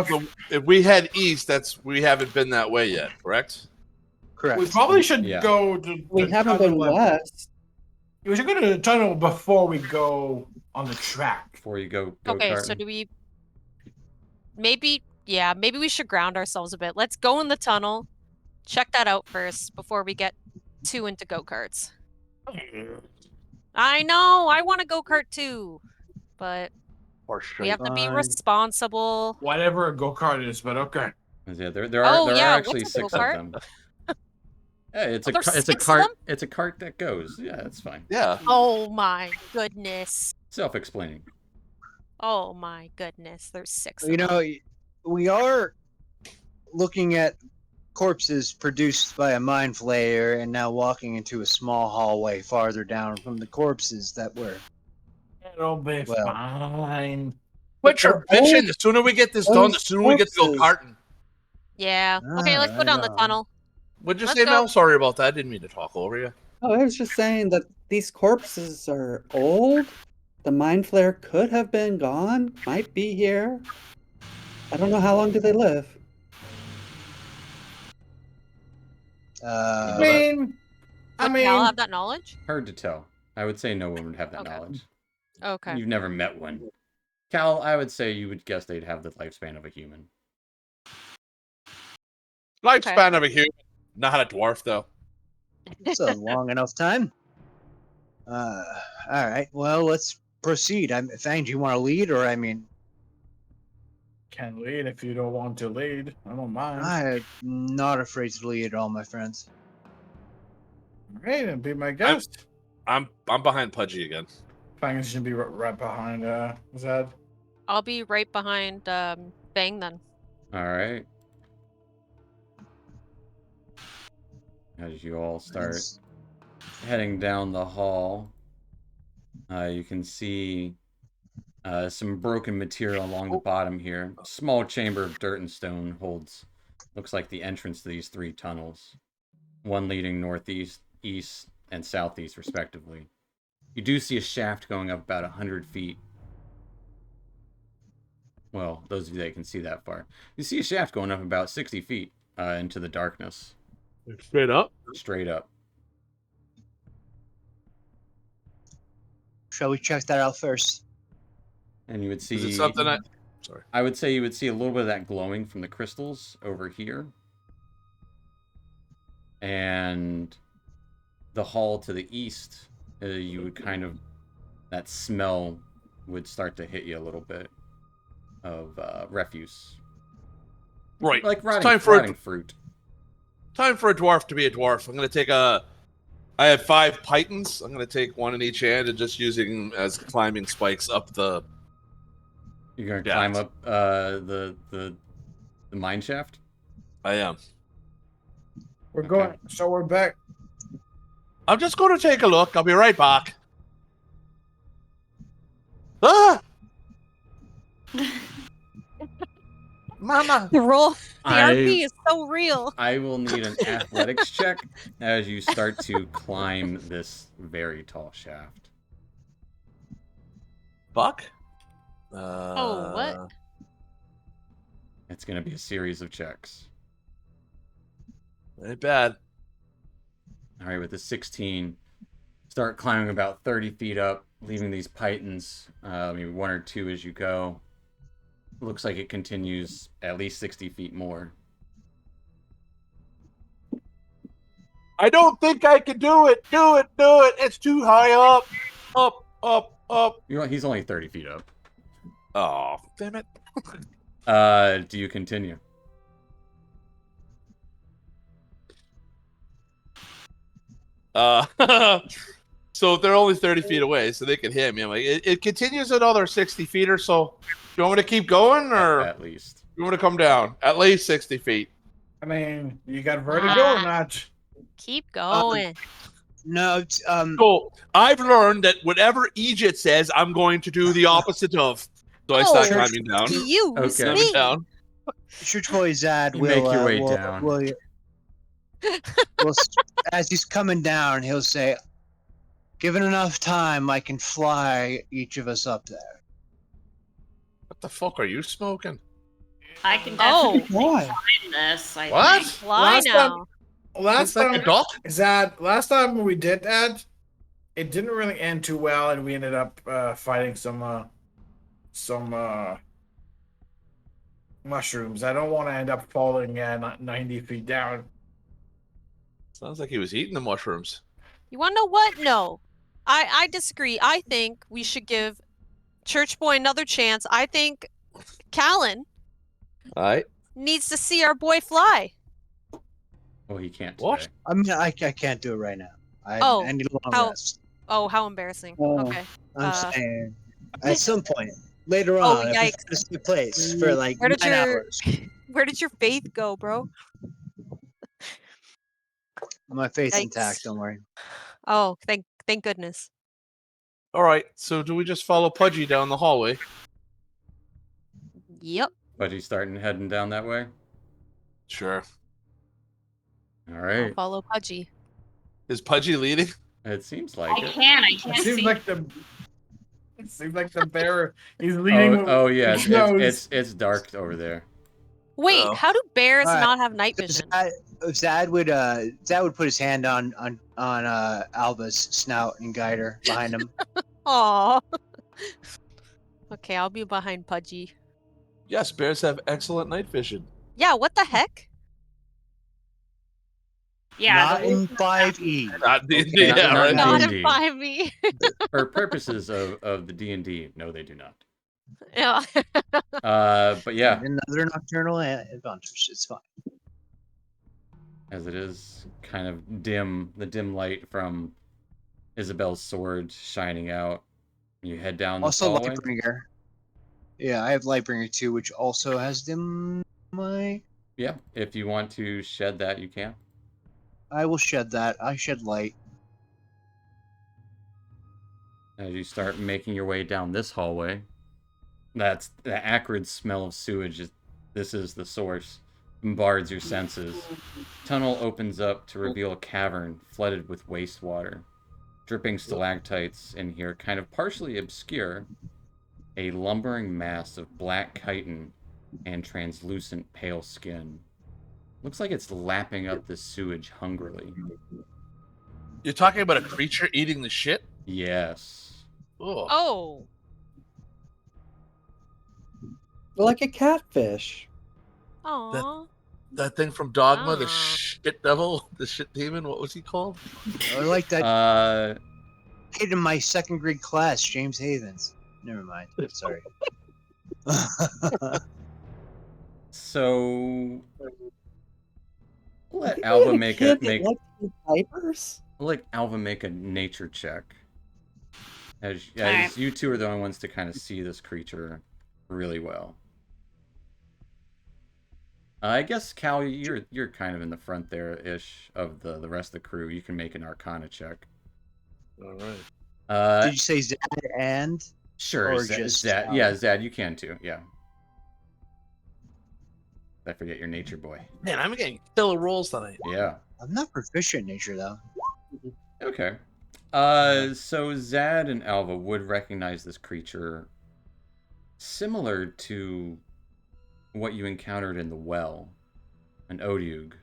if we head east, we haven't been that way yet, correct? Correct. We probably should Yeah. go to. We the haven't been tunnel. west. We should go to the tunnel before we go on the track. before you go okay, karting. so do we maybe we should ground ourselves a bit. Let's go in the tunnel. Check that out first before we get too into go-karts. I know, I want a go-kart too. but Or we straight. have to be Fine. responsible. Whatever a go-kart is, but okay. Yeah, there Oh, are yeah, actually what's a 6 of go-kart? them. Yeah, it's Oh, a there's it's a 6 of them? cart. It's a cart that goes. Yeah, it's fine. Yeah. Oh my goodness. Self-explaining. Oh my goodness. There's 6 You of them. know, we are looking at corpses produced by a mind flayer and now walking into a small hallway farther down from the corpses that were. It'll be Well- fine. Quit your They're bitching. old. The sooner we get this done, the Those sooner we get to go corpses. karting. Yeah. Okay, let's go down the Alright, tunnel. What'd you Let's say, go. Mel? Sorry about that. I didn't mean to talk over you. Oh, I was just saying that these corpses are old. The mind flare could have been gone, might be here. I don't know how long do they live. I Well, mean, Would Cal have that knowledge? Hard to tell. I would say no one would have that Okay. knowledge. Okay. You've never met one. Cal, I would say you would guess they'd have the lifespan of a human. lifespan of a human, not a dwarf, though. it's a long enough time. All right. Well, let's proceed. Fang, do you want to lead, or can lead if you don't want to lead. I don't mind. I'm not afraid to lead at all, my friends. Hey, then be my guest. I'm behind Pudgy again. Fang should be right behind Zed. I'll be right behind Bang then. All right. As you all start It's- heading down the hall, you can see some broken material along the bottom here. A small chamber of dirt and stone holds, looks like the entrance to these 3 tunnels, one leading northeast, east, and southeast, respectively. You do see a shaft going up about 100 feet. Well, those of you that can see that far. You see a shaft going up about 60 feet into the darkness. Straight up. Straight up. Shall we check that out first? And you would see... Is it something I... Sorry. I would say you would see a little bit of that glowing from the crystals over here. And the hall to the east, you would kind of... That smell would start to hit you a little bit of refuse. Right. Like It's rotting fruit. Time for a dwarf to be a dwarf. I'm going to take I have 5 pythons. I'm going to take 1 in each hand and just using them as climbing spikes up the... You're going to Yeah. climb up the mine shaft? I am. We're Okay. going. So we're back. I'm just going to take a look. I'll be right back. Ah! Mama! The roll, the I- RP is so real. I will need an athletics check as you start to climb this very tall shaft. Buck? Oh, what? It's going to be a series of checks. Ain't bad. All right, with the 16, start climbing about 30 feet up, leaving these pythons, maybe 1 or 2 as you go. Looks like it continues at least 60 feet more. I don't think I can do it. Do it. It's too high up. Up. You know, he's only 30 feet up. Oh, damn it. Do you continue? So they're only 30 feet away, so they can hit me. I'm like, it continues another 60 feet or so. Do you want me to keep going, or At least. you want me to come down? At least 60 feet. I mean, you got vertigo or not? Keep going. No, So I've learned that whatever Egypt says, I'm going to do the opposite of. So I start Oh, climbing down. You Okay. Climbing me. down. truthfully, Zad You will make your way will- down. will- as he's coming down, he'll say, "Given enough time, I can fly each of us up there." What the fuck are you smoking? I can Oh. definitely Why? find this. I What? think. Fly Last now. Last It's like a time, duck? Zad, last time when we did that, it didn't really end too well, and we ended up fighting some mushrooms. I don't want to end up falling 90 feet down. Sounds like he was eating the mushrooms. You want to know what? No. I disagree. I think we should give Church boy, another chance. I think Callan All right. needs to see our boy fly. Oh, he can't What? today. I mean, I can't do it right now. I Oh, need a long how- rest. Oh, how embarrassing. Oh. Okay. I'm saying at some point later Oh, on, if we yikes. find a safe place for like Where did 9 your hours, Where did your faith go, bro? my faith's Yikes. intact. Don't worry. Oh, thank goodness. All right. So do we just follow Pudgy down the hallway? Yep. But he's heading down that way. Sure. All I'll right. follow Pudgy. Is Pudgy leading? It seems like it. I can't It seems see. like the. It seems like the bear. He's leading. Oh yeah, his nose. it's dark over there. Wait, Oh. how do bears Alright, not have night vision? Zad would put his hand on Alva's snout and guide her behind him. Aw. Okay, I'll be behind Pudgy. Yes, bears have excellent night vision. Yeah, what the heck? Yeah, Not the in wolf- 5e. Not the Okay. yeah, Not right. in Not in D&D. 5e. For purposes of the D&D, no, they do not. Yeah. But yeah, Another nocturnal adventures. It's fine. as it is kind of dim, the dim light from Isabel's sword shining out. You head down this Also, hallway. Lightbringer. Yeah, I have Lightbringer too, which also has dim light. Yeah, if you want to shed that, you can. I will shed that. I shed light. As you start making your way down this hallway, that's the acrid smell of sewage. This is the source. Bombards your senses. Tunnel opens up to reveal a cavern flooded with wastewater. Dripping stalactites in here kind of partially obscure a lumbering mass of black chitin and translucent pale skin. Looks like it's lapping up the sewage hungrily. You're talking about a creature eating the shit? Yes. Oh. Oh. Like a catfish. Aw. That thing from Dogma, the Ah. shit devil, the shit demon, what was he called? I like that Uh, kid in my second grade class, James Havens. Never mind. Sorry. so let Think we Alva had a make kid that liked to eat diapers? let Alva make a nature check. As Alright. you two are the only ones to kind of see this creature really well. I guess Cal, you're kind of in the front there ish of the rest of the crew. You can make an Arcana check. All right. Did you say Zad and? Sure, or Zad, just Zad. Alva? Yeah, Zad, you can too. Yeah. I forget your nature boy. Man, I'm getting killer rolls tonight. Yeah. I'm not proficient in nature though. Okay. So Zad and Alva would recognize this creature similar to what you encountered in the well, an Odiug.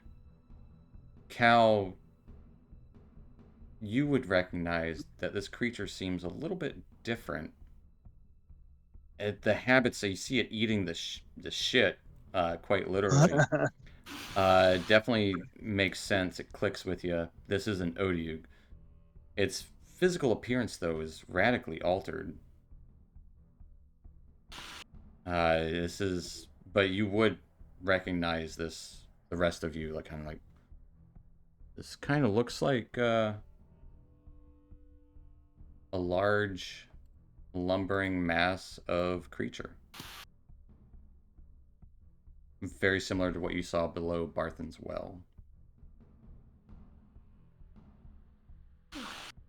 Cal, you would recognize that this creature seems a little bit different. The habits, so you see it eating the shit, quite literally. Definitely makes sense. It clicks with you. This is an Odiug. Its physical appearance, though, is radically altered. But you would recognize this. The rest of you, like, kind of like, this kind of looks like a large, lumbering mass of creature. Very similar to what you saw below Barthen's well.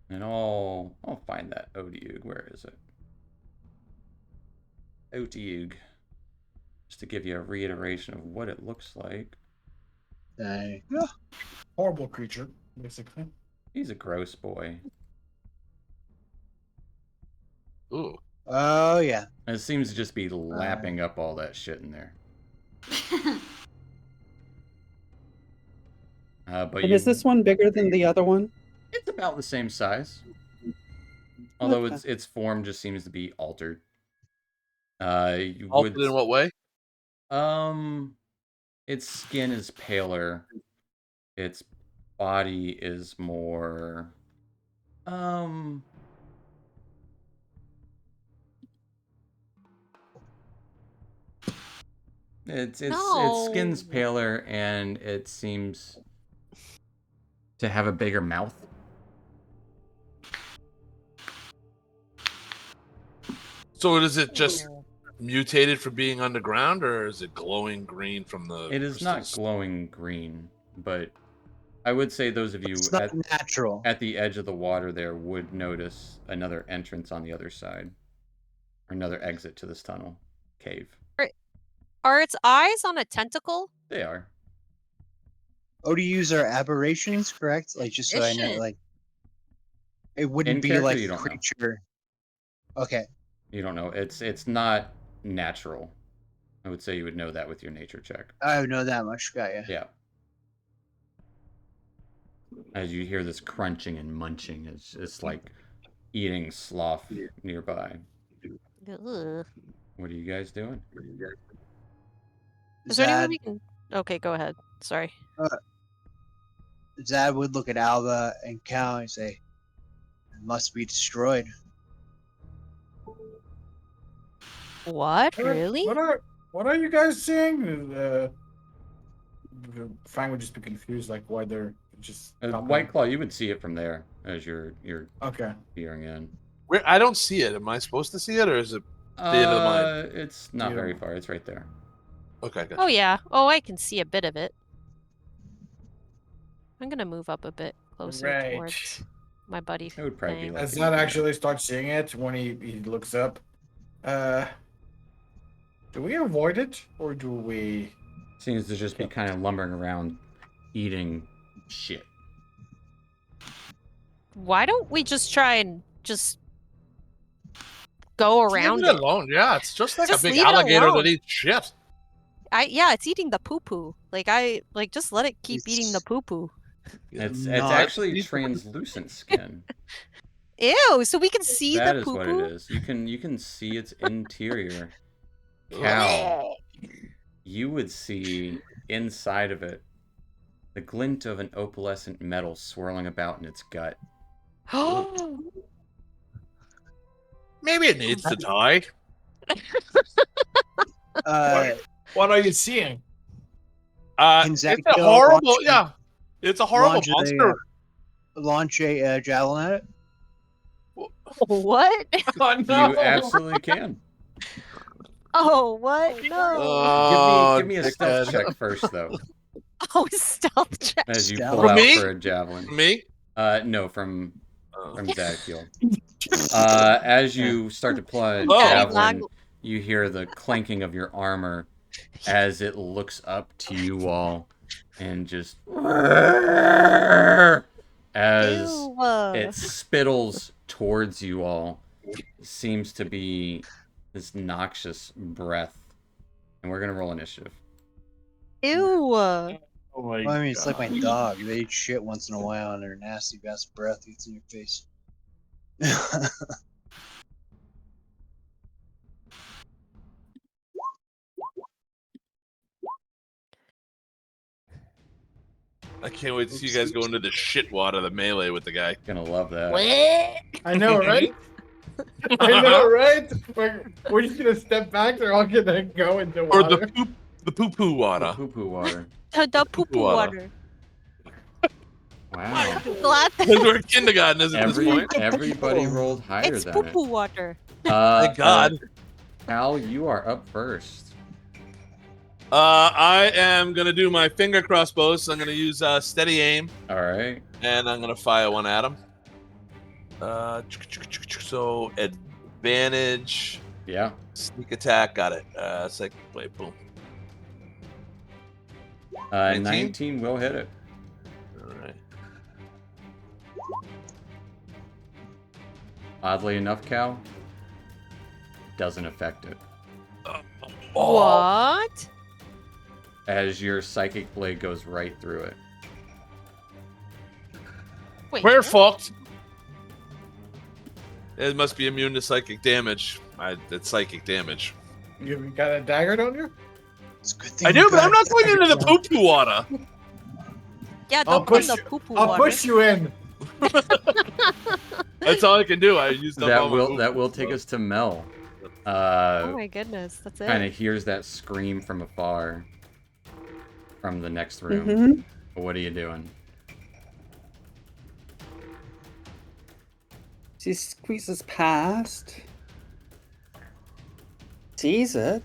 And I'll find that Odiug. Where is it? Odiug. Just to give you a reiteration of what it looks like. Horrible creature, basically. He's a gross boy. Ooh. Oh yeah. And it seems to just be lapping up all that shit in there. But And is this one bigger than the other one? It's about the same size. Although Okay. its form just seems to be altered. You Altered in what way? Its skin is paler. Its body is more Its No. skin's paler and it seems to have a bigger mouth. So is it just mutated from being underground, or is it glowing green from the? It is not crystals? glowing green, but I would say those of you It's not natural. at the edge of the water there would notice another entrance on the other side, or another exit to this tunnel cave. Are its eyes on a tentacle? They are. ODUs are aberrations, correct? Like, just so I know, Efficient. like, it wouldn't In be character, like you a don't know. creature. Okay. You don't know. It's not natural. I would say you would know that with your nature check. I don't know that much. Got ya. Yeah. As you hear this crunching and munching, it's like eating sloth nearby. Ugh. What are you guys doing? Is there any way Zad, we can? Okay, go ahead. Sorry. Zad would look at Alva and Cal and say, "It must be destroyed." What? Really? What are you guys seeing? Frank would just be confused, like why they're just stopping. White Claw, you would see it from there as you're Okay. peering in. I don't see it. Am I supposed to see it, or is it the end of the mine? It's not very far. It's right there. Okay, good. Oh yeah. Oh, I can see a bit of it. I'm gonna move up a bit closer Right. towards my buddy. It would probably be thing. like As an that easy- actually starts seeing it when he looks up, do we avoid it or do we? Seems to just be kind of lumbering around, eating shit. Why don't we just try and just go around Leave it it? alone. Yeah, it's just like Just a big leave it alligator alone. that eats shit. Yeah, it's eating the poo poo. Like just let it keep eating the It's- poo poo. It's Not- actually translucent skin. Ew, so we can see That the is poo what poo. it is. You can see its interior. Cal, you would see inside of it the glint of an opalescent metal swirling about in its gut. Maybe it needs to die. What are you seeing? Can It's Zach a kill horrible. launch- Yeah, it's a horrible launch monster. launch a javelin at it. What? Oh no! You absolutely can. Oh, what? No. Oh, Give me a stealth dickhead. check first, though, Oh, stealth check. as you Stealth. pull From out me? for a javelin. Me? No, from Oh. Zadkiel. As you start to pull out a Oh. javelin, you hear the clanking of your armor as it looks up to you all and just as Ew. it spittles towards you all. Seems to be this noxious breath. And we're gonna roll initiative. Ew. Oh my Well, I mean, it's like my dog. They eat shit once in a while, and their nasty best breath gets in your face. I can't wait to see you guys go into the shit water, the melee with the guy. Gonna love that. I know, right? I know, right? We're just gonna step back. They're all gonna go into Or water. the poo poo water. Poo poo water. The poo poo water. water. Wow. Glad that Because we're kindergartners at this point. Everybody rolled higher it's than poo it. poo water. Thank God. Cal, you are up first. I am gonna do my finger crossbows. So I'm gonna use steady aim, All right. and I'm gonna fire one at him. So advantage, Yeah. sneak attack, got it. Second play, boom. 19 will hit it. All right. Oddly enough, Cal, doesn't affect it. What? As your psychic blade goes right through it. Wait. We're what? fucked. It must be immune to psychic damage. It's psychic damage. You got a dagger, don't you? It's a good thing I you do, but got I'm not it. going into the poo poo water. Yeah, I'll don't put push the you- poo poo I'll water. push you in. That's all I can do. I used up all my That will take us to Mel. Oh my goodness, that's kind it. of hears that scream from afar from the next room. Mm-hmm. What are you doing? She squeezes past. Sees it.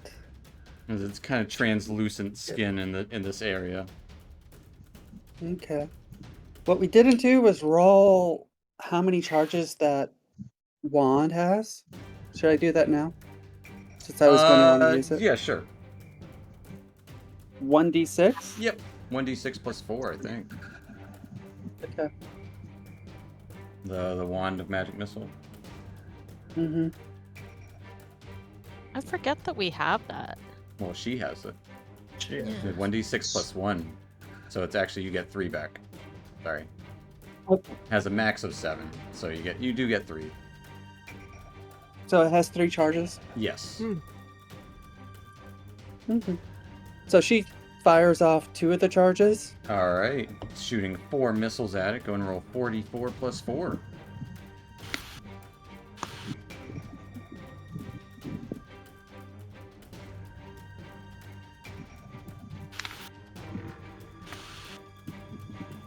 It's kind of translucent skin in this area. Okay. What we didn't do was roll how many charges that wand has. Should I do that now? Since I was going to want to use it. Yeah, sure. 1d6? Yep. 1d6 plus 4, I think. Okay. The wand of magic missile. Mm-hmm. I forget that we have that. Well, she has it. Yeah. 1d6 plus 1. So it's actually, you get 3 back. Sorry. Okay. Has a max of 7. So you do get 3. So it has 3 charges? Yes. Mm-hmm. So she fires off 2 of the charges. Alright. Shooting 4 missiles at it. Go and roll 44 plus 4.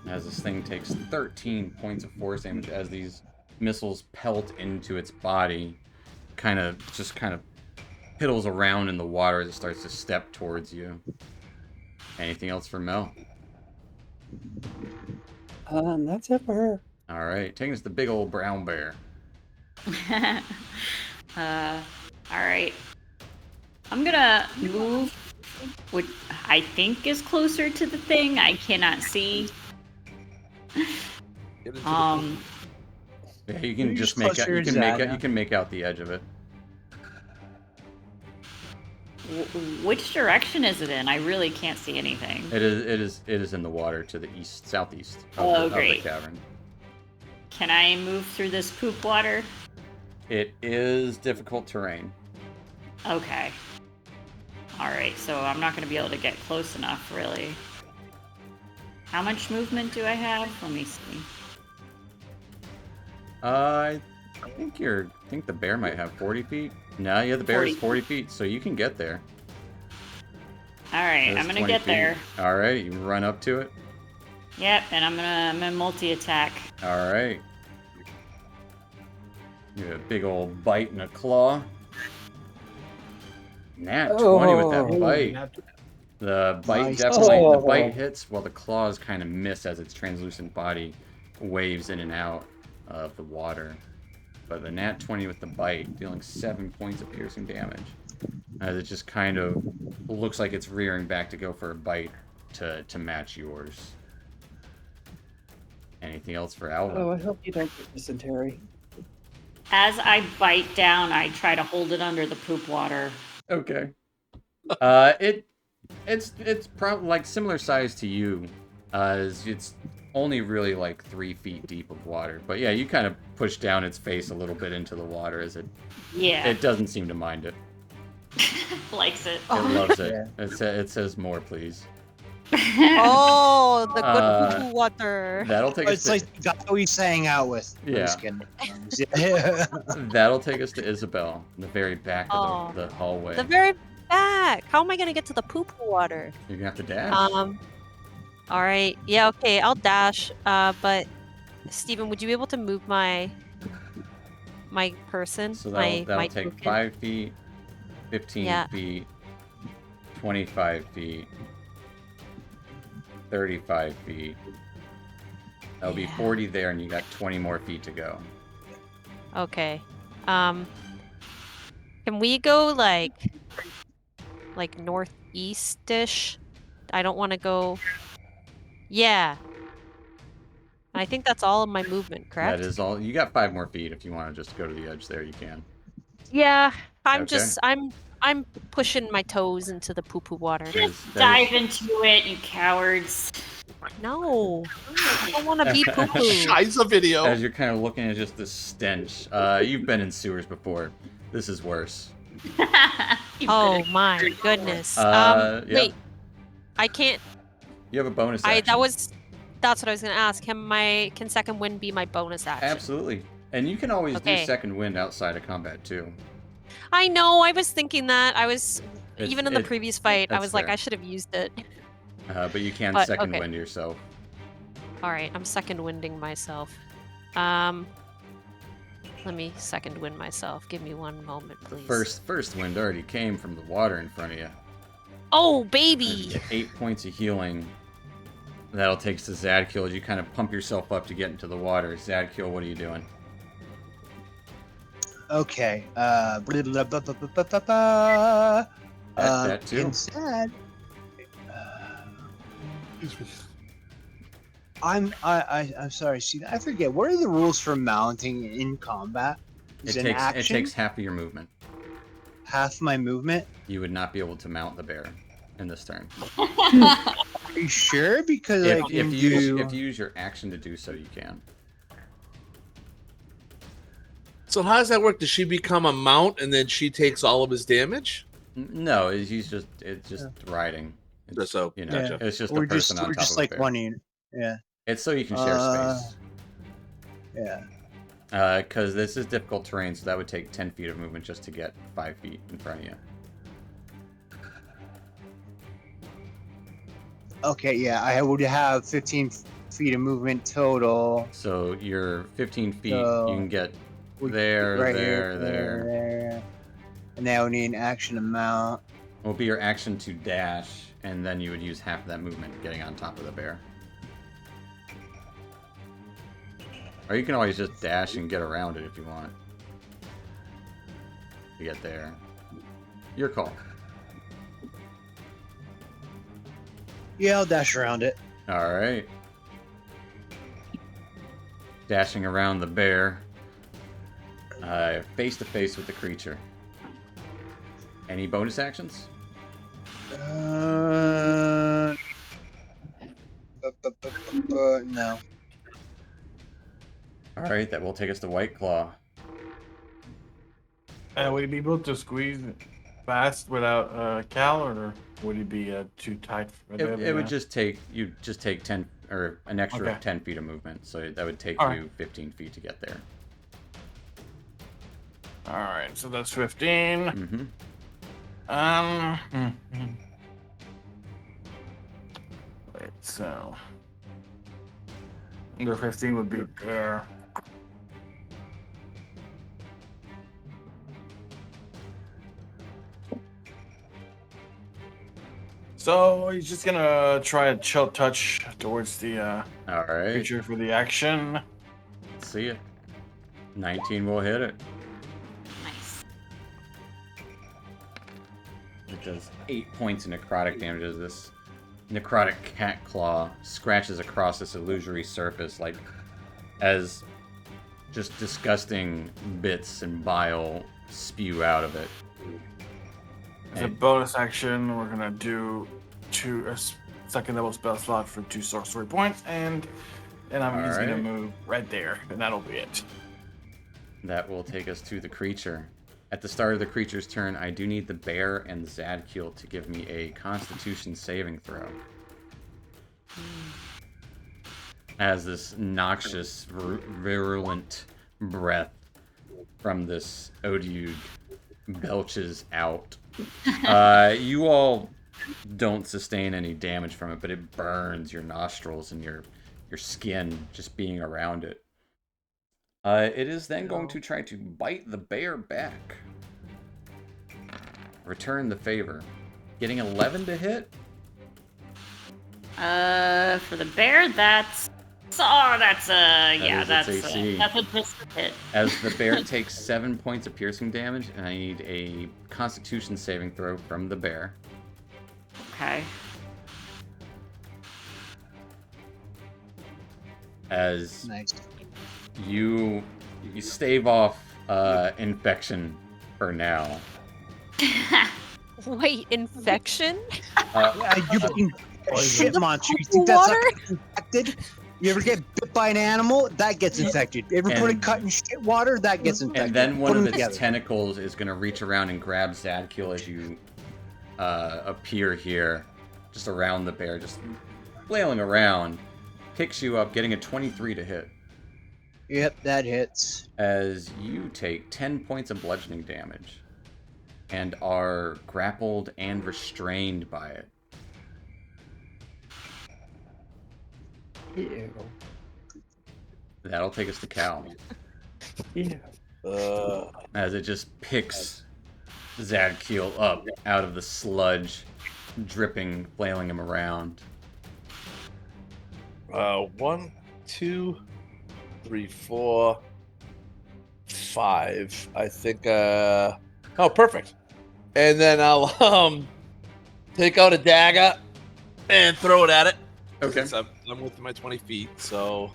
As this thing takes 13 points of force damage as these missiles pelt into its body, kind of piddles around in the water as it starts to step towards you. Anything else for Mel? That's it for her. All right, taking us the big old brown bear. All right. I'm gonna move, which I think is closer to the thing. I cannot see. Yeah, you can You're just just make out. closer You to can make out. Zana. You can make out the edge of it. Which direction is it in? I really can't see anything. It is in the water to the east, southeast Oh, of the great. cavern. Can I move through this poop water? It is difficult terrain. Okay. Alright, so I'm not going to be able to get close enough, really. How much movement do I have? Let me see. I think the bear might have 40 feet. No, yeah, the bear is 40 40 feet, so you can get there. Alright, That's I'm going 20 to get feet. there. All right, you run up to it. Yep, and I'm gonna multi-attack. All right. You have a big old bite and a claw. Nat 20 with that Oh. bite. The bite Nice. definitely, the Oh. bite hits while the claws kind of miss as its translucent body waves in and out of the water. But the nat 20 with the bite, dealing 7 points of piercing damage. As it just kind of looks like it's rearing back to go for a bite to match yours. Anything else for Alva? Oh, I hope you don't get dysentery. As I bite down, I try to hold it under the poop water. Okay. It's probably like similar size to you. It's only really like 3 feet deep of water. But yeah, you kind of push down its face a little bit into the water as it Yeah, doesn't seem to mind it. likes it. It loves it. It says more, please. Oh, the good Uh, poo-poo water. That'll take us It's to, like the guy we sang out with. I'm just Yeah. kidding. Yeah. that'll take us to Isabel, in the very back Oh. of the hallway. The very back. How am I gonna get to the poo-poo water? You're gonna have to dash. All right. Yeah. Okay. I'll dash. But Steven, would you be able to move my person? So my that'll take token? 5 feet, 15 Yeah. feet, 25 feet, 35 feet. That'll be Yeah. 40 there, and you got 20 more feet to go. Okay. Can we go like northeast-ish? I don't want to go. Yeah. I think that's all of my movement, correct? That is all. You got 5 more feet. If you want to just go to the edge there, you can. Yeah. Okay. I'm pushing my toes into the poo-poo water. Just dive into it, you cowards. No. I don't want to be poo-poo. Shiza video. As you're kind of looking at just the stench, you've been in sewers before. This is worse. You Oh better- my goodness. Yeah. Wait. I can't. You have a bonus action. That's what I was gonna ask. Can second wind be my bonus action? Absolutely. And you can always do Okay. second wind outside of combat too. I know. I was thinking that. I was even in the It- previous fight. I that's was like, fair. I should have used it. But you can But, second okay. wind yourself. All right, I'm second winding myself. Let me second wind myself. Give me one moment, please. First wind already came from the water in front of you. Oh, You baby! get 8 points of healing. That'll take to Zadkiel as you kind of pump yourself up to get into the water. Zadkiel, what are you doing? Okay. Blah, blah, blah, blah, blah, blah, blah. That too. Can Sad. I'm sorry. See, I forget. What are the rules for mounting in combat? Is It an takes action half of your movement. half my movement? You would not be able to mount the bear in this turn. Are you sure? Because I If can you do. use your action to do so, you can. So how does that work? Does she become a mount and then she takes all of his damage? No, it's just riding. It's, Just so- you know, Yeah. it's just a We're person just on we're top just of a like bear. one unit. Yeah. It's so you can share space. Yeah. Because this is difficult terrain, so that would take 10 feet of movement just to get 5 feet in front of you. Okay. Yeah. I would have 15 feet of movement total. So you're 15 feet. So, You can get We- there, right there, here, there. there. And now we need an action amount. It will be your action to dash, and then you would use half of that movement getting on top of the bear. Or you can always just dash and get around it if you want. To get there. Your call. Yeah, I'll dash around it. Alright. Dashing around the bear. Face to face with the creature. Any bonus actions? No. Alright, that will take us to White Claw. Would he be able to squeeze fast without Cal, or would he be too tight for them? It would just take 10 or an extra Okay. 10 feet of movement, so that would take All you right. 15 feet to get there. All right, so that's 15. Mm-hmm. Wait, so under 15 would be there. So he's just gonna try a chill touch towards the All right. creature for the action. See it. 19 will hit it. Nice. It does 8 points of necrotic damage as this necrotic cat claw scratches across this illusory surface, like as just disgusting bits and bile spew out of it. As a bonus action, we're gonna do second level spell slot for 2 sorcery points, and I'm just gonna Alright. move right there, and that'll be it. That will take us to the creature. At the start of the creature's turn, I do need the bear and Zadkiel to give me a Constitution saving throw. As this noxious, virulent breath from this Odiug belches out. You all don't sustain any damage from it, but it burns your nostrils and your skin just being around it. It is then going to try to bite the bear back. Return the favor. Getting 11 to hit? For the bear, that's is its AC. that's a distant hit. As the bear takes 7 points of piercing damage, and I need a Constitution saving throw from the bear. Okay. As Nice. you stave off infection for now. Wait, infection? Yeah, you fucking shit The monster. You pool think that's water? not infected? You ever get bit by an animal? That gets infected. You ever put a And- cut in shit water? That gets infected. And then one Put of them its together. tentacles is going to reach around and grab Zadkiel as you appear here, just around the bear, just flailing around. Picks you up, getting a 23 to hit. Yep, that hits. As you take 10 points of bludgeoning damage. and are grappled and restrained by it. Ew. That'll take us to Cal, Ew. as it just picks Zadkiel up out of the sludge, dripping, flailing him around. 1, 2, 3, 4, 5. I think. Oh, perfect. And then I'll take out a dagger and throw it at it. Okay. I'm within my 20 feet, so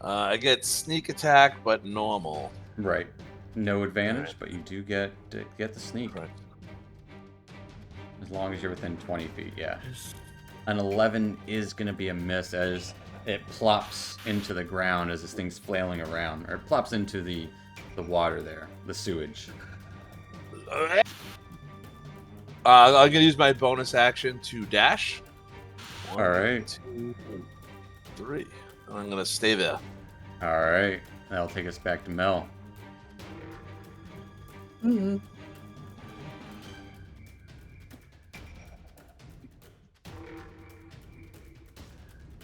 I get sneak attack, but normal. Right. No advantage, but you do get the sneak. Correct. As long as you're within 20 feet, yeah. An 11 is going to be a miss as it plops into the ground as this thing's flailing around. Or it plops into the water there, the sewage. I'm going to use my bonus action to dash. 1, All right. 2, 3. And I'm going to stay there. All right. That'll take us back to Mel. Mhm.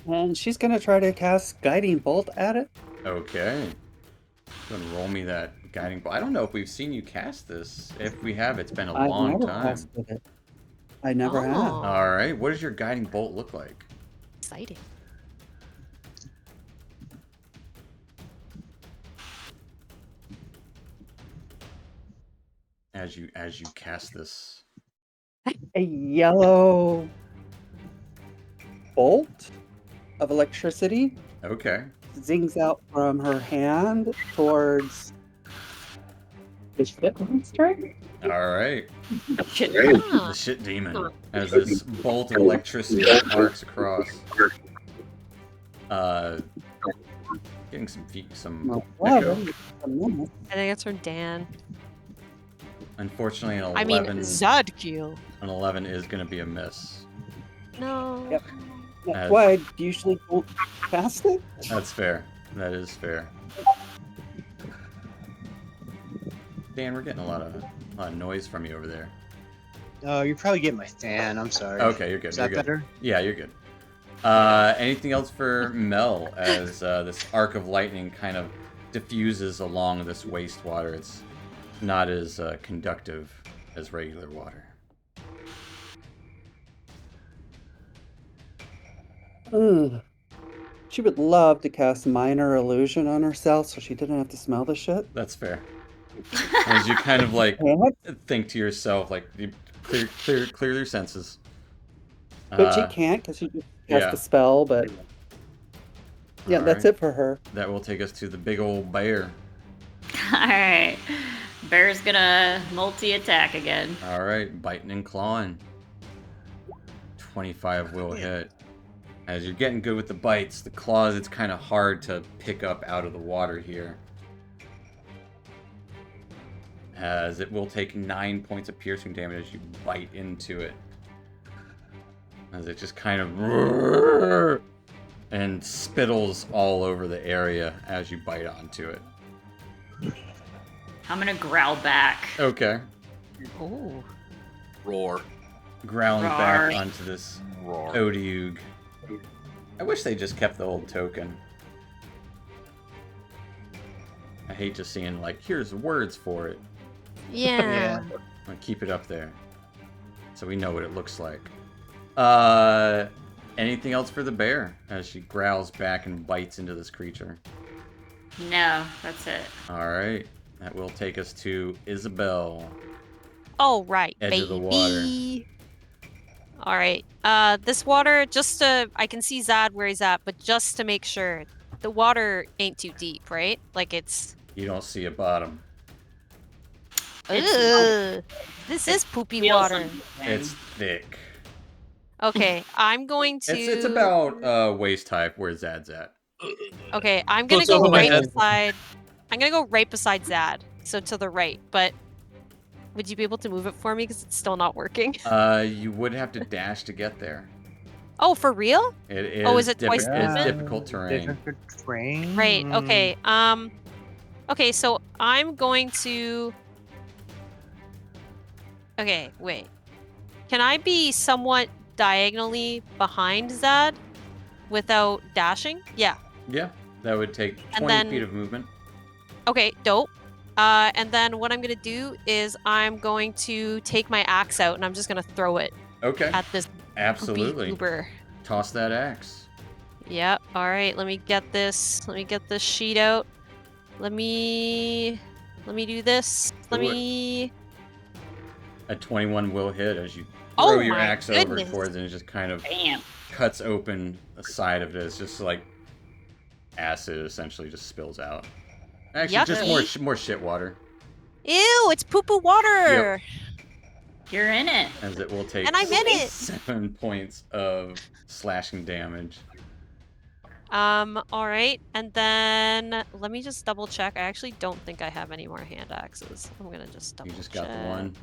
And she's gonna try to cast Guiding Bolt at it. Okay. Go and roll me that guiding bolt. I don't know if we've seen you cast this. If we have, it's been a I've long never time. casted it. I never have. Oh. All right. What does your guiding bolt look like? Exciting. As you cast this. A yellow bolt of electricity Okay. zings out from her hand towards the ship monster. All right. Ah. The shit demon. As this bolt of electricity arcs across. Getting some Oh, echo. I think it's from Dan. Unfortunately, an 11. I mean, Zadkiel. An 11 is going to be a miss. No. Yep. That's why I usually don't cast it. That's fair. That is fair. Dan, we're getting a lot of noise from you over there. Oh, you're probably getting my fan. I'm sorry. Okay, you're good. Is You're that good. better? Yeah, you're good. Anything else for Mel as this arc of lightning kind of diffuses along this wastewater? It's not as conductive as regular water. She would love to cast Minor Illusion on herself so she didn't have to smell the shit. That's fair. As you kind of like What? think to yourself, like you clear your senses. But she can't because she just cast yeah. the spell, but yeah, All that's right. it for her. That will take us to the big old bear. Alright. Bear's gonna multi-attack again. All right, biting and clawing. 25 will hit. As you're getting good with the bites, the claws, it's kind of hard to pick up out of the water here. As it will take 9 points of piercing damage as you bite into it. As it just kind of and spittles all over the area as you bite onto it. I'm gonna growl back. Okay. Oh. Roar. Growling Roar. back onto this Roar. Odiug. I wish they just kept the old token. I hate just seeing, like, here's words for it. Yeah. I'll keep it up there. So we know what it looks like. Anything else for the bear? As she growls back and bites into this creature. No, that's it. Alright. That will take us to Isabel. Oh, right. Edge baby. of the water. All right. This water, just to, I can see Zad where he's at, but just to make sure, the water ain't too deep, right? Like it's. You don't see a bottom. Ugh, this is poopy feels water. like- It's thick. Okay, I'm going to. It's about waist height where Zad's at. Okay, I'm gonna So go over my right head. beside. I'm gonna go right beside Zad, so to the right. But would you be able to move it for me? Because it's still not working. You would have to dash to get there. Oh, for real? It is. Oh, is it twice It's movement? difficult terrain. Different terrain. Right. Hmm. Okay. Okay. So I'm going to. Okay, wait. Can I be somewhat diagonally behind Zad without dashing? Yeah. Yeah, that would take And 20 then- feet of movement. Okay, dope. And then what I'm gonna do is I'm going to take my axe out and I'm just gonna throw it Okay, at this absolutely. goober. Toss that axe. Yep. All right. Let me get this. Let me get this sheet out. Let me do this. Let Do it. me. A 21 will hit as you Oh throw your my axe over goodness. towards it and it just kind of Bam. cuts open the side of it. It's just like acid essentially just spills out. Actually, just Yucky. more shit water. Ew! It's poo poo water. You're in it. As it will take And I'm in it. 7 points of slashing damage. All right. And then let me just double check. I actually don't think I have any more hand axes. I'm gonna just double You just check. got the one.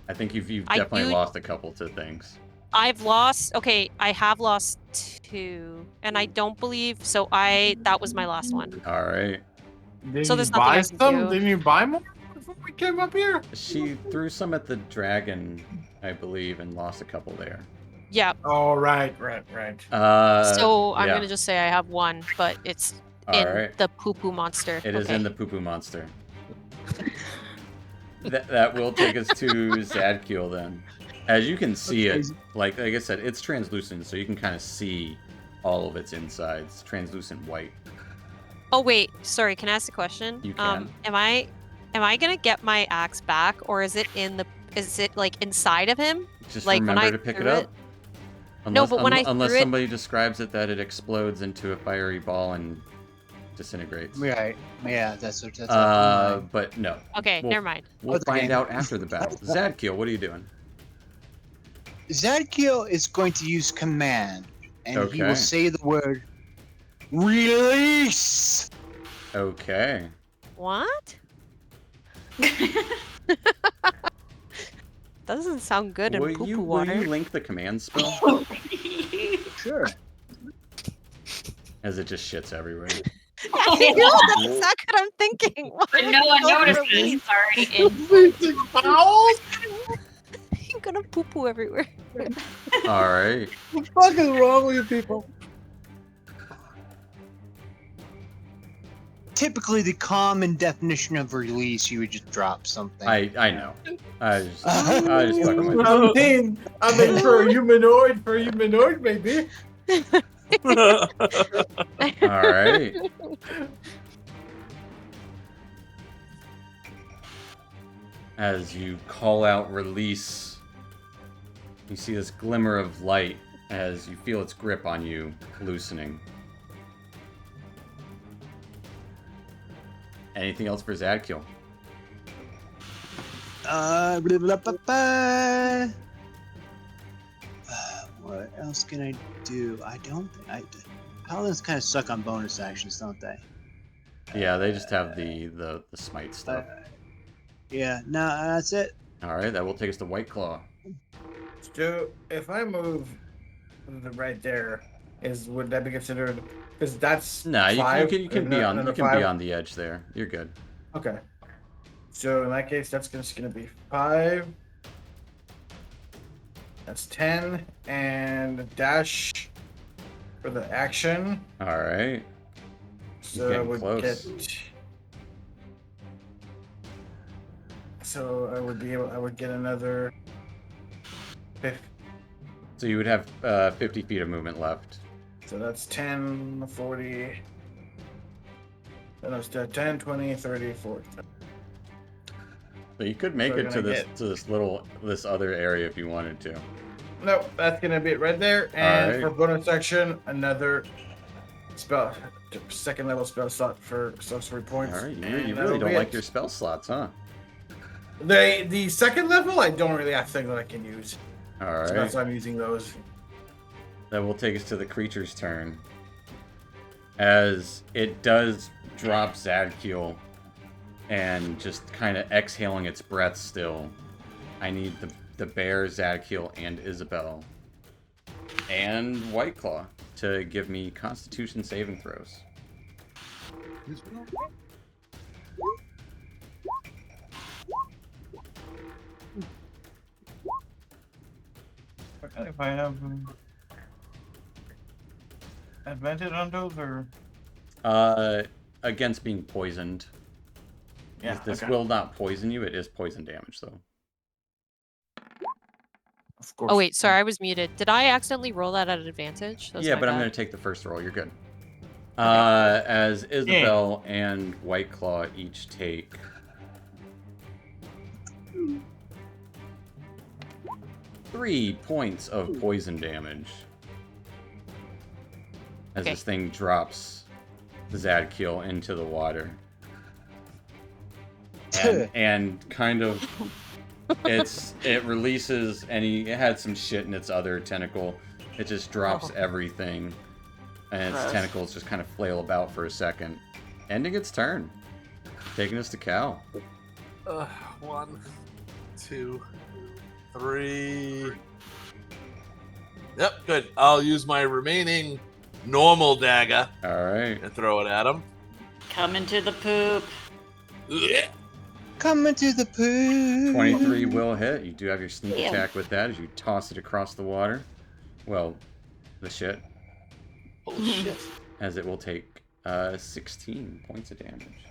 I think you've I definitely do- lost a couple to things. I've lost. Okay, I have lost 2, and I don't believe so. That was my last one. All right. Did So you there's nothing buy I can some? do. Didn't you buy more before we came up here? She threw some at the dragon, I believe, and lost a couple there. Yeah. Oh, right. So I'm yeah. gonna just say I have 1, but it's All in right. the poo poo monster. It is okay. in the poo poo monster. that will take us to Zadkiel then. As you can see it, like I said, it's translucent, so you can kind of see all of its insides. Translucent white. Oh wait, sorry. Can I ask a question? You can. Am I gonna get my axe back, or is it like inside of him? Just like, when remember I to pick it threw up. it? No, but when I unless threw it- somebody describes it that it explodes into a fiery ball and disintegrates. Right. Yeah, that's what. But no. Okay, We'll- never mind. We'll Okay. find out after the battle. Zadkiel, what are you doing? Zadkiel is going to use command, and he Okay. will say the word release. Okay. What? Doesn't sound good in Will poo you poo will water. you link the command spell Sure. as it just shits everywhere? I know, that's exactly what I'm thinking. Why But would no you one go for noticed a leaf? it's already in. I'm gonna poo poo everywhere. All right. What the fuck is wrong with you people? Typically, the common definition of release, you would just drop something. I know. I just fucking with you. I mean, for a humanoid, maybe. All right. As you call out release, you see this glimmer of light as you feel its grip on you loosening. Anything else for Zadkiel? Blah, blah, blah, blah. What else can I do? I don't think Paladins kind of suck on bonus actions, don't they? Yeah, they just have the smite stuff. Yeah, no, that's it. All right, that will take us to White Claw. So if I move right there, would that be considered? Because that's No, you 5, can and be on another you can 5? be on the edge there. You're good. Okay. So in that case, that's just gonna be 5. That's 10, and dash for the action. All right. So I getting would close. get. So I would get another. 50. So you would have 50 feet of movement left. So that's 10, 40. Then it's 10, 20, 30, 40. So you could make We're it to gonna this other area if you wanted to. Nope, that's gonna be it right there. And Alright. for bonus action, another spell, second level spell slot for sorcery points. All right, you And really that'll don't be like it. your spell slots, huh? The second level, I don't really have things that I can use. All So right. that's why I'm using those. That will take us to the creature's turn. As it does drop Zadkiel and just kind of exhaling its breath still. I need the bear, Zadkiel, and Isabel. And White Claw to give me Constitution saving throws. forgot if I have advantage on those or. Against being poisoned. Yeah. This okay. will not poison you. It is poison damage, though. Of course. Oh wait, sorry, I was muted. Did I accidentally roll that at an advantage? That was Yeah, my but I'm bad. going to take the first roll. You're good. Okay. As Isabel and White Claw each take 3 points of poison damage as Okay. this thing drops Zadkiel into the water. And kind of it releases it had some shit in its other tentacle. It just drops everything, and its tentacles just kind of flail about for a second, ending its turn, taking us to Cal. 1, 2, 3. Yep, good. I'll use my remaining normal dagger All right. and throw it at him. Coming to the poop. Coming to the pool. 23 will hit. You do have your sneak Yeah. attack with that as you toss it across the water. Well, the shit. Holy shit. As it will take 16 points of damage.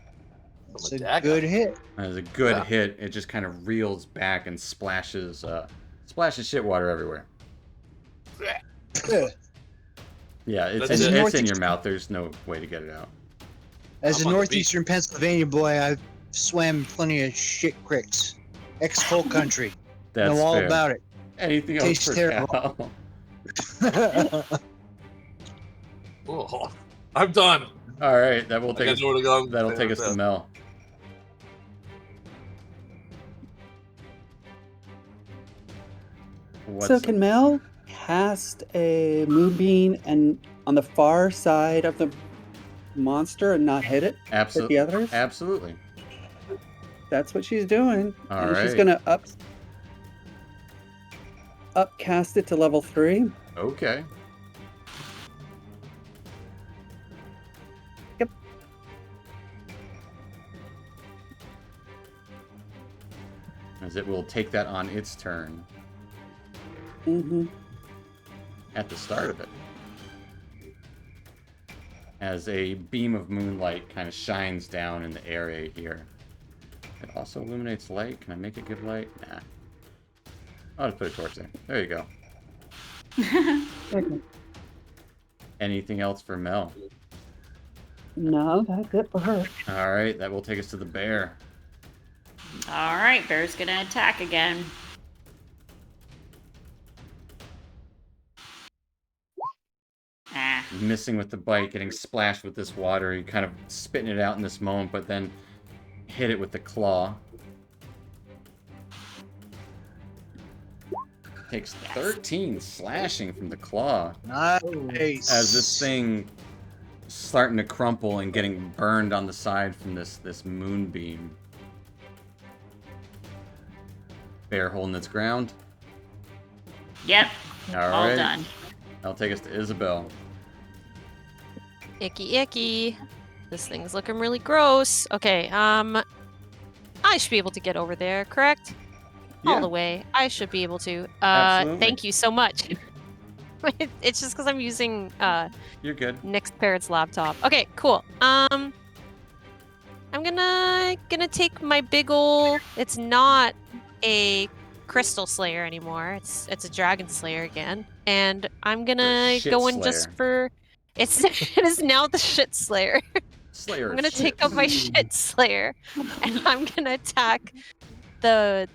It's a good hit. As a good hit, it just kind of reels back and splashes shit water everywhere. Yeah, it's in your mouth. There's no way to get it out. As a northeastern Pennsylvania boy, I've swam plenty of shit creeks. Ex-coal country. That's know all fair. about it. Anything else Tastes for terrible. Cal? Oh, I'm done. All right, that will take us. nowhere to go. That'll take us to Mel. So can Mel cast a moonbeam and on the far side of the monster and not hit it? Hit the others? Absolutely. That's what she's doing. All and she's right. gonna upcast it to level 3. Okay. Yep. As it will take that on its turn. Mm-hmm. At the start of it. As a beam of moonlight kind of shines down in the area here. It also illuminates light. Can I make it give light? Nah. I'll just put a torch there. There you go. Okay. Anything else for Mel? No, that's it for her. All right, that will take us to the bear. All right, bear's gonna attack again. Ah. Missing with the bite, getting splashed with this water. You kind of spitting it out in this moment, but then hit it with the claw. Takes 13 slashing from the claw. Nice. As this thing starting to crumple and getting burned on the side from this moonbeam. Bear holding its ground. Yep. All All right. done. That'll take us to Isabel. Icky icky. This thing's looking really gross. Okay, I should be able to get over there, correct? All the way. I should be able to. Absolutely. Thank you so much. It's just because I'm using You're good. Nick's parents' laptop. Okay, cool. I'm gonna take my big ol'. It's not a Crystal Slayer anymore. It's a Dragon Slayer again, and I'm gonna Shit go in just Slayer. for. It is now the Shit Slayer. Slayer. I'm gonna of take shit. up my Shit Slayer, and I'm gonna attack the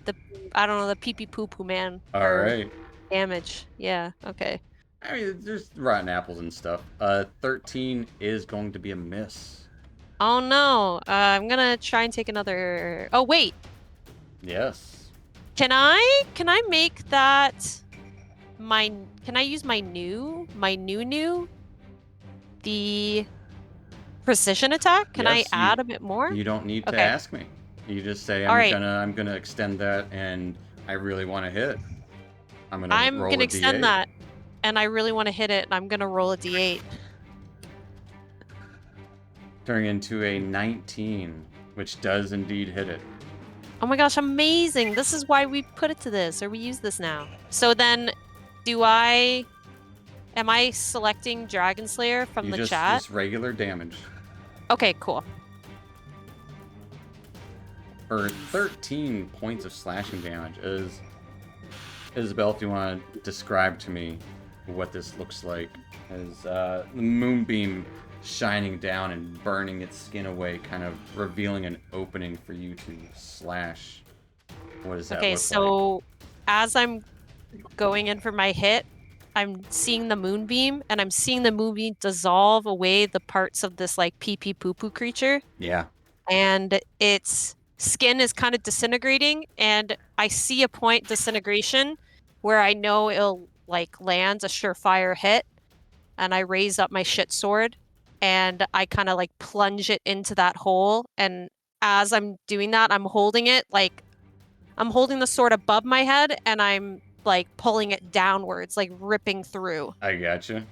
I don't know, the pee pee poo poo man. All for right. Damage. Yeah. Okay. I mean, there's rotten apples and stuff. 13 is going to be a miss. Oh no. I'm gonna try and take another. Oh wait. Yes. Can I make that my? Can I use my new the precision attack? Can Yes, I add a bit more? You don't need to Okay. ask me. You just say All right. I'm gonna extend that, and I really want to hit. I'm gonna roll a extend D8. that, and I really want to hit it, and I'm gonna roll a d8. Turning into a 19, which does indeed hit it. Oh my gosh, amazing! This is why we put it to this, or we use this now. So then, Am I selecting Dragon Slayer from You the just chat? regular damage. Okay, cool. For 13 points of slashing damage. Isabel, if you want to describe to me what this looks like, as the moonbeam shining down and burning its skin away, kind of revealing an opening for you to slash. What does that Okay, look so as I'm going in for my hit, I'm seeing the moonbeam, and I'm seeing the moonbeam dissolve away the parts of this like pee-pee poo-poo creature. like? Yeah. And its skin is kind of disintegrating, and I see a point disintegration where I know it'll like land a surefire hit, and I raise up my shit sword and I kind of like plunge it into that hole, and as I'm doing that, I'm holding the sword above my head, and I'm like pulling it downwards, like ripping through. I gotcha.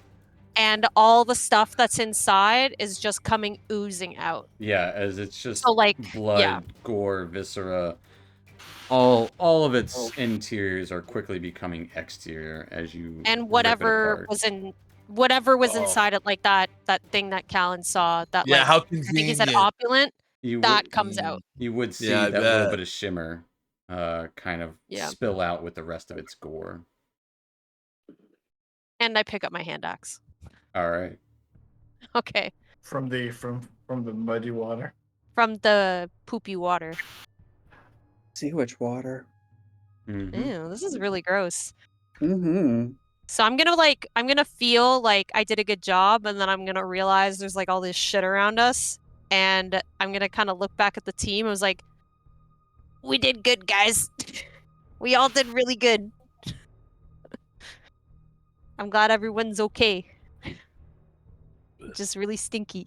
And all the stuff that's inside is just coming oozing out. Yeah, as it's just So, like, blood, yeah. gore, viscera. All of its interiors are quickly becoming exterior as you And rip it whatever apart. was inside it, like that thing that Callan saw, that Yeah, like how I think he said convenient. opulent, You that would comes out. you would see Yeah, I that little bet. bit of shimmer kind of Yeah. spill out with the rest of its gore. And I pick up my hand axe. All right. Okay. From the muddy water. From the poopy water. Sewage water. Mm-hmm. Ew, this is really gross. Mm-hmm. So I'm gonna feel like I did a good job, and then I'm gonna realize there's like all this shit around us, and I'm gonna kind of look back at the team. I was like, we did good, guys. We all did really good. I'm glad everyone's okay. Just really stinky.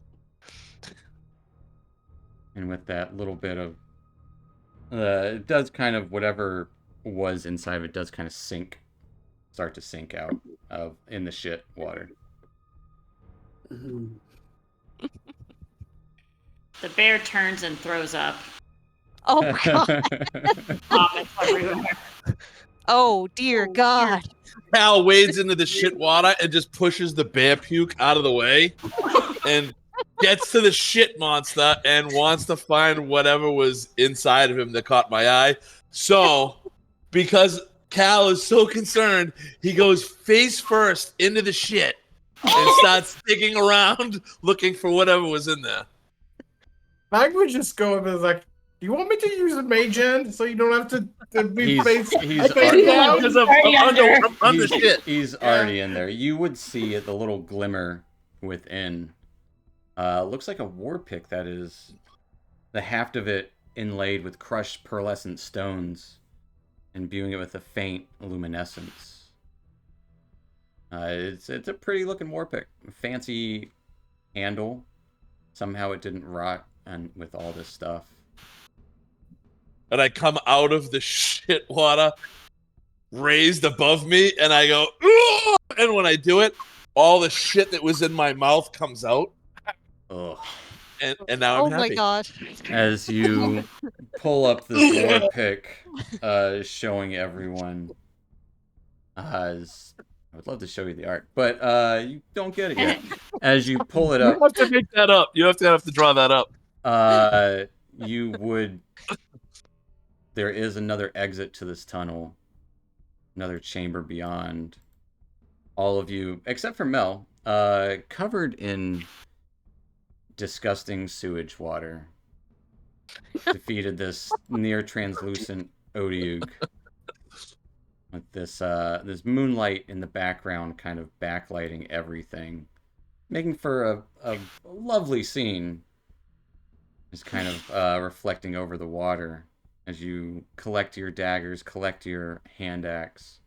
And with that little bit of it does kind of whatever was inside of it does kind of start to sink out of in the shit water. Mm-hmm. The bear turns and throws up. Oh god. Vomits everywhere. Oh dear god. Cal wades into the shit water and just pushes the bear puke out of the way and gets to the shit monster and wants to find whatever was inside of him that caught my eye. So, because Cal is so concerned, he goes face first into the shit and starts digging around looking for whatever was in there. Mag would just go up and is like, "Do you want me to use a mage hand so you don't have to be He's face already, down?" Because I'm under shit. he's already in there. You would see the little glimmer within. Looks like a war pick that is the haft of it inlaid with crushed pearlescent stones, imbuing it with a faint luminescence. It's a pretty looking war pick. Fancy handle. Somehow it didn't rot and with all this stuff. And I come out of the shit water raised above me and I go, "Ugh!" And when I do it, all the shit that was in my mouth comes out. Ugh. And now I'm Oh happy. my gosh. As you pull up this war pick, showing everyone. I would love to show you the art, but you don't get it yet. As you pull it You up, have to make that up. You have to draw that up. you would. There is another exit to this tunnel, another chamber beyond. All of you, except for Mel, covered in disgusting sewage water, defeated this near translucent Odiug with this moonlight in the background, kind of backlighting everything, making for a lovely scene. Just kind of reflecting over the water as you collect your daggers, collect your hand axe.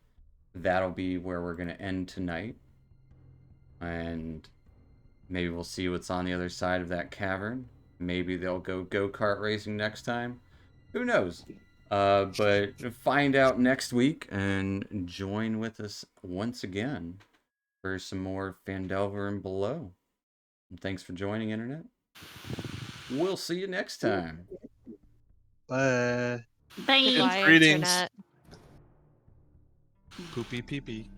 That'll be where we're gonna end tonight, and maybe we'll see what's on the other side of that cavern. Maybe they'll go-kart racing next time. Who knows? But find out next week and join with us once again for some more Phandelver and below. And thanks for joining, Internet. We'll see you next time. Bye. Bye. Bye, Greetings. internet. Poopy pee pee.